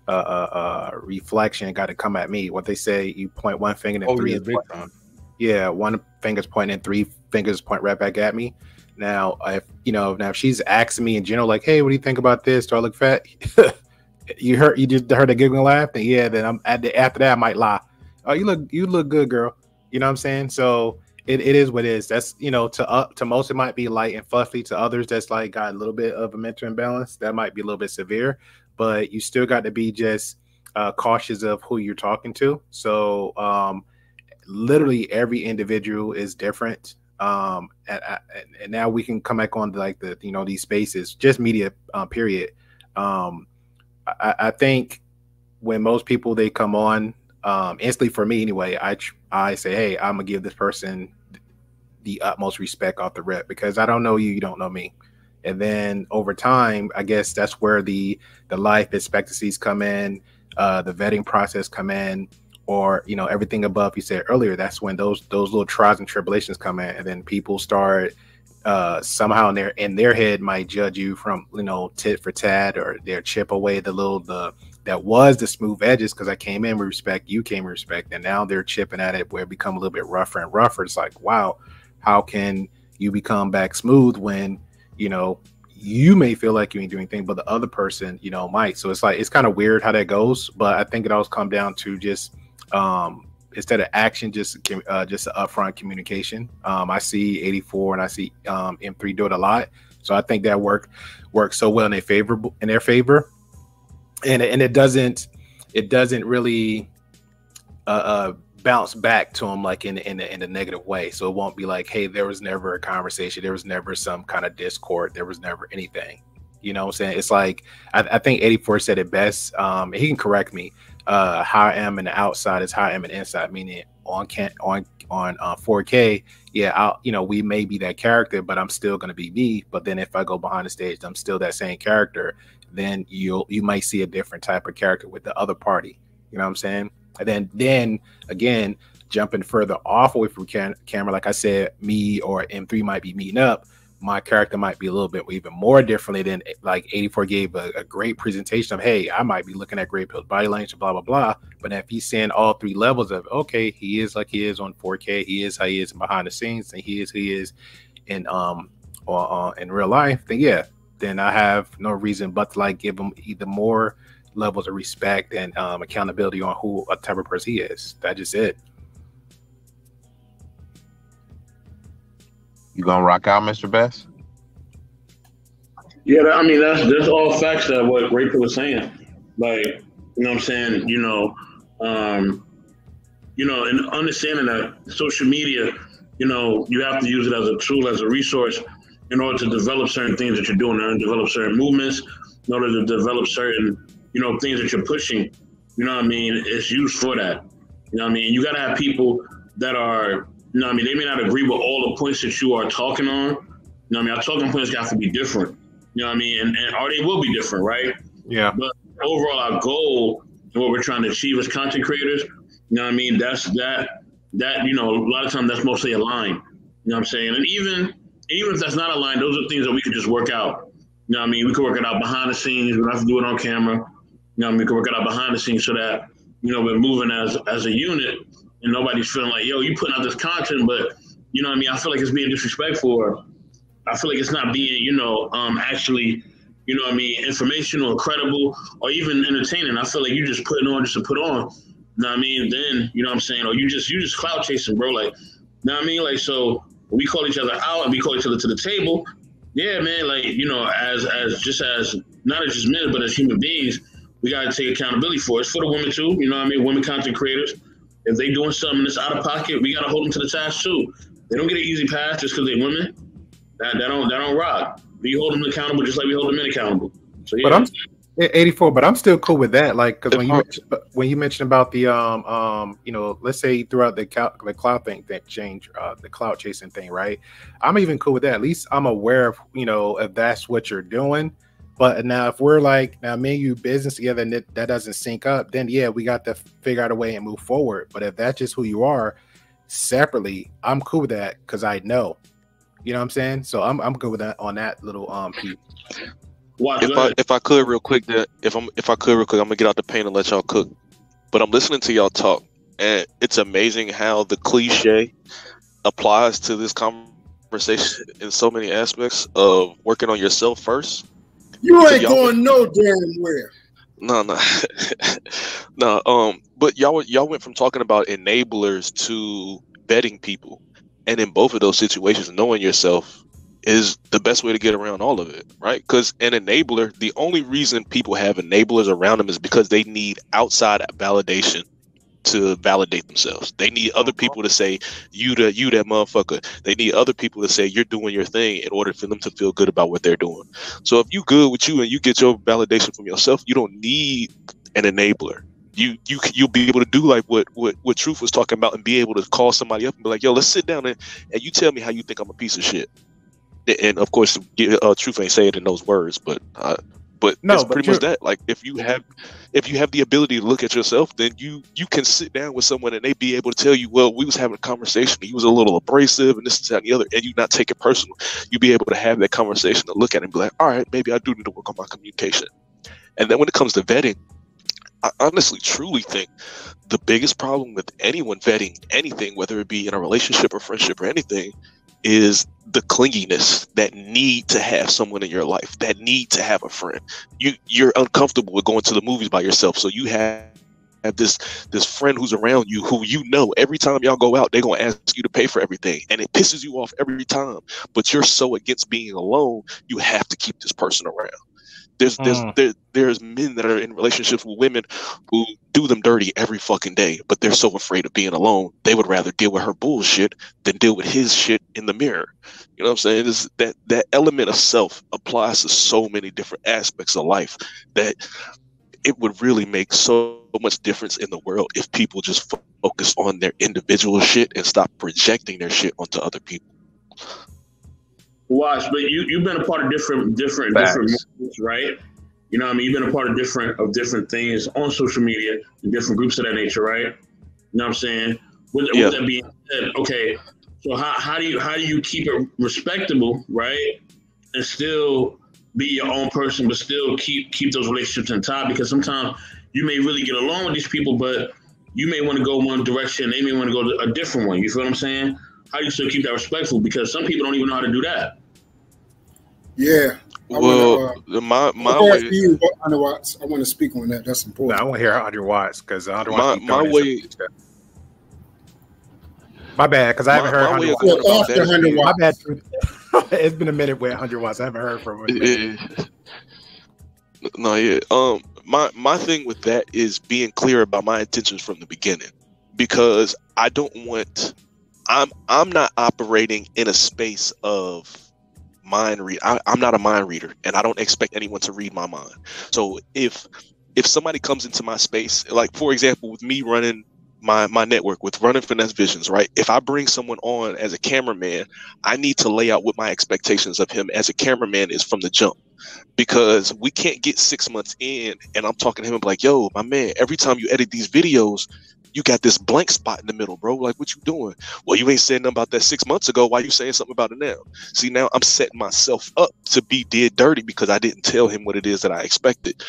of reflection got to come at me. What they say, you point one finger and three is pointing. Yeah, one finger's pointing and three fingers point right back at me. Now, if she's asking me in general, like, hey, what do you think about this? Do I look fat? you just heard a giggle and laugh, and then I'm after that I might lie. Oh, you look good, girl. You know what I'm saying? So it is what it is. That's to most it might be light and fluffy. To others, that's like got a little bit of a mental imbalance. That might be a little bit severe, but you still got to be just cautious of who you're talking to. So literally every individual is different. And now we can come back on to like these spaces, just media period. I think when most people they come on, instantly for me anyway, I say, hey, I'm gonna give this person the utmost respect off the rip, because I don't know you, you don't know me. And then over time, I guess that's where the life expectancies come in, the vetting process come in, or everything above you said earlier. That's when those little trials and tribulations come in, and then people start somehow in their head might judge you from tit for tat, or they'll chip away that was the smooth edges, because I came in with respect, you came with respect, and now they're chipping at it where it become a little bit rougher and rougher. It's like, wow, how can you become back smooth when you may feel like you ain't doing anything, but the other person might. So it's like, it's kind of weird how that goes, but I think it always come down to just instead of action, just upfront communication. I see 84 and I see M3 do it a lot, so I think that works so well in their favor, and it doesn't really bounce back to them like in a negative way. So it won't be like, hey, there was never a conversation, there was never some kind of discord, there was never anything. You know what I'm saying? It's like I think 84 said it best. He can correct me. How I am in the outside is how I am in the inside. Meaning on 4K, yeah, we may be that character, but I'm still gonna be me. But then if I go behind the stage, I'm still that same character. Then you might see a different type of character with the other party. You know what I'm saying? And then again, jumping further off away from camera, like I said, me or M3 might be meeting up. My character might be a little bit even more differently than like 84 gave a great presentation of, hey, I might be looking at Gray Pill's body language, blah, blah, blah. But if he's seeing all three levels of, okay, he is like he is on 4K, he is how he is behind the scenes, and he is who he is in real life, then yeah, then I have no reason but to like give him either more levels of respect and accountability on who a type of person he is. That's just it. You gonna rock out, Mr. Best? Yeah, I mean that's all facts that what Rachel was saying. Like, you know what I'm saying? And understanding that social media, you have to use it as a tool, as a resource, in order to develop certain things that you're doing, and develop certain movements, in order to develop certain, things that you're pushing. You know what I mean? It's used for that. You know what I mean? You gotta have people that are, they may not agree with all the points that you are talking on. Our talking points have to be different. Or they will be different, right? Yeah. But overall, our goal and what we're trying to achieve as content creators, that's that, a lot of times that's mostly aligned. You know what I'm saying? And even if that's not aligned, those are things that we could just work out. We could work it out behind the scenes. We don't have to do it on camera. know what I mean, we can work it out behind the scenes so that, you know, we're moving as a unit and nobody's feeling like, yo, you putting out this content, but, you know what I mean, I feel like it's being disrespectful, or I feel like it's not being, you know, actually, you know what I mean, informational or credible or even entertaining. I feel like you just putting on just to put on. You know what I mean? Then, you know what I'm saying? Or you just clout chasing, bro. Like, you know what I mean? Like, so we call each other out and we call each other to the table. Yeah, man, like, you know, as not as just men, but as human beings, we got to take accountability for it. It's for the women too, you know what I mean? Women content creators. If they doing something that's out of pocket, we got to hold them to the task too. They don't get an easy pass just because they're women. That don't rock. We hold them accountable just like we hold the men accountable. So yeah. But I'm 84, but I'm still cool with that. Like, because when you mentioned about the you know, let's say throughout the cloud thing that change, the cloud chasing thing, right? I'm even cool with that. At least I'm aware of, you know, if that's what you're doing. But now if we're like, now me and you business together and that doesn't sync up, then yeah, we got to figure out a way and move forward. But if that's just who you are separately, I'm cool with that because I know. You know what I'm saying? So I'm good with that on that little piece. If I could real quick, I'm gonna get out the paint and let y'all cook. But I'm listening to y'all talk, and it's amazing how the cliche applies to this conversation in so many aspects of working on yourself first. You ain't going no damn where. No. No. But y'all went from talking about enablers to vetting people, and in both of those situations, knowing yourself is the best way to get around all of it, right? Because an enabler, the only reason people have enablers around them is because they need outside validation to validate themselves. They need other people to say, you that motherfucker. They need other people to say you're doing your thing in order for them to feel good about what they're doing. So if you good with you and you get your validation from yourself, you don't need an enabler. You'll be able to do like what Truth was talking about and be able to call somebody up and be like, yo, let's sit down and you tell me how you think I'm a piece of shit. And of course, Truth ain't say it in those words, but it's pretty much that. Like if you have the ability to look at yourself, then you can sit down with someone and they be able to tell you, well, we was having a conversation, he was a little abrasive and this and that and the other, and you not take it personal. You be able to have that conversation to look at it and be like, all right, maybe I do need to work on my communication. And then when it comes to vetting, I honestly truly think the biggest problem with anyone vetting anything, whether it be in a relationship or friendship or anything, is the clinginess, that need to have someone in your life, that need to have a friend. You're uncomfortable with going to the movies by yourself, so you have this friend who's around you who you know every time y'all go out they're gonna ask you to pay for everything, and it pisses you off every time. But you're so against being alone, you have to keep this person around. There's men that are in relationships with women who do them dirty every fucking day, but they're so afraid of being alone. They would rather deal with her bullshit than deal with his shit in the mirror. You know what I'm saying? Is that element of self applies to so many different aspects of life that it would really make so much difference in the world if people just focus on their individual shit and stop projecting their shit onto other people. Watch, but you've been a part of different movements, right? You know what I mean? You've been a part of different things on social media, and different groups of that nature, right? You know what I'm saying? With that being said, okay, so how do you keep it respectable, right? And still be your own person, but still keep those relationships intact, because sometimes you may really get along with these people, but you may want to go one direction, they may want to go a different one. You feel what I'm saying? How do you still keep that respectful? Because some people don't even know how to do that. Yeah. My way. You, 100 watts. I want to speak on that. That's important. No, I want to hear 100 watts because my way. My bad, because I haven't heard 100 watts. After 100 watts. My bad. It's been a minute with 100 watts. I haven't heard from him. No, yeah. My thing with that is being clear about my intentions from the beginning, because I don't want. I'm not operating in a space of mind read. I'm not a mind reader, and I don't expect anyone to read my mind. So if somebody comes into my space, like for example, with me running my network, with running Finesse Visions, right? If I bring someone on as a cameraman, I need to lay out what my expectations of him as a cameraman is from the jump, because we can't get 6 months in and I'm talking to him like, yo, my man, every time you edit these videos, you got this blank spot in the middle, bro. Like, what you doing? Well, you ain't saying nothing about that 6 months ago. Why you saying something about it now? See, now I'm setting myself up to be dead dirty because I didn't tell him what it is that I expected.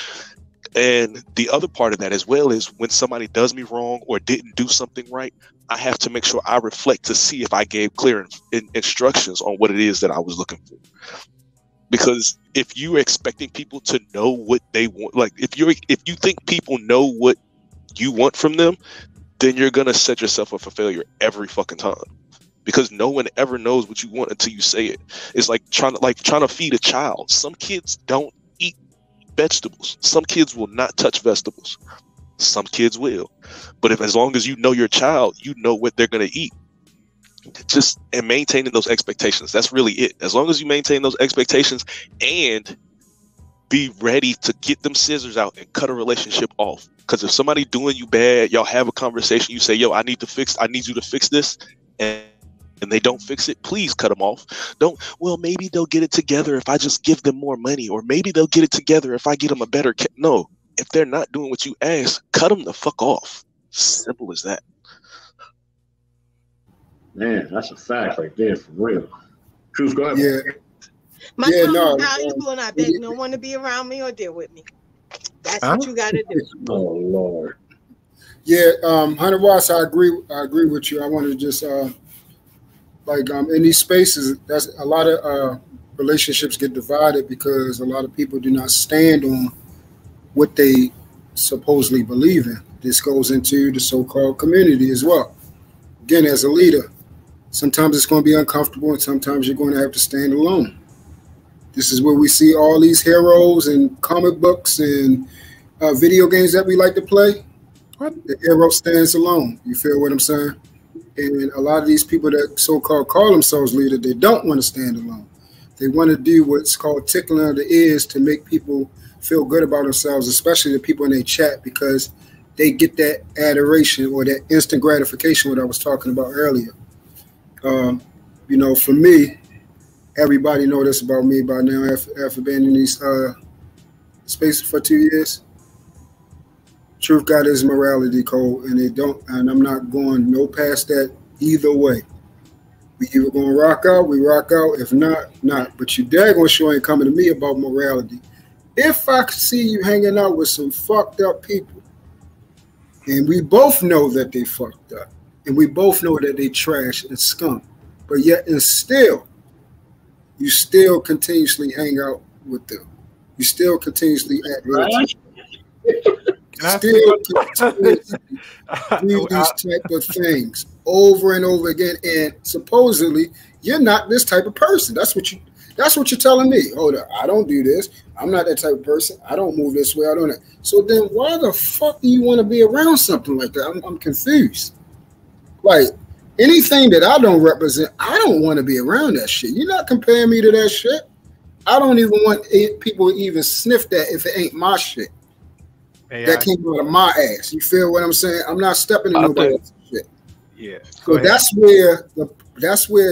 And the other part of that as well is when somebody does me wrong or didn't do something right, I have to make sure I reflect to see if I gave clear instructions on what it is that I was looking for. Because if you're expecting people to know what they want, like if you think people know what you want from them, then you're gonna set yourself up for failure every fucking time. Because no one ever knows what you want until you say it. It's like trying to feed a child. Some kids don't eat vegetables. Some kids will not touch vegetables. Some kids will. But as long as you know your child, you know what they're gonna eat. And maintaining those expectations. That's really it. As long as you maintain those expectations and be ready to get them scissors out and cut a relationship off. Because if somebody doing you bad, y'all have a conversation, you say, yo, I need you to fix this, and they don't fix it, please cut them off. Well, maybe they'll get it together if I just give them more money, or maybe they'll get it together if I get them a better no. If they're not doing what you ask, cut them the fuck off. Simple as that. Man, that's a fact right there, for real. Truth, go ahead. Yeah. My time is valuable, and I beg no one to be around me or deal with me. That's what you got to do. Oh Lord. Yeah, Hunter Ross, I agree with you. I want to just in these spaces, that's a lot of relationships get divided because a lot of people do not stand on what they supposedly believe in. This goes into the so-called community as well. Again, as a leader, sometimes it's going to be uncomfortable, and sometimes you're going to have to stand alone. This is where we see all these heroes and comic books and video games that we like to play. What? The hero stands alone. You feel what I'm saying? And a lot of these people that so-called call themselves leaders, they don't want to stand alone. They want to do what's called tickling of the ears to make people feel good about themselves, especially the people in their chat, because they get that adoration or that instant gratification, what I was talking about earlier. For me, everybody know this about me by now after being in these spaces for 2 years. Truth got his morality code, and I'm not going no past that either way. We either gonna rock out, we rock out. If not, not. But you daggone sure ain't coming to me about morality. If I see you hanging out with some fucked up people, and we both know that they fucked up, and we both know that they trash and scum, but yet and still, you still continuously hang out with them. You still continuously act right. Still continuously do these type of things over and over again, and supposedly you're not this type of person. That's what you're telling me. Hold up, I don't do this. I'm not that type of person. I don't move this way. I don't. So then, why the fuck do you want to be around something like that? I'm confused. Like anything that I don't represent, I don't want to be around that shit. You're not comparing me to that shit. I don't even want people to even sniff that if it ain't my shit. That came out of my ass. You feel what I'm saying? I'm not stepping in nobody else's shit. Yeah. So that's where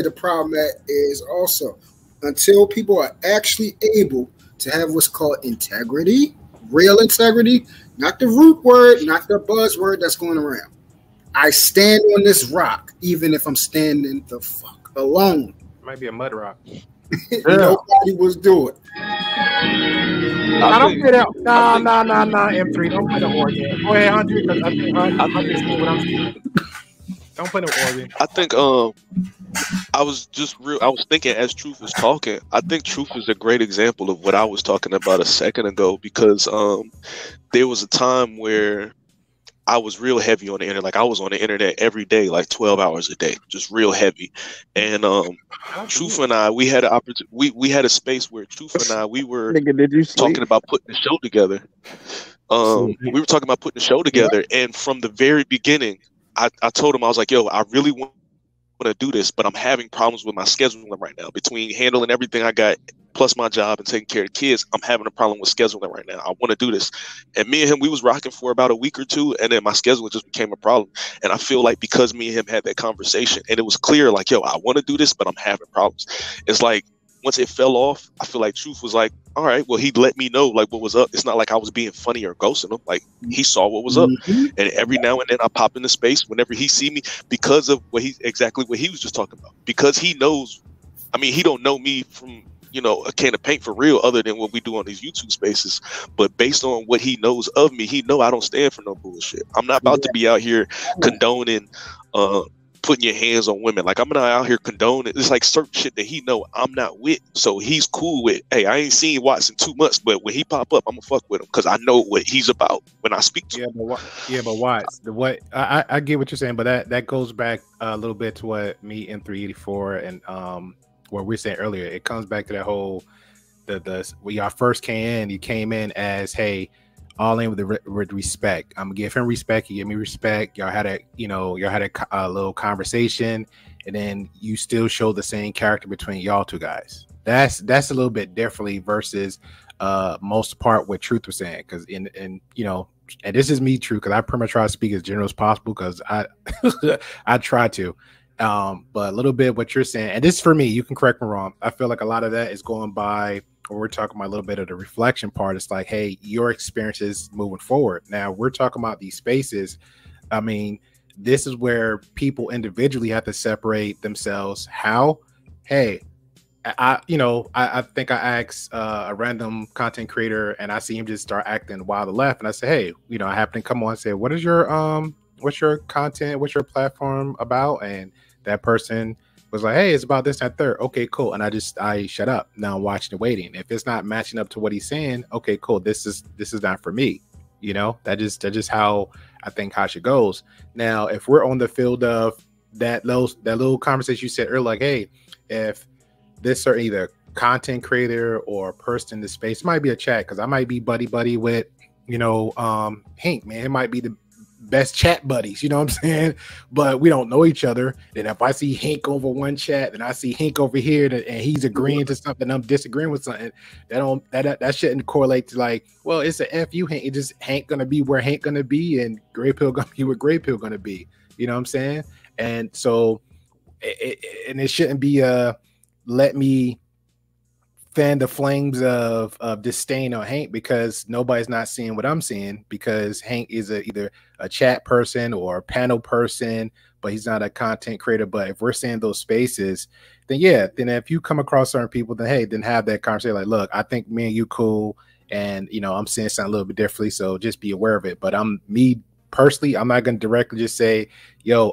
the problem is also. Until people are actually able to have what's called integrity, real integrity, not the root word, not the buzzword that's going around. I stand on this rock, even if I'm standing the fuck alone. Might be a mud rock. Nobody was doing. I don't get out. Nah, M3. Don't put an organ. Go ahead, Andre, because I think understand what I'm saying. Don't put an organ. I think I was thinking as Truth was talking, I think Truth is a great example of what I was talking about a second ago, because there was a time where I was real heavy on the internet. Like I was on the internet every day, like 12 hours a day, just real heavy. And Truth and I, we had an opportunity. We had a space where Truth and I, we were talking about putting the show together. We were talking about putting the show together, and from the very beginning, I told him, I was like, yo, I really want to do this, but I'm having problems with my scheduling right now. Between handling everything I got, plus my job and taking care of the kids, I'm having a problem with scheduling right now. I want to do this. And me and him, we was rocking for about a week or two, and then my schedule just became a problem. And I feel like because me and him had that conversation, and it was clear, like, yo, I want to do this, but I'm having problems. It's like, once it fell off, I feel like Truth was like, all right, well, he'd let me know like what was up. It's not like I was being funny or ghosting him. Like he saw what was up. And every now and then I pop into space whenever he see me, because of exactly what he was just talking about. Because he knows, I mean, he don't know me from you know, a can of paint for real, other than what we do on these YouTube spaces. But based on what he knows of me, he know I don't stand for no bullshit. I'm not about to be out here condoning putting your hands on women. Like, I'm not out here condoning. It's like certain shit that he know I'm not with, so he's cool with. Hey, I ain't seen Watts in 2 months, but when he pop up, I'm gonna fuck with him because I know what he's about when I speak to him. But Watts, I get what you're saying, but that goes back a little bit to what me and 384 and what we were saying earlier. It comes back to that whole when y'all first came in, you came in as, hey, all in with respect. I'm gonna give him respect. He gave me respect. Y'all had a little conversation, and then you still show the same character between y'all two guys. That's a little bit differently versus most part what Truth was saying. Because and this is me, Truth, because I pretty much try to speak as general as possible because I I try to. But a little bit what you're saying, and this is for me. You can correct me wrong. I feel like a lot of that is going by. We're talking about a little bit of the reflection part. It's like, hey, your experiences moving forward. Now we're talking about these spaces. I mean, this is where people individually have to separate themselves. How? Hey, I think I asked a random content creator, and I see him just start acting wild to left, and I say, hey, I happen to come on and say, what's your content, what's your platform about? And that person was like, hey, it's about this, that, third. Okay, cool. And I shut up. Now I'm watching and waiting. If it's not matching up to what he's saying, okay, cool. This is not for me. That's just how I think how it goes. Now, if we're on the field of that little conversation you said earlier, like, hey, if this are either content creator or person in the space, it might be a chat, because I might be buddy with, Hank, man. It might be the best chat buddies, you know what I'm saying? But we don't know each other. And if I see Hank over one chat and I see Hank over here and he's agreeing to something, I'm disagreeing with something, that shouldn't correlate to like, well, it's a F you Hank. It's just Hank gonna be where Hank gonna be and Gray Pill gonna be where Gray Pill gonna be. You know what I'm saying? And so it shouldn't be let me fan the flames of disdain on Hank because nobody's not seeing what I'm seeing, because Hank is either a chat person or a panel person, but he's not a content creator. But if we're seeing those spaces, then if you come across certain people, then have that conversation. Like, look, I think me and you cool, and I'm seeing something a little bit differently, so just be aware of it. But me personally, I'm not going to directly just say, yo,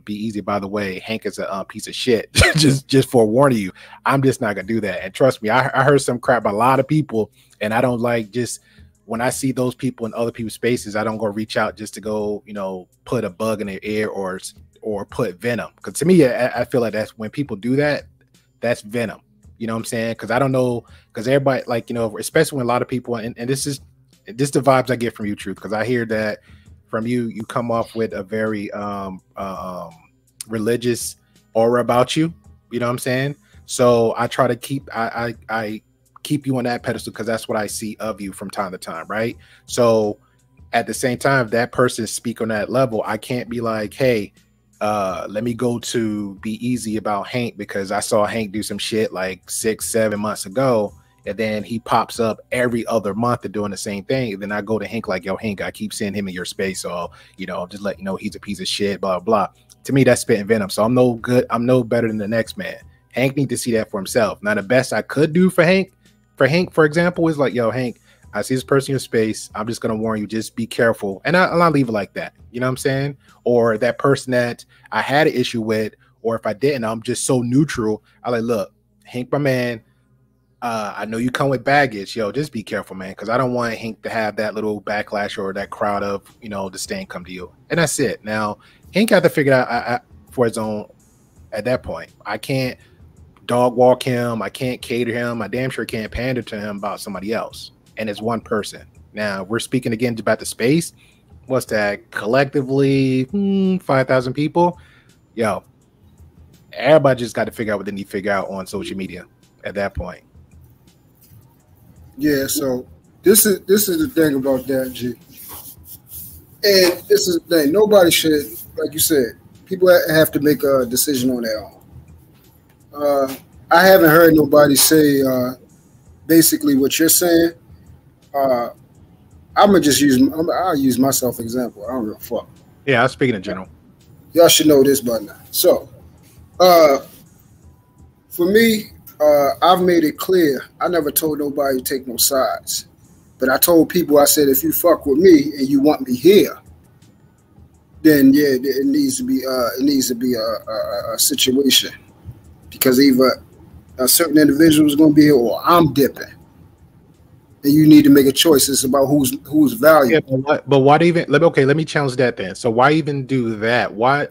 B-Eazy, by the way, Hank is a piece of shit. just forewarning you. I'm just not going to do that. And trust me, I heard some crap about a lot of people, and I don't like just when I see those people in other people's spaces, I don't go reach out just to go, put a bug in their ear or put venom. Because to me, I feel like that's when people do that, that's venom. You know what I'm saying? Because I don't know, because everybody, like, especially when a lot of people, and this is the vibes I get from you, Truth, because I hear that from you come off with a very religious aura about you. You know what I'm saying? So I try to keep I keep you on that pedestal because that's what I see of you from time to time, right? So at the same time, if that person speak on that level, I can't be like, hey, let me go to B-Eazy about Hank because I saw Hank do some shit like 6-7 months ago. And then he pops up every other month and doing the same thing. And then I go to Hank like, yo, Hank, I keep seeing him in your space. So, just let you know he's a piece of shit, blah, blah. To me, that's spitting venom. So I'm no good. I'm no better than the next man. Hank needs to see that for himself. Now, the best I could do for Hank, for example, is like, yo, Hank, I see this person in your space. I'm just going to warn you, just be careful. And I'll leave it like that. You know what I'm saying? Or that person that I had an issue with, or if I didn't, I'm just so neutral. I like, look, Hank, my man, I know you come with baggage, yo. Just be careful, man, because I don't want Hank to have that little backlash or that crowd of disdain come to you. And that's it. Now Hank got to figure it out for his own. At that point, I can't dog walk him. I can't cater him. I damn sure can't pander to him about somebody else. And it's one person. Now we're speaking again about the space. What's that? Collectively, 5,000 people. Yo, everybody just got to figure out what they need to figure out on social media at that point. Yeah, so this is the thing about that, G. And this is the thing. Nobody should, like you said, people have to make a decision on their own. I haven't heard nobody say basically what you're saying. I'll use myself example. I don't give a fuck. Yeah, I'm speaking in general. Y'all should know this by now. So, for me, I've made it clear. I never told nobody to take no sides, but I told people, I said, if you fuck with me and you want me here, then yeah, it needs to be a situation, because either a certain individual is going to be here or I'm dipping. And you need to make a choice. It's about who's valuable. Yeah, but why even? Let me challenge that then. So why even do that? Why,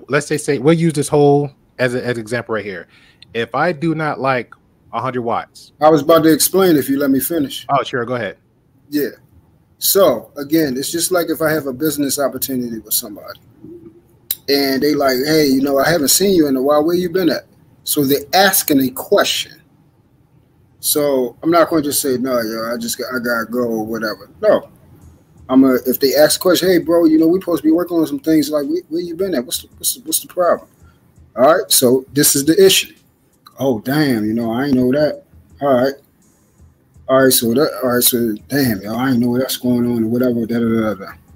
let's say we'll use this whole as an example right here. If I do not like 100 watts, I was about to explain if you let me finish. Oh, sure, go ahead. Yeah. So again, it's just like if I have a business opportunity with somebody, and they like, hey, I haven't seen you in a while. Where you been at? So they're asking a question. So I'm not going to just say, no, I gotta go or whatever. No, if they ask a question, hey, bro, we supposed to be working on some things. Like, where you been at? What's the problem? All right, so this is the issue. Oh, damn, I ain't know that. All right, so damn, I ain't know that's going on or whatever.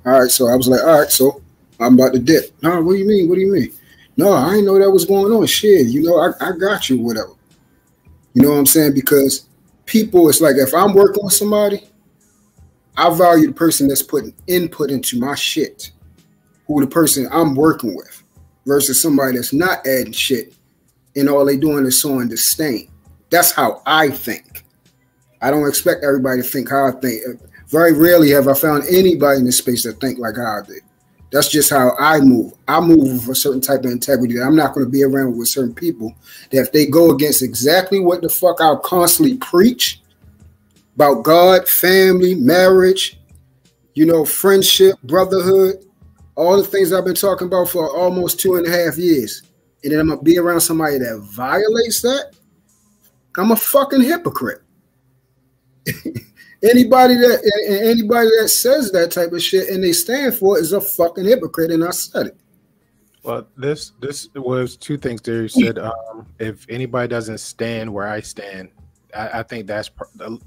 All right, so I was like, all right, so I'm about to dip. No, what do you mean? What do you mean? No, I ain't know that was going on. Shit, I got you, whatever. You know what I'm saying? Because people, it's like if I'm working with somebody, I value the person that's putting input into my shit, who the person I'm working with, versus somebody that's not adding shit and all they doing is sowing disdain. That's how I think. I don't expect everybody to think how I think. Very rarely have I found anybody in this space that think like how I did. That's just how I move. I move with a certain type of integrity. I'm not going to be around with certain people that if they go against exactly what the fuck I constantly preach about God, family, marriage, friendship, brotherhood, all the things I've been talking about for almost 2.5 years. And then I'm going to be around somebody that violates that. I'm a fucking hypocrite. Anybody that says that type of shit and they stand for it is a fucking hypocrite, and I said it. Well, this was two things there. You said if anybody doesn't stand where I stand, I think that's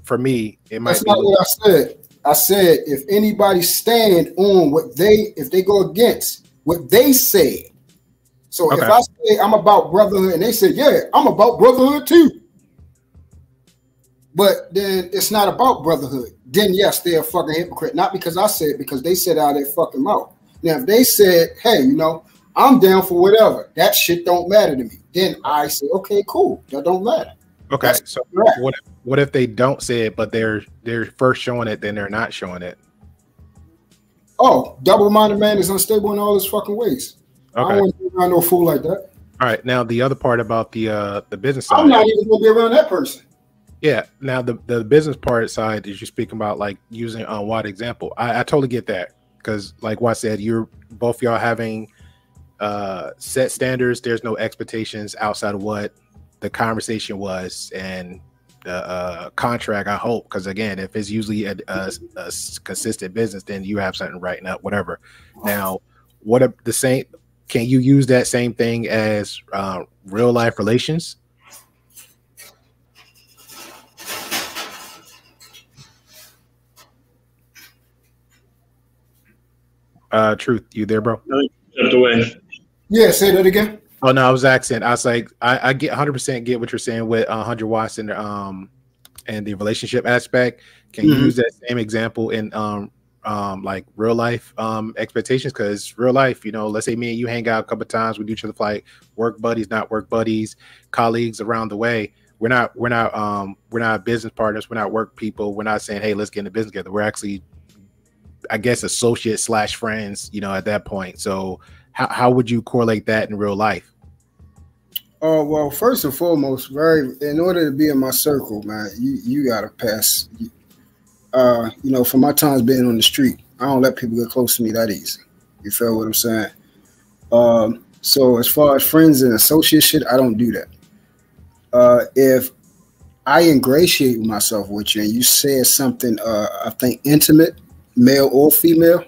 for me. That's not what I said. I said if anybody stand on if they go against what they said. So if I say I'm about brotherhood and they say, yeah, I'm about brotherhood too. But then it's not about brotherhood. Then yes, they're a fucking hypocrite. Not because I said it, because they said out of their fucking mouth. Now, if they said, hey, I'm down for whatever, that shit don't matter to me. Then I say, okay, cool. That don't matter. Okay. That's so what if they don't say it, but they're first showing it, then they're not showing it? Oh, double-minded man is unstable in all his fucking ways. Okay. I don't want to be around no fool like that. All right. Now the other part about the business side. I'm not even gonna be around that person. Yeah. Now the business part side is you're speaking about like using Watt example. I totally get that, because like Watt said, you're both y'all having set standards. There's no expectations outside of what the conversation was and the contract. I hope, because again, if it's usually a consistent business, then you have something writing up, whatever. Now, can you use that same thing as real life relations? Truth, you there, bro? Stepped away. Yeah, say that again. Oh no, I was asking. I was like, I get 100% get what you're saying with 100 watts and the relationship aspect. Can you use that same example in like real life expectations? Because real life, let's say me and you hang out a couple of times, we do each other for like work buddies, not work buddies, colleagues around the way. We're not business partners. We're not work people. We're not saying, hey, let's get into business together. We're actually, I guess, associates / friends, at that point. So how would you correlate that in real life? Oh, well, first and foremost, in order to be in my circle, man, you gotta pass. From my times being on the street, I don't let people get close to me that easy. You feel what I'm saying? So as far as friends and associate shit, I don't do that. If I ingratiate myself with you and you say something, I think intimate, male or female,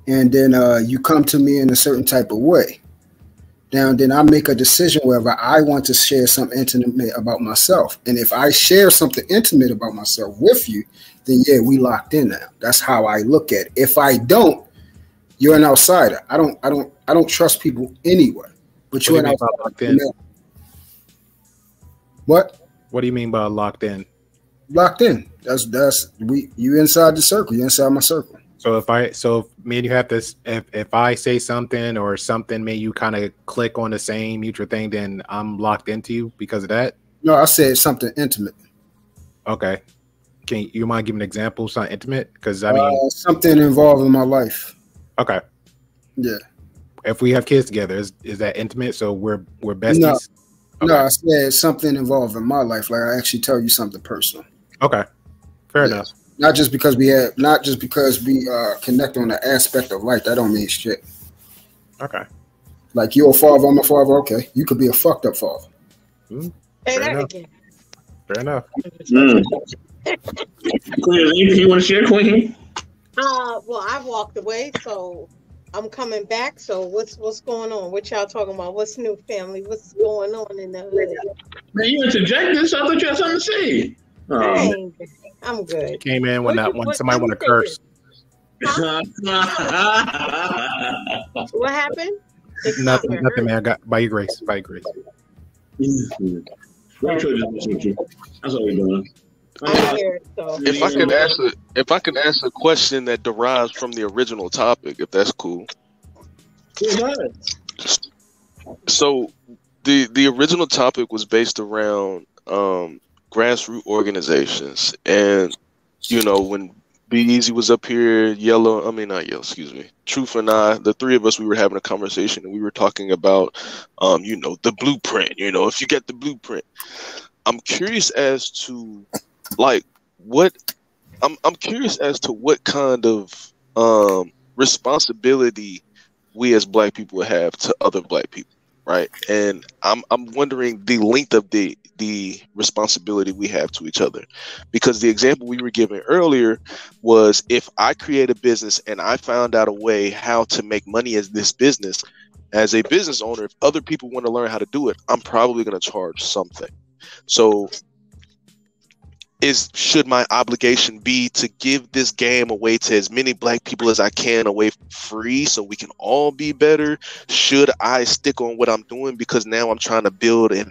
and then you come to me in a certain type of way, then I make a decision whether I want to share something intimate about myself. And if I share something intimate about myself with you, then yeah, we locked in now. That's how I look at it. If I don't, you're an outsider. I don't trust people anyway. But you're an outsider. What? What do you mean by locked in? Locked in. You inside the circle. You inside my circle. So if me and you have this, if I say something or something, may you kind of click on the same mutual thing, then I'm locked into you because of that. No, I said something intimate. Okay. Can you mind giving an example, something intimate? Because I mean, something involved in my life. Okay. Yeah. If we have kids together, is that intimate? So we're besties? No, okay. No, I said something involved in my life. Like I actually tell you something personal. Okay. Fair enough. Not just because we connect on the aspect of life. That don't mean shit. Okay. Like you're a father, I'm a father. Okay, you could be a fucked up father. Say that again. Fair enough. Queen, anything you want to share, Queen? Well, I walked away, so I'm coming back. So what's going on? What y'all talking about? What's new, family? What's going on in the hood? Man, you interjected, so I thought you had something to say. I'm good. Came in when somebody want to curse. Huh? What happened? Nothing, man. I got by your grace. By your grace. That's all we're doing. If I can ask a question that derives from the original topic, if that's cool. So the original topic was based around grassroots organizations, and when B-Eazy was up here, Truth and I, the three of us, we were having a conversation and we were talking about the blueprint. If you get the blueprint, I'm curious as to what kind of responsibility we as Black people have to other Black people, right? And I'm wondering the length of the responsibility we have to each other, because the example we were giving earlier was, if I create a business and I found out a way how to make money as this business, as a business owner, if other people want to learn how to do it, I'm probably going to charge something. So should my obligation be to give this game away to as many Black people as I can away for free so we can all be better? Should I stick on what I'm doing because now I'm trying to build a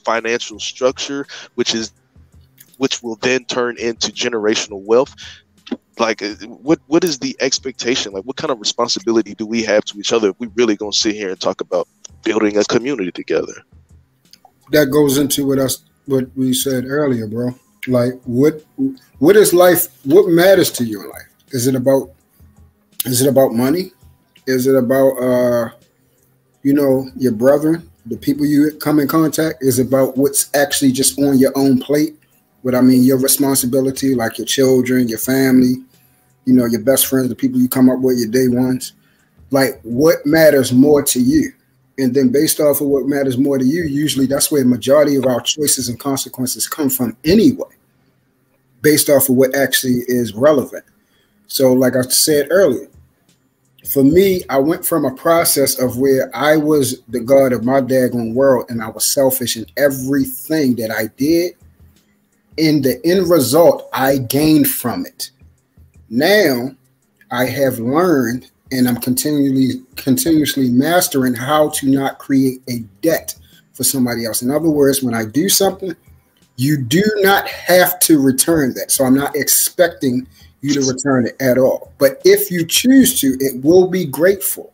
financial structure, which will then turn into generational wealth? What is the expectation? What kind of responsibility do we have to each other if we really gonna sit here and talk about building a community together? That goes into what we said earlier, bro. What is life? What matters to you in life? Is it about money? Is it about your brethren, the people you come in contact? Is it about what's actually just on your own plate? What I mean, your responsibility, like your children, your family, your best friends, the people you come up with, your day ones. What matters more to you? And then based off of what matters more to you, usually that's where the majority of our choices and consequences come from anyway, based off of what actually is relevant. So like I said earlier, for me, I went from a process of where I was the god of my daggone world and I was selfish in everything that I did. In the end result, I gained from it. Now I have learned, and I'm continuously mastering how to not create a debt for somebody else. In other words, when I do something, you do not have to return that. So I'm not expecting you to return it at all. But if you choose to, it will be grateful.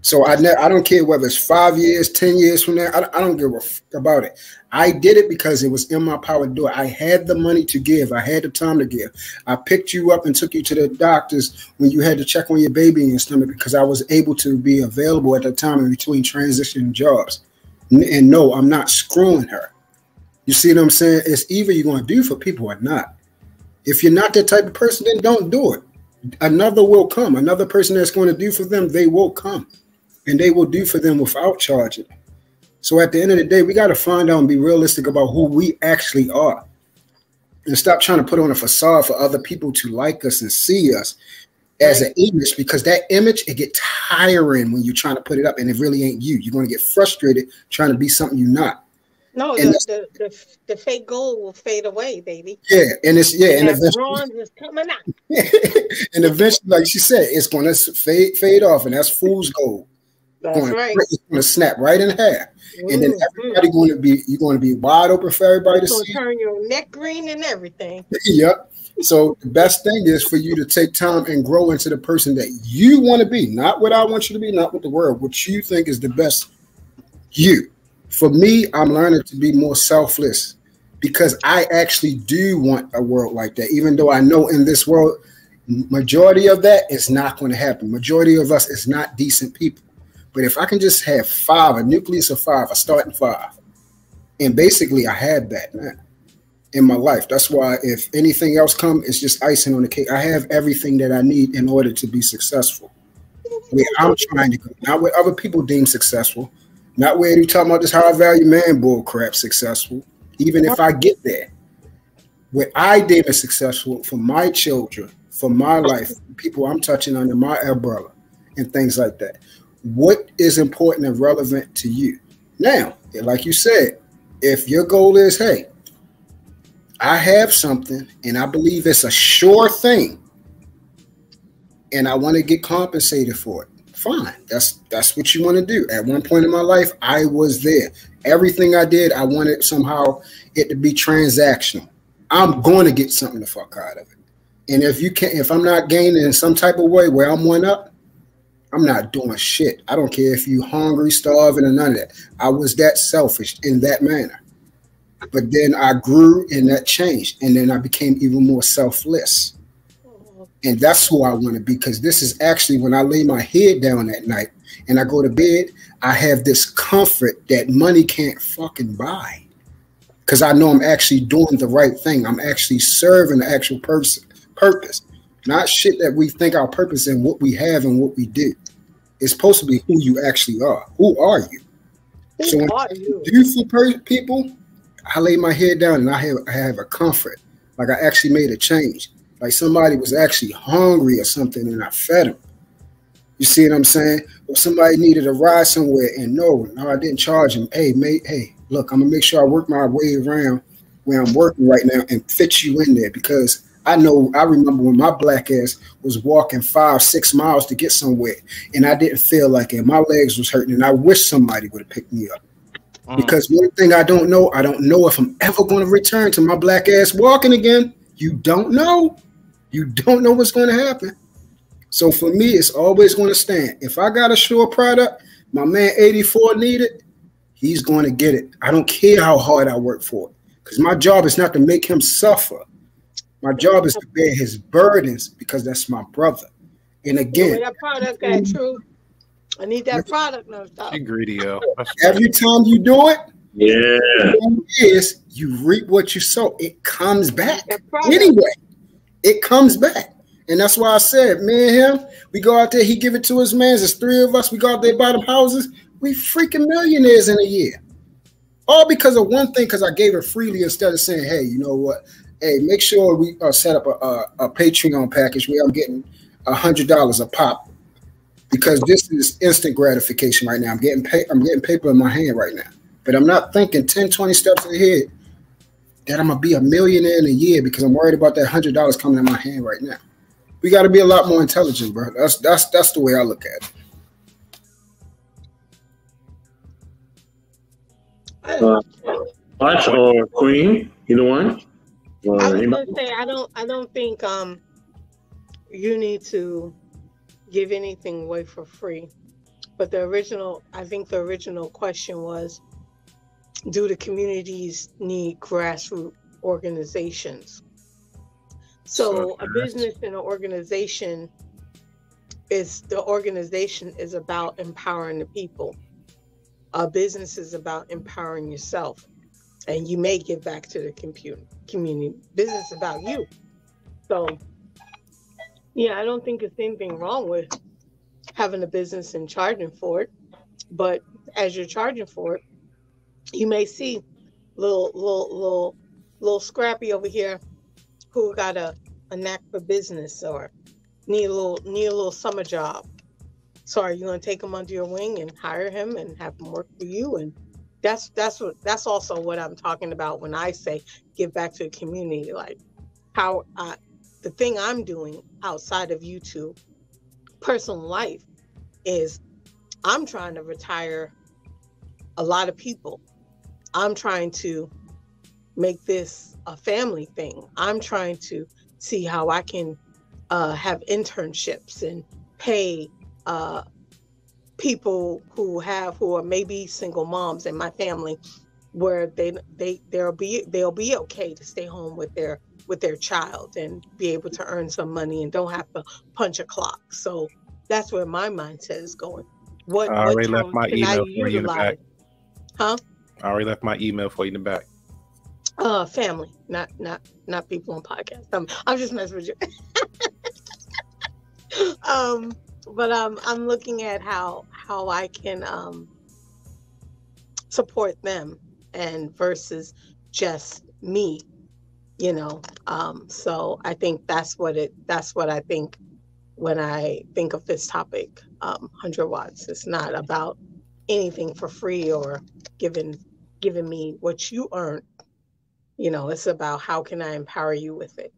So I don't care whether it's 5 years, 10 years from now. I don't give a fuck about it. I did it because it was in my power to do it. I had the money to give. I had the time to give. I picked you up and took you to the doctors when you had to check on your baby in your stomach because I was able to be available at the time in between transitioning jobs. And no, I'm not screwing her. You see what I'm saying? It's either you're going to do for people or not. If you're not that type of person, then don't do it. Another will come. Another person that's going to do for them, they will come. And they will do for them without charging. So at the end of the day, we got to find out and be realistic about who we actually are. And stop trying to put on a facade for other people to like us and see us as an image, because that image, it get tiring when you're trying to put it up and it really ain't you. You're going to get frustrated trying to be something you're not. No, the fake gold will fade away, baby. Yeah, and it's and that bronze is coming out. And eventually, like she said, it's going to fade off, and that's fool's gold. That's right. It's going to snap right in half, and then everybody you're going to be wide open for everybody to see. Turn your neck green and everything. Yep. So the best thing is for you to take time and grow into the person that you want to be, not what I want you to be, not what the world, what you think is the best you. For me, I'm learning to be more selfless because I actually do want a world like that, even though I know in this world, majority of that is not going to happen. Majority of us is not decent people. But if I can just have a nucleus of 5, a starting 5, and basically I have that now in my life. That's why if anything else comes, it's just icing on the cake. I have everything that I need in order to be successful. Where I'm trying to go, not what other people deem successful, not where you talking about this high value man bull crap successful. Even if I get there, what I deem as successful for my children, for my life, people I'm touching under my umbrella, and things like that. What is important and relevant to you? Now, like you said, if your goal is, hey, I have something and I believe it's a sure thing and I want to get compensated for it, fine. That's what you want to do. At one point in my life, I was there. Everything I did, I wanted somehow it to be transactional. I'm going to get something the fuck out of it. And if I'm not gaining in some type of way where I'm one up, I'm not doing shit. I don't care if you hungry, starving, or none of that. I was that selfish in that manner. But then I grew and that changed. And then I became even more selfless. And that's who I want to be, because this is actually when I lay my head down at night and I go to bed, I have this comfort that money can't fucking buy. Because I know I'm actually doing the right thing. I'm actually serving the actual purpose. Not shit that we think our purpose in what we have and what we do. It's supposed to be who you actually are. Who are you? So when I do for people, I lay my head down and I have a comfort. Like I actually made a change. Like somebody was actually hungry or something and I fed them. You see what I'm saying? Or somebody needed a ride somewhere and no, I didn't charge them. Hey, mate, hey, look, I'm going to make sure I work my way around where I'm working right now and fit you in there, because I remember when my black ass was walking 5-6 miles to get somewhere and I didn't feel like it. My legs was hurting and I wish somebody would have picked me up. Because one thing I don't know if I'm ever going to return to my black ass walking again. You don't know. You don't know what's going to happen. So for me, it's always going to stand. If I got a sure product, my man 84 need it, he's going to get it. I don't care how hard I work for it, because my job is not to make him suffer. My job is to bear his burdens, because that's my brother. And again, that product got true. I need that product. No, stop. You greedy, yo. Every time you do it, yeah, you reap what you sow. It comes back anyway. It comes back. And that's why I said, me and him, we go out there, he give it to his mans. There's 3 of us. We go out there, buy them houses. We freaking millionaires in a year. All because of one thing, because I gave it freely instead of saying, hey, you know what? Hey, make sure we set up a Patreon package where I'm getting $100 a pop, because this is instant gratification right now. I'm getting paper in my hand right now. But I'm not thinking 10, 20 steps ahead that I'm going to be a millionaire in a year, because I'm worried about that $100 coming in my hand right now. We got to be a lot more intelligent, bro. That's the way I look at it. Watch or Queen, either one. I was gonna say I don't think you need to give anything away for free. But I think the original question was, do the communities need grassroots organizations? So a business and an organization is about empowering the people. A business is about empowering yourself, and you may give back to the community. Business is about you. So yeah, I don't think there's anything wrong with having a business and charging for it. But as you're charging for it, you may see little Scrappy over here who got a knack for business or need a little summer job. So are you going to take him under your wing and hire him and have him work for you? And that's also what I'm talking about when I say give back to the community. Like how the thing I'm doing outside of YouTube, personal life, is I'm trying to retire a lot of people. I'm trying to make this a family thing. I'm trying to see how I can have internships and pay people who are maybe single moms in my family, where they'll be okay to stay home with their child and be able to earn some money and don't have to punch a clock. So that's where my mindset is going. What I already left my email for you in the back. Huh? I already left my email for you in the back. Family, not people on podcasts. I'm just messing with you. But I'm looking at how I can support them and versus just me, you know. So I think that's what I think when I think of this topic. 100 watts. It's not about anything for free or giving me what you earn. You know, it's about how can I empower you with it.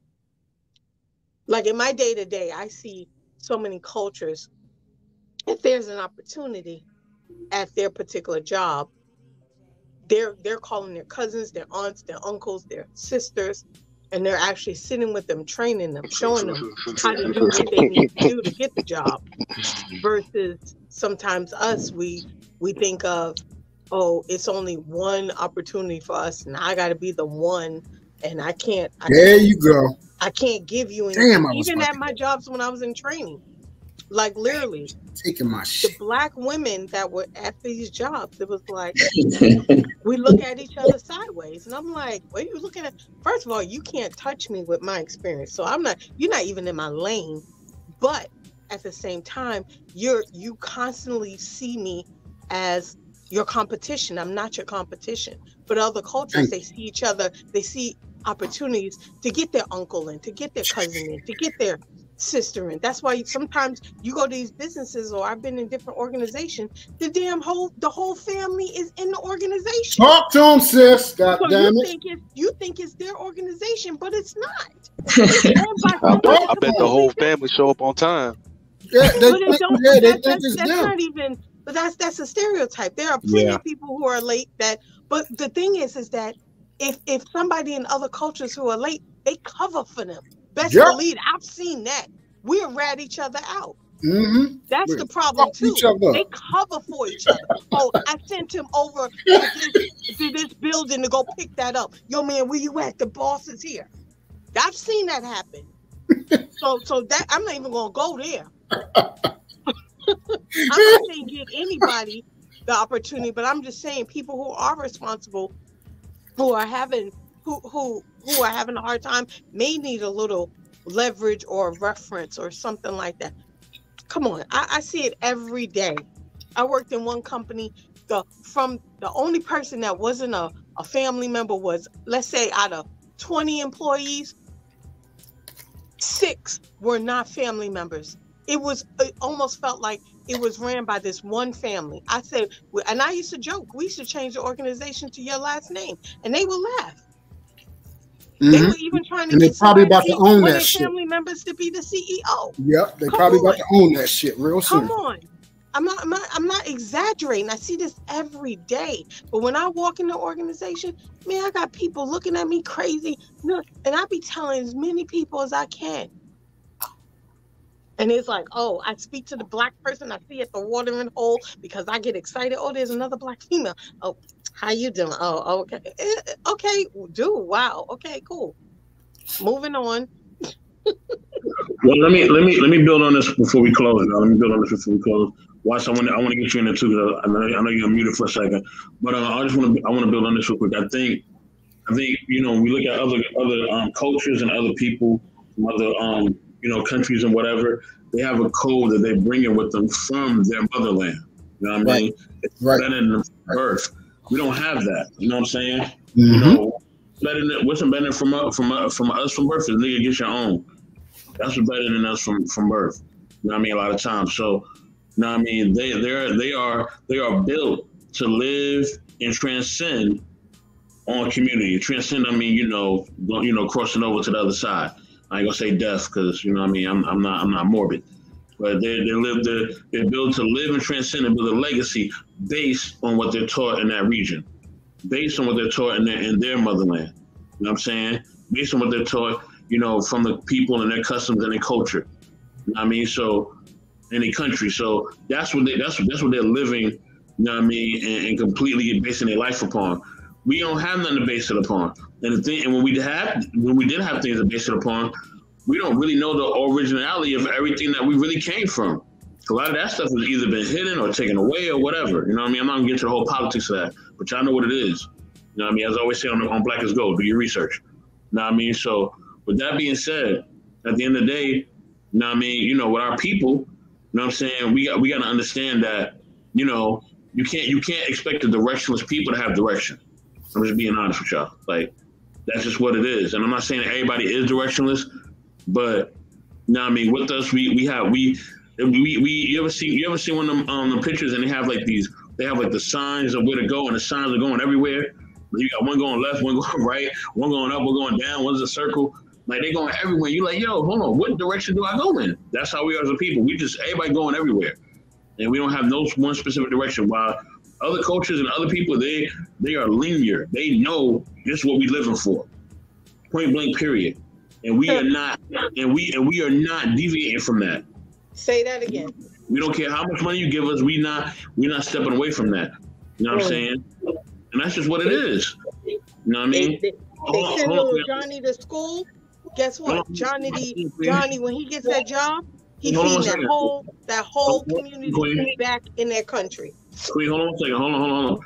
Like in my day-to-day, I see so many cultures. If there's an opportunity at their particular job, they're calling their cousins, their aunts, their uncles, their sisters, and they're actually sitting with them, training them, showing them how to do what they need to do to get the job. Versus sometimes us, we think of, oh, it's only one opportunity for us, and I got to be the one, and I can't. There you go. I can't give you anything. Damn, even at my jobs when I was in training, like literally taking my shit. The black women that were at these jobs, it was like we look at each other sideways, and I'm like, what are you looking at? First of all, you can't touch me with my experience, so you're not even in my lane. But at the same time, you constantly see me as your competition. I'm not your competition. But other cultures, they see each other, they see opportunities to get their uncle in, to get their cousin in, to get their sister in. That's why sometimes you go to these businesses, or I've been in different organizations, the whole family is in the organization. Talk to them, sis. God damn it. You think it's their organization, but it's not. I bet the whole family show up on time. Yeah, they think it's them. Not even. But that's a stereotype. There are plenty of people who are late. But the thing is that if somebody in other cultures who are late, they cover for them. Best believe, I've seen that. We'll rat each other out. Mm-hmm. That's the problem too. They cover for each other. Oh, I sent him over to this building to go pick that up. Yo, man, where you at? The boss is here. I've seen that happen. So that I'm not even gonna go there. I'm not saying give anybody the opportunity, but I'm just saying people who are responsible, who are having a hard time, may need a little leverage or reference or something like that. Come on, I see it every day. I worked in one company. The only person that wasn't a family member was, let's say, out of 20 employees, 6 were not family members. It almost felt like it was ran by this one family. I said, and I used to joke, we should change the organization to your last name, and they would laugh. Mm-hmm. They were even trying to get probably about to own that shit. Family members to be the CEO. Yep, they probably about to own that shit real soon. Come on, I'm not exaggerating. I see this every day. But when I walk in the organization, man, I got people looking at me crazy, and I be telling as many people as I can. And it's like, oh, I speak to the black person I see at the watering hole because I get excited. Oh, there's another black female. Oh, how you doing? Oh, okay. Okay, dude, wow. Okay, cool. Moving on. Well, let me build on this before we close. Watch, I want to get you in there too, because I know you're muted for a second. But I want to build on this real quick. I think we look at other cultures and other people from other countries and whatever. They have a code that they bring in with them from their motherland. You know what I mean? It's better than birth. We don't have that. You know what I'm saying? Mm-hmm. What's better from us from birth is nigga get your own. That's what's better than us from birth. You know what I mean? A lot of times. So, you know what I mean? They are built to live and transcend on community. Transcend, I mean, crossing over to the other side. I ain't gonna say death because, you know what I mean, I'm not morbid. but they're built to live and transcend and build a legacy based on what they're taught in that region, based on what they're taught in their motherland. You know what I'm saying? Based on what they're taught, you know, from the people and their customs and their culture. You know what I mean? So, in the country. So that's what they're living, you know what I mean, and completely basing their life upon. We don't have nothing to base it upon. And when we did have things to base it upon, we don't really know the originality of everything that we really came from. A lot of that stuff has either been hidden or taken away or whatever. You know what I mean? I'm not gonna get to the whole politics of that, but y'all know what it is. You know what I mean? As I always say on Black is Gold, do your research. You know what I mean? So with that being said, at the end of the day, you know what I mean, you know, with our people, you know what I'm saying? We got to understand that, you know, you can't expect the directionless people to have direction. I'm just being honest with y'all. Like, that's just what it is. And I'm not saying that everybody is directionless, but you know what I mean, with us, you ever see one of them pictures and they have like the signs of where to go, and the signs are going everywhere. You got one going left, one going right, one going up, one going down, one's a circle. Like, they going everywhere. You like, yo, hold on, what direction do I go in? That's how we are as a people. Everybody going everywhere. And we don't have no one specific direction. While other cultures and other people, they are linear. They know this is what we living for. Point blank, period. And we are not, and we are not deviating from that. Say that again. We don't care how much money you give us, we're not stepping away from that. You know what I'm saying? And that's just what it is. You know what I mean? They send little Johnny to school. Guess what? Johnny, when he gets that job, he feeds that whole community back in their country. Queen, hold on a second. Hold on.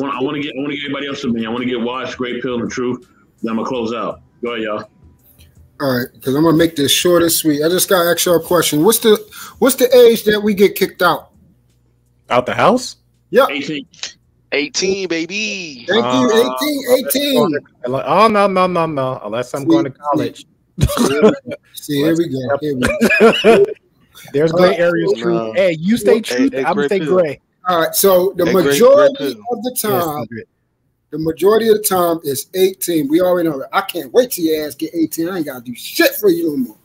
I want to get everybody else to me. I want to get Watch, Great Pill, and Truth. Then I'm gonna close out. Go ahead, y'all. All right, because I'm gonna make this short and sweet. I just gotta ask y'all a question. What's the age that we get kicked out? Out the house? Yep. 18, baby. Thank you. 18. Oh, no. Unless I'm going to college. See, here we go. There's gray areas, True. Hey, you stay true. I'm going to stay gray. All right, so the majority of the time is 18. We already know that. I can't wait till your ass get 18. I ain't got to do shit for you no more.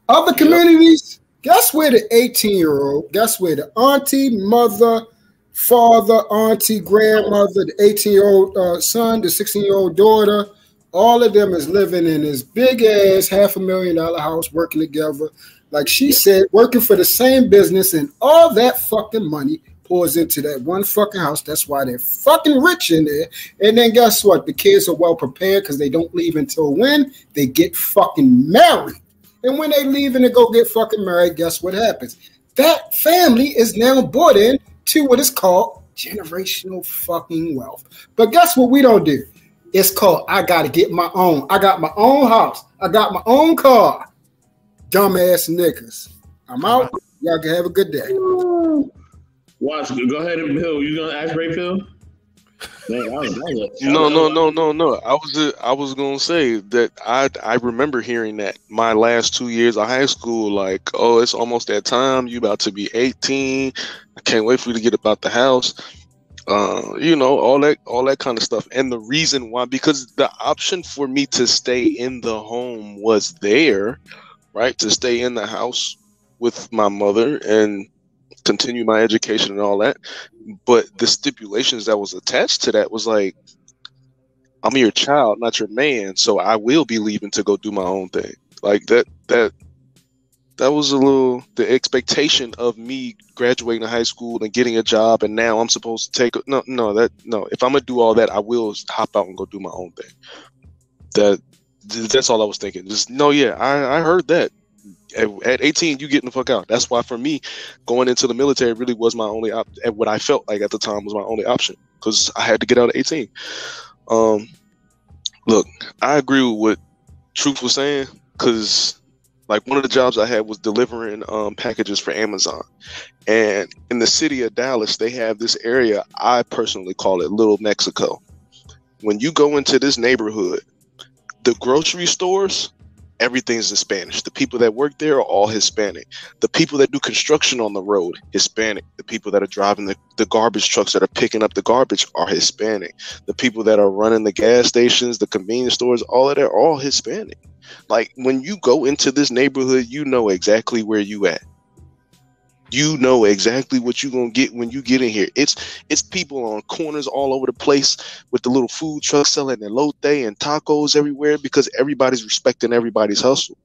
Other communities, guess where the 18-year-old, guess where the auntie, mother, father, auntie, grandmother, the 18-year-old son, the 16-year-old daughter, all of them is living in this big-ass $500,000 house working together. Like she said, working for the same business, and all that fucking money pours into that one fucking house. That's why they're fucking rich in there. And then guess what? The kids are well prepared because they don't leave until when? They get fucking married. And when they leave and they go get fucking married, guess what happens? That family is now brought in to what is called generational fucking wealth. But guess what we don't do? It's called, I got to get my own. I got my own house. I got my own car. Dumbass niggas. I'm out. Y'all can have a good day. Watch, go ahead and Bill. You gonna ask Ray Phil? No. I was gonna say that I remember hearing that my last 2 years of high school, like, oh, it's almost that time. You about to be 18. I can't wait for you to get about the house. You know, all that kind of stuff. And the reason why, because the option for me to stay in the home was there, right? To stay in the house with my mother and continue my education and all that. But the stipulations that was attached to that was like, I'm your child, not your man, so I will be leaving to go do my own thing. Like that was a little, the expectation of me graduating high school and getting a job, and now I'm supposed to take no. If I'm gonna do all that, I will hop out and go do my own thing. That's all I was thinking. Just I heard that. At 18, you getting the fuck out. That's why for me, going into the military really was my only option. What I felt like at the time was my only option, because I had to get out at 18. Look, I agree with what Truth was saying, because like one of the jobs I had was delivering packages for Amazon. And in the city of Dallas, they have this area, I personally call it Little Mexico. When you go into this neighborhood, the grocery stores, everything's in Spanish. The people that work there are all Hispanic. The people that do construction on the road, Hispanic. The people that are driving the garbage trucks that are picking up the garbage are Hispanic. The people that are running the gas stations, the convenience stores, all of that are all Hispanic. Like, when you go into this neighborhood, you know exactly where you at. You know exactly what you're gonna get when you get in here. It's people on corners all over the place with the little food trucks selling elote and tacos everywhere because everybody's respecting everybody's hustle.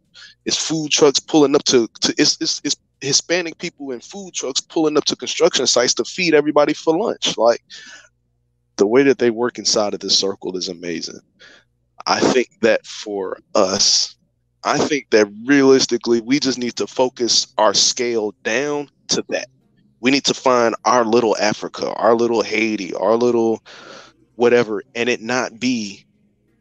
It's food trucks pulling up to it's Hispanic people in food trucks pulling up to construction sites to feed everybody for lunch. Like, the way that they work inside of this circle is amazing. I think that for us, I think that realistically, we just need to focus our scale down to that. We need to find our little Africa, our little Haiti, our little whatever, and it not be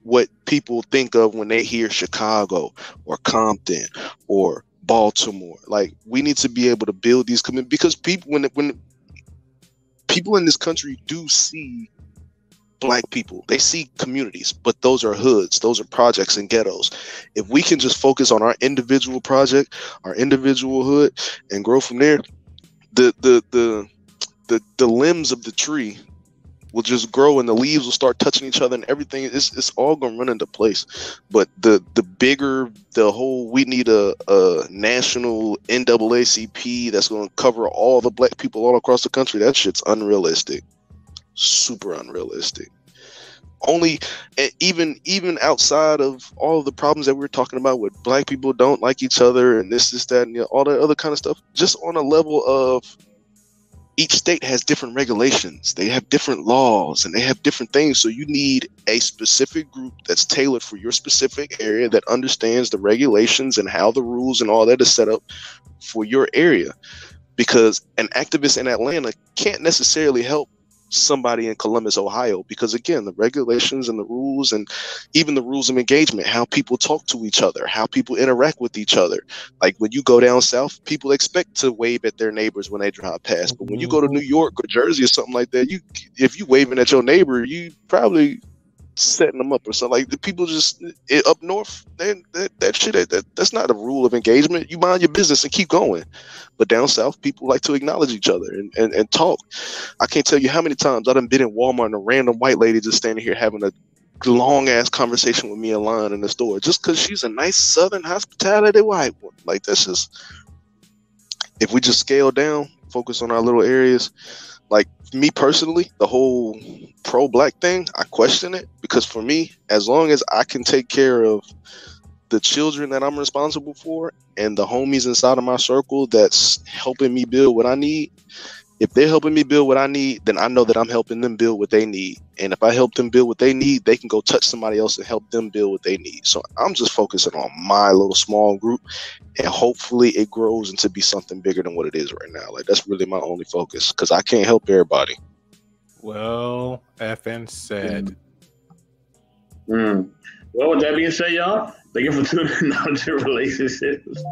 what people think of when they hear Chicago or Compton or Baltimore. Like, we need to be able to build these communities because people, when people in this country do see Black people, they see communities, but those are hoods, those are projects and ghettos. If we can just focus on our individual project, our individual hood, and grow from there, the limbs of the tree will just grow and the leaves will start touching each other and everything. It's all gonna run into place. But the bigger the whole, we need a national NAACP that's gonna cover all the Black people all across the country. That shit's unrealistic. Super unrealistic. Only, even outside of all of the problems that we were talking about with Black people don't like each other and this, that, and all that other kind of stuff, just on a level of each state has different regulations, they have different laws, and they have different things. So you need a specific group that's tailored for your specific area that understands the regulations and how the rules and all that is set up for your area. Because an activist in Atlanta can't necessarily help somebody in Columbus, Ohio, because again, the regulations and the rules and even the rules of engagement, how people talk to each other, how people interact with each other. Like when you go down south, people expect to wave at their neighbors when they drive past. But when you go to New York or Jersey or something like that, if you waving at your neighbor, you probably setting them up or something. Like the people just up north, that shit, that's not a rule of engagement. You mind your business and keep going. But down south, people like to acknowledge each other and talk. I can't tell you how many times I've done been in Walmart and a random white lady just standing here having a long ass conversation with me in line in the store just because she's a nice Southern hospitality white one. Like, that's just, if we just scale down, focus on our little areas. Like me personally, the whole pro-Black thing, I question it, because for me, as long as I can take care of the children that I'm responsible for and the homies inside of my circle that's helping me build what I need, if they're helping me build what I need, then I know that I'm helping them build what they need. And if I help them build what they need, they can go touch somebody else and help them build what they need. So I'm just focusing on my little small group, and hopefully it grows into be something bigger than what it is right now. Like, that's really my only focus, because I can't help everybody. Well, FN said. Well, with that being said, y'all, thank you for tuning out to Relationships.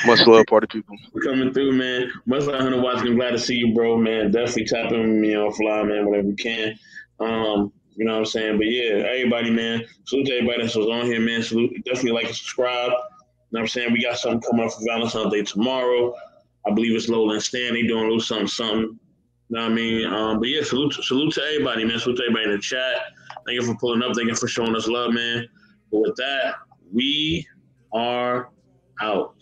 Much love, party people. We're coming through, man. Much love, Hunter Watson. Glad to see you, bro, man. Definitely tap in with me on Fly, man, whatever you can. You know what I'm saying? But yeah, everybody, man. Salute to everybody that was on here, man. Salute. Definitely like and subscribe. You know what I'm saying? We got something coming up for Valentine's Day tomorrow. I believe it's Lola and Stan. They doing a little something. You know what I mean? But yeah, salute to everybody, man. Salute to everybody in the chat. Thank you for pulling up. Thank you for showing us love, man. But with that, we are out.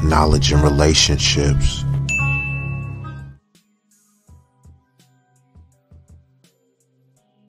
Knowledge and relationships.